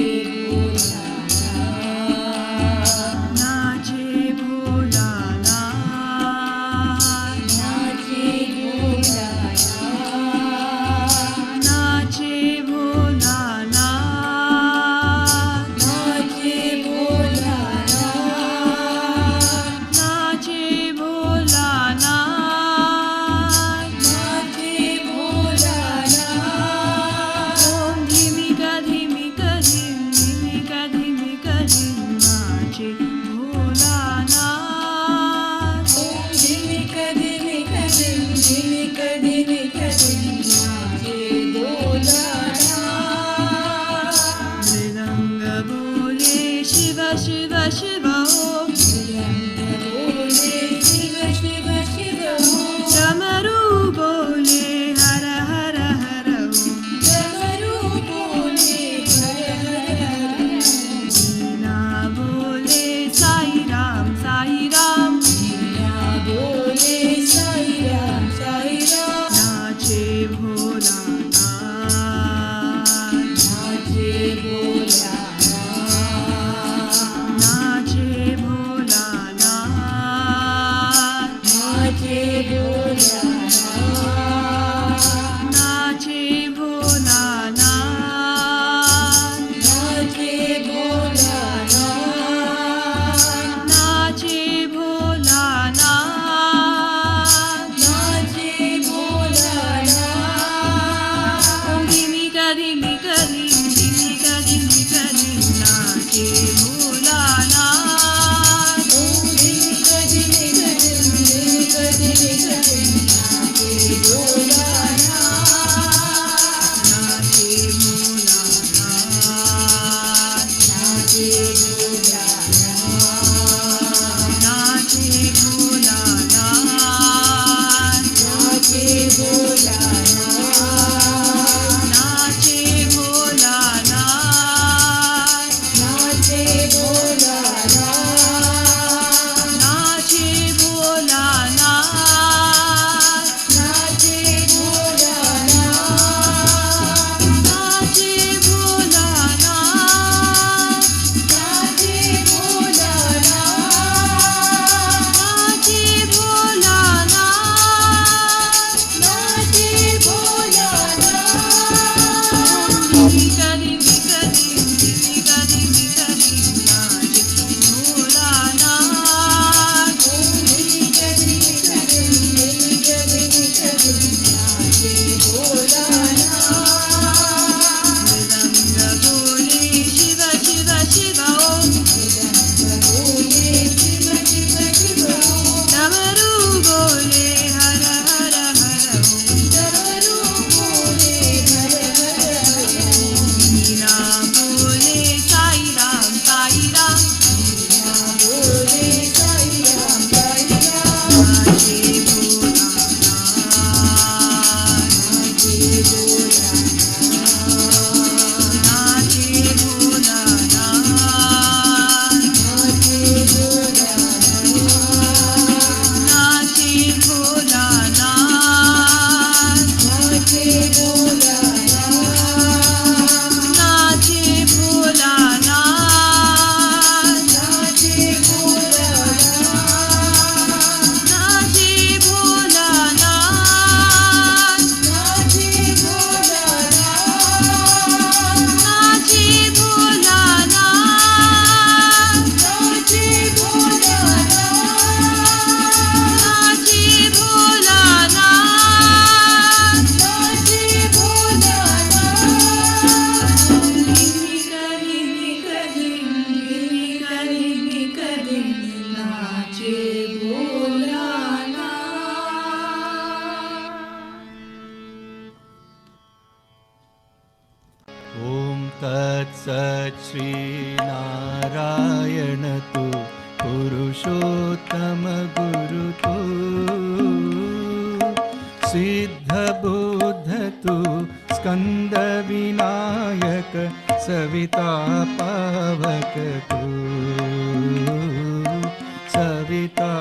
Shiva Shiva Om. Shiva Shiva Shiva Om. Damaru bole Hara Hara Hara Om. Damaru bole Hara Hara Hara Om. Veena bole Sai Ram Sai Ram. Veena bole Sai Ram Sai Ram. Nache bhola nache bhola nache bhola nache bhola nache bhola nache bhola nache bhola nache bhola dhimi ka dhimi ka dhimi ka dhimi ka dhimi nache bhola dhimi ka dhimi ka dhimi ka dhimi ka dhimi nache bhola nache bhola nache bhola nache bhola nache bhola nache bhola nache bhola nache bhola nache bhola nache bhola nache bhola nache bhola nache bhola dhimi ka dhimi ka dhimi ka dhimi ka dhimi nache bhola dhimi ka dhimi ka dhimi ka dhimi ka dhimi nache bhola Mridanga bole Shiva Shiva Shiva Om. Mridanga bole Shiva Shiva Shiva Om. Damaru bole Hara Hara Hara Om. Damaru bole Hara Hara Hara Om. Veena bole Sai Ram Sai Ram. Veena bole Sai Ram Sai Ram. Nache bhola nache bhola nache bhola nache bhola nache bhola nache bhola nache bhola nache bhola nache bhola nache bhola nache bhola nache bhola nache bhola nache bhola dhimi ka dhimi ka dhimi ka dhimi ka dhimi nache bhola ॐ तत्सत् श्रीनारायण तु पुरुषोत्तम गुरुतु सिद्धबुद्ध तु स्कन्दविनायक सविता पावक तु सविता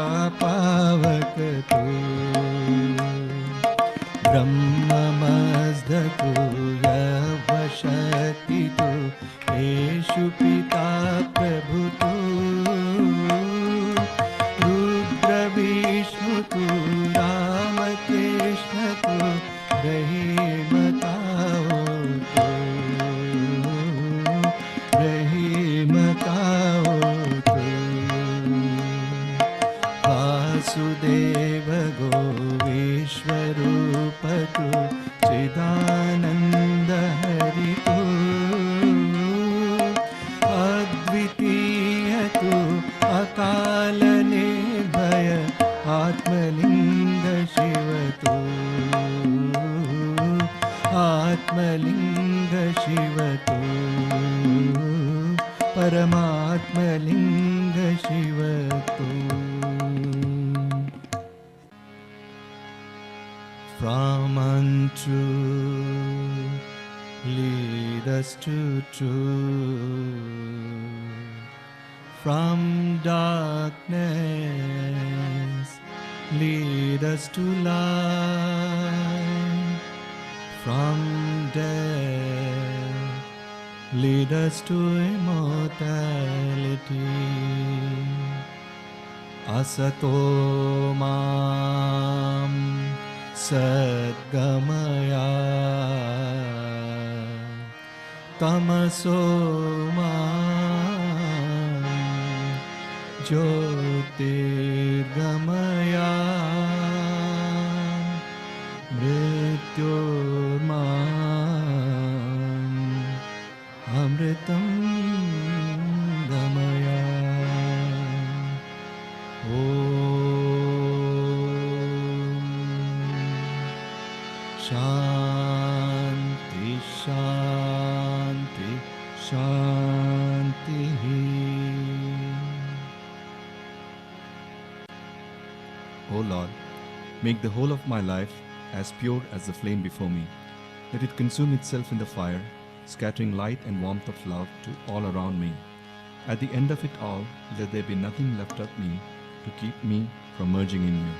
पावक तु ब्रह्ममस्धतु यवशक्तितु येषु पिता प्रभुतु रुद्रविष्णुतु रामकृष्णतु रहीमतावतु रहीमतावतु वासुदेव गो विश्वरूपतु चिदानन्द हरितु अद्वितीयतु अकाल निर्भय आत्मलिङ्ग शिवतु आत्मलिङ्ग शिवतु परमा आत्मलिंग शिव तू. From untruth lead us to truth. From darkness lead us to light. From death lead us to immortality. Asato mam Sadgamaya Tamaso mam Jyotirgamaya Mrityormam Amritam Gamaya. Shanti, Shanti, Shanti. O Lord, make the whole of my life as pure as the flame before me. Let it consume itself in the fire, scattering light and warmth of love to all around me. At the end of it all, let there be nothing left of me to keep me from merging in you.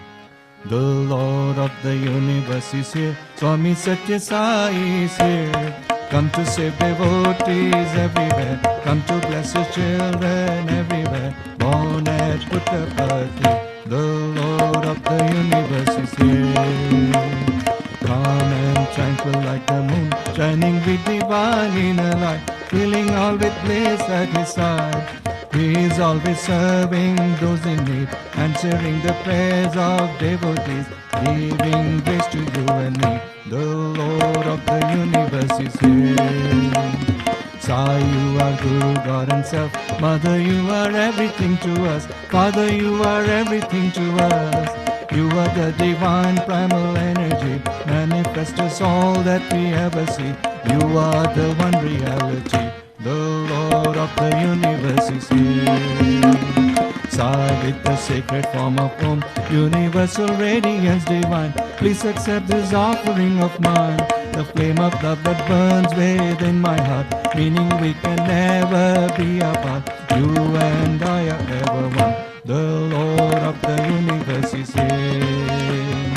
The Lord of the universe is here, Swami Satya Sai is here. Come to save devotees everywhere, come to bless His children everywhere. Born at Puttapati, the Lord of the universe is here. Calm and tranquil like the moon, shining with divine inner light, filling all with bliss at His side. He is always serving those in need, answering the prayers of devotees, giving grace to you and me. The Lord of the universe is here. Sai, you are Guru, God and Self. Mother, you are everything to us. Father, you are everything to us. You are the divine primal energy, manifest us all that we ever see. You are the one reality. The Lord of the universe is here. Sai with the sacred form of Om, universal radiance divine. Please accept this offering of mine, the flame of love that burns within my heart, meaning we can never be apart. You and I are ever one. The Lord of the universe is here.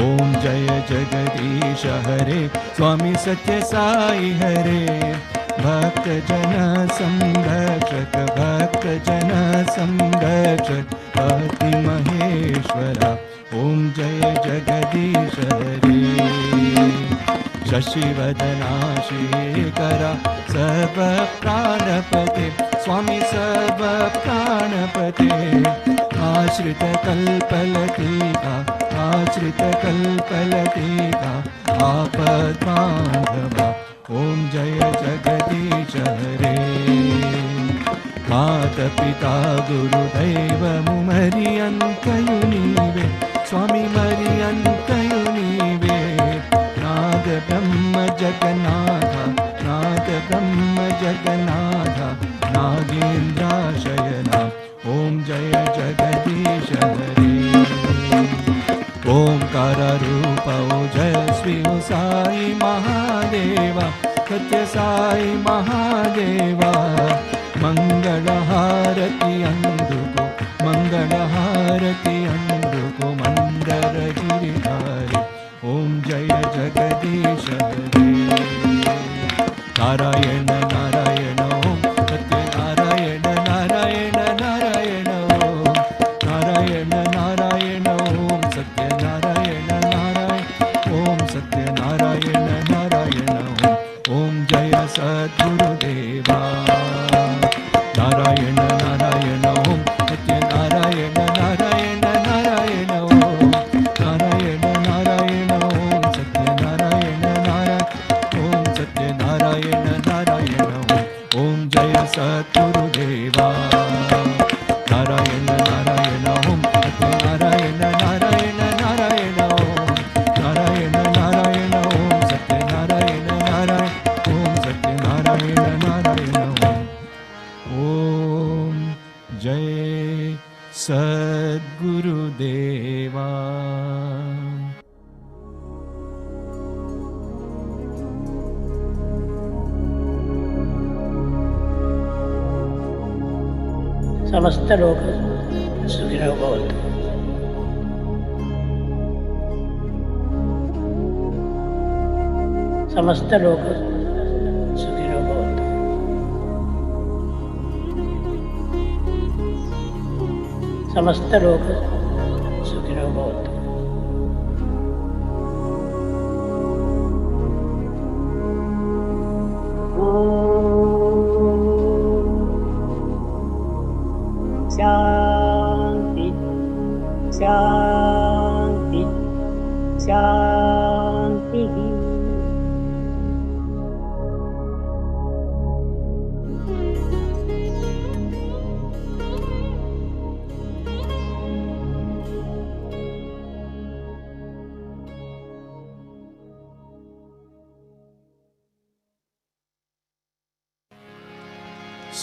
Om Jaya Jagadisha Hare, Swami Satya Sai Hare. Bhakta Jana Samrakshak, Bhakta Jana Samrakshak, Pati Maheshwara. Om Jaya Jagadisha Hare. Shashivadana Shekara, Sarva Pranapate, Swami Sarva Pranapate. Ashrita Kalpalatika, Ashrita Kalpalatika, Apad Madhava. Om Jaya Jagadisha Hare. Mata Pita Guru Deva Mumari Antayunive, Swami Mari Antayunive. Naga Brahma Jagannatha, Naga Brahma Jagannatha, Nagendra Shayana. Om Jaya Jagadisha Hare. Om Kara Rupa O Jayasvi O Sai Mahadeva, Satya Sai Mahadeva. Mangala Harati Anduko, Mangala Harati Anduko, Mandara Giridhari. Om Jaya Jagadisha Hare. Narayana Narayana Om, Satya Narayana Narayana Narayana Om. Narayana Narayana Om, Satya Narayana Narayana Om, Satya Narayana Narayana Om. Om Jaya Sadguru Deva. Narayana Narayana Om, Satya Narayana Narayana Narayana Om. Narayana Narayana Om, Satya Narayana Narayana Om, Satya Narayana Narayana Om. Om Jaya Sadguru Deva. Narayana Narayana Om, Satya Narayana Narayana Narayana Om. Narayana Narayana Om, Satya Narayana Narayana Om, Satya Narayana Narayana Om. Om Sadgurudeva. समस्तलोक सुखिनो भवन्तु। समस्तलोक सुखिनो भवन्तु। समस्तलोक सुखिनो भवन्तु। शांति शांति शांति।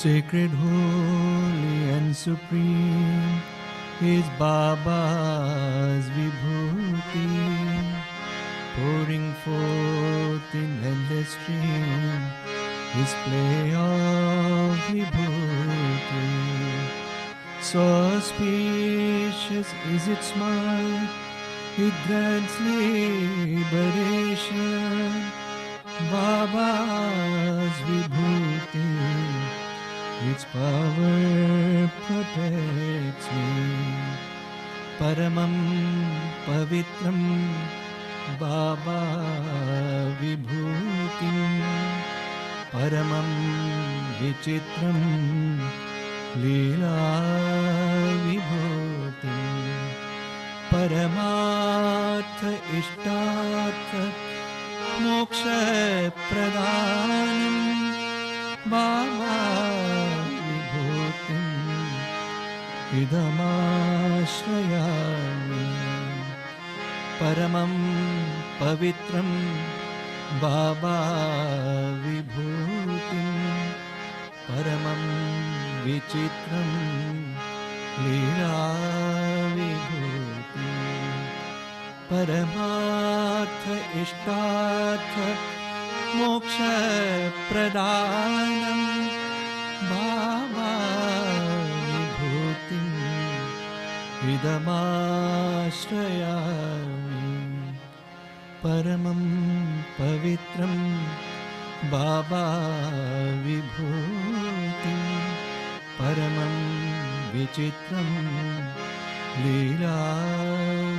Sacred, holy and supreme is Baba's Vibhuti, pouring forth in endless stream his play of Vibhuti. So auspicious is its might, it grants liberation. Baba's Vibhuti, its power protects me. Paramam pavitram Baba Vibhutim, Paramam vichitram Leela Vibhutim, Paramartha Ishtartha Moksha Pradhanam Baba Vibhutim Idamashayami. Paramam pavitram Baba Vibhutim, Paramam vichitram Leela Vibhutim, Paramartha Ishtartha Moksha Pradhanam Baba Vibhutim Idamashayami. Paramam pavitram Baba Vibhutim, Paramam vichitram Leela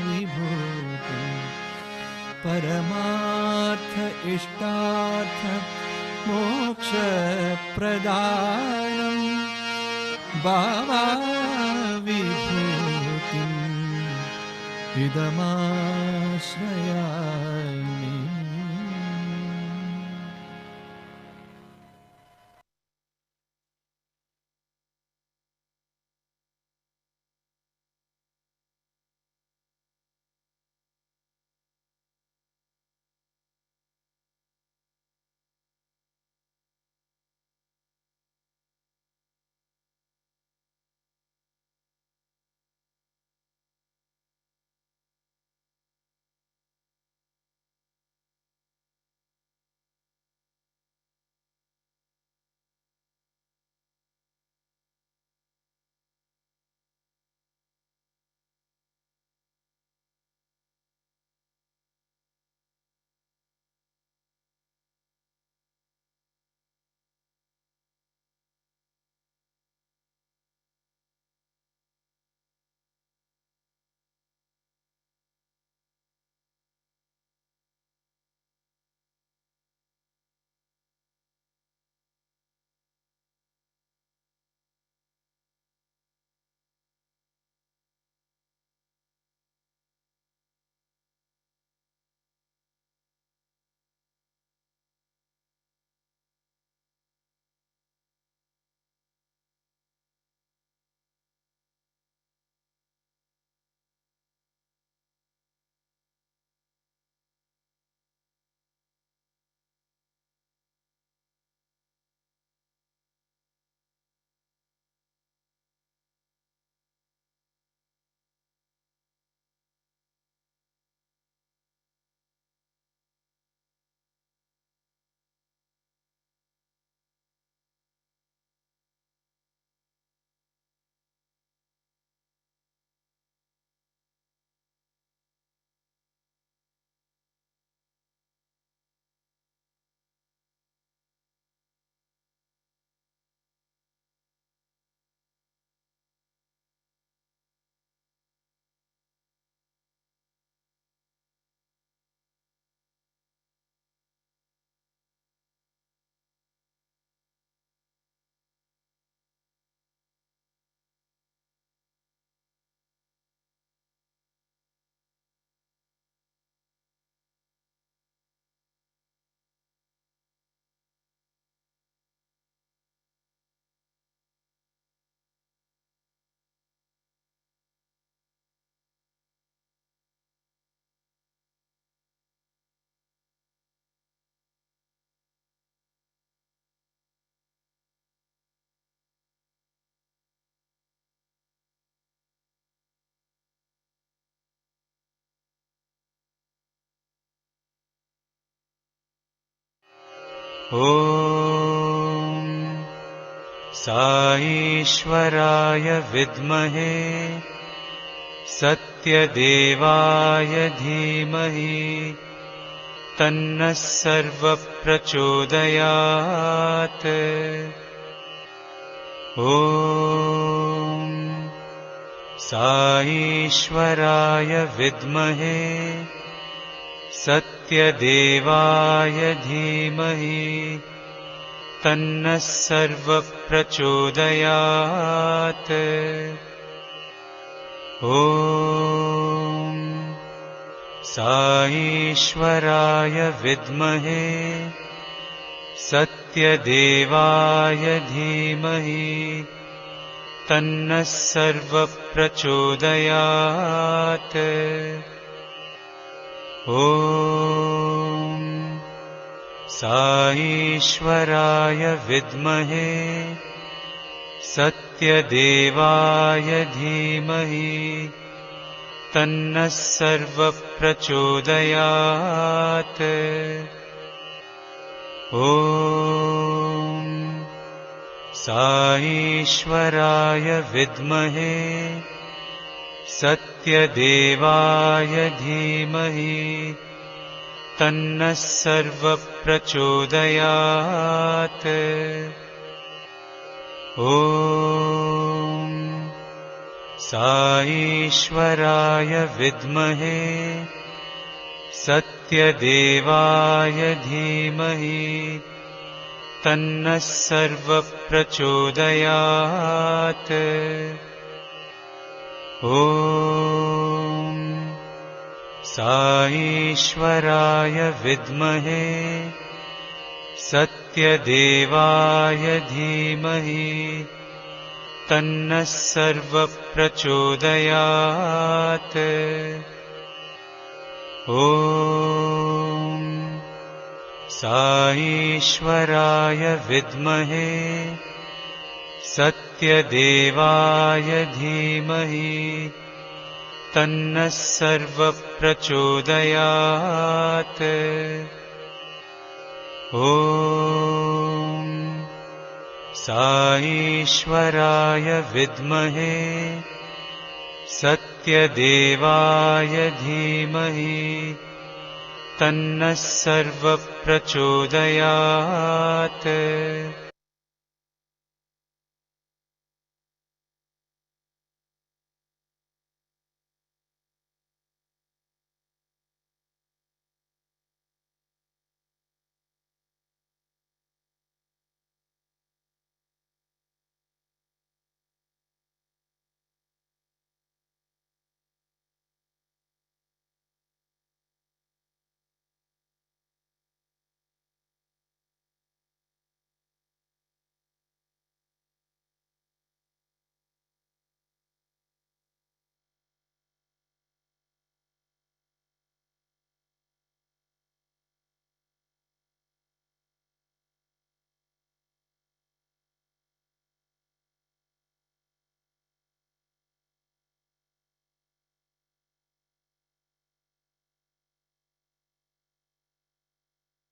Vibhutim, Paramartha Ishtartha Moksha Pradhanam Baba Vibhutim Idamashayami. ॐ साईश्वराय विद्महे सत्यदेवाय धीमहि तन्नः सर्वप्रचोदयात्। ॐ साईश्वराय विद्महे सत्यदेवाय धीमहि तन्नः सर्वप्रचोदयात्। ॐ साईश्वराय विद्महे सत्यदेवाय धीमहि तन्नः सर्वप्रचोदयात्। ॐ साईश्वराय विद्महे सत्यदेवाय धीमहि तन्नः सर्वप्रचोदयात्। ॐ साईश्वराय विद्महे सत्यदेवाय धीमहि तन्नः सर्वप्रचोदयात्। ॐ साईश्वराय विद्महे सत्यदेवाय धीमहि तन्नः सर्वप्रचोदयात्। ॐ साईश्वराय विद्महे सत्यदेवाय धीमहि तन्नः सर्वप्रचोदयात्। ॐ साईश्वराय विद्महे सत्यदेवाय धीमहि तन्नः सर्वप्रचोदयात्। ॐ साईश्वराय विद्महे सत्यदेवाय धीमहि तन्नः सर्वप्रचोदयात्।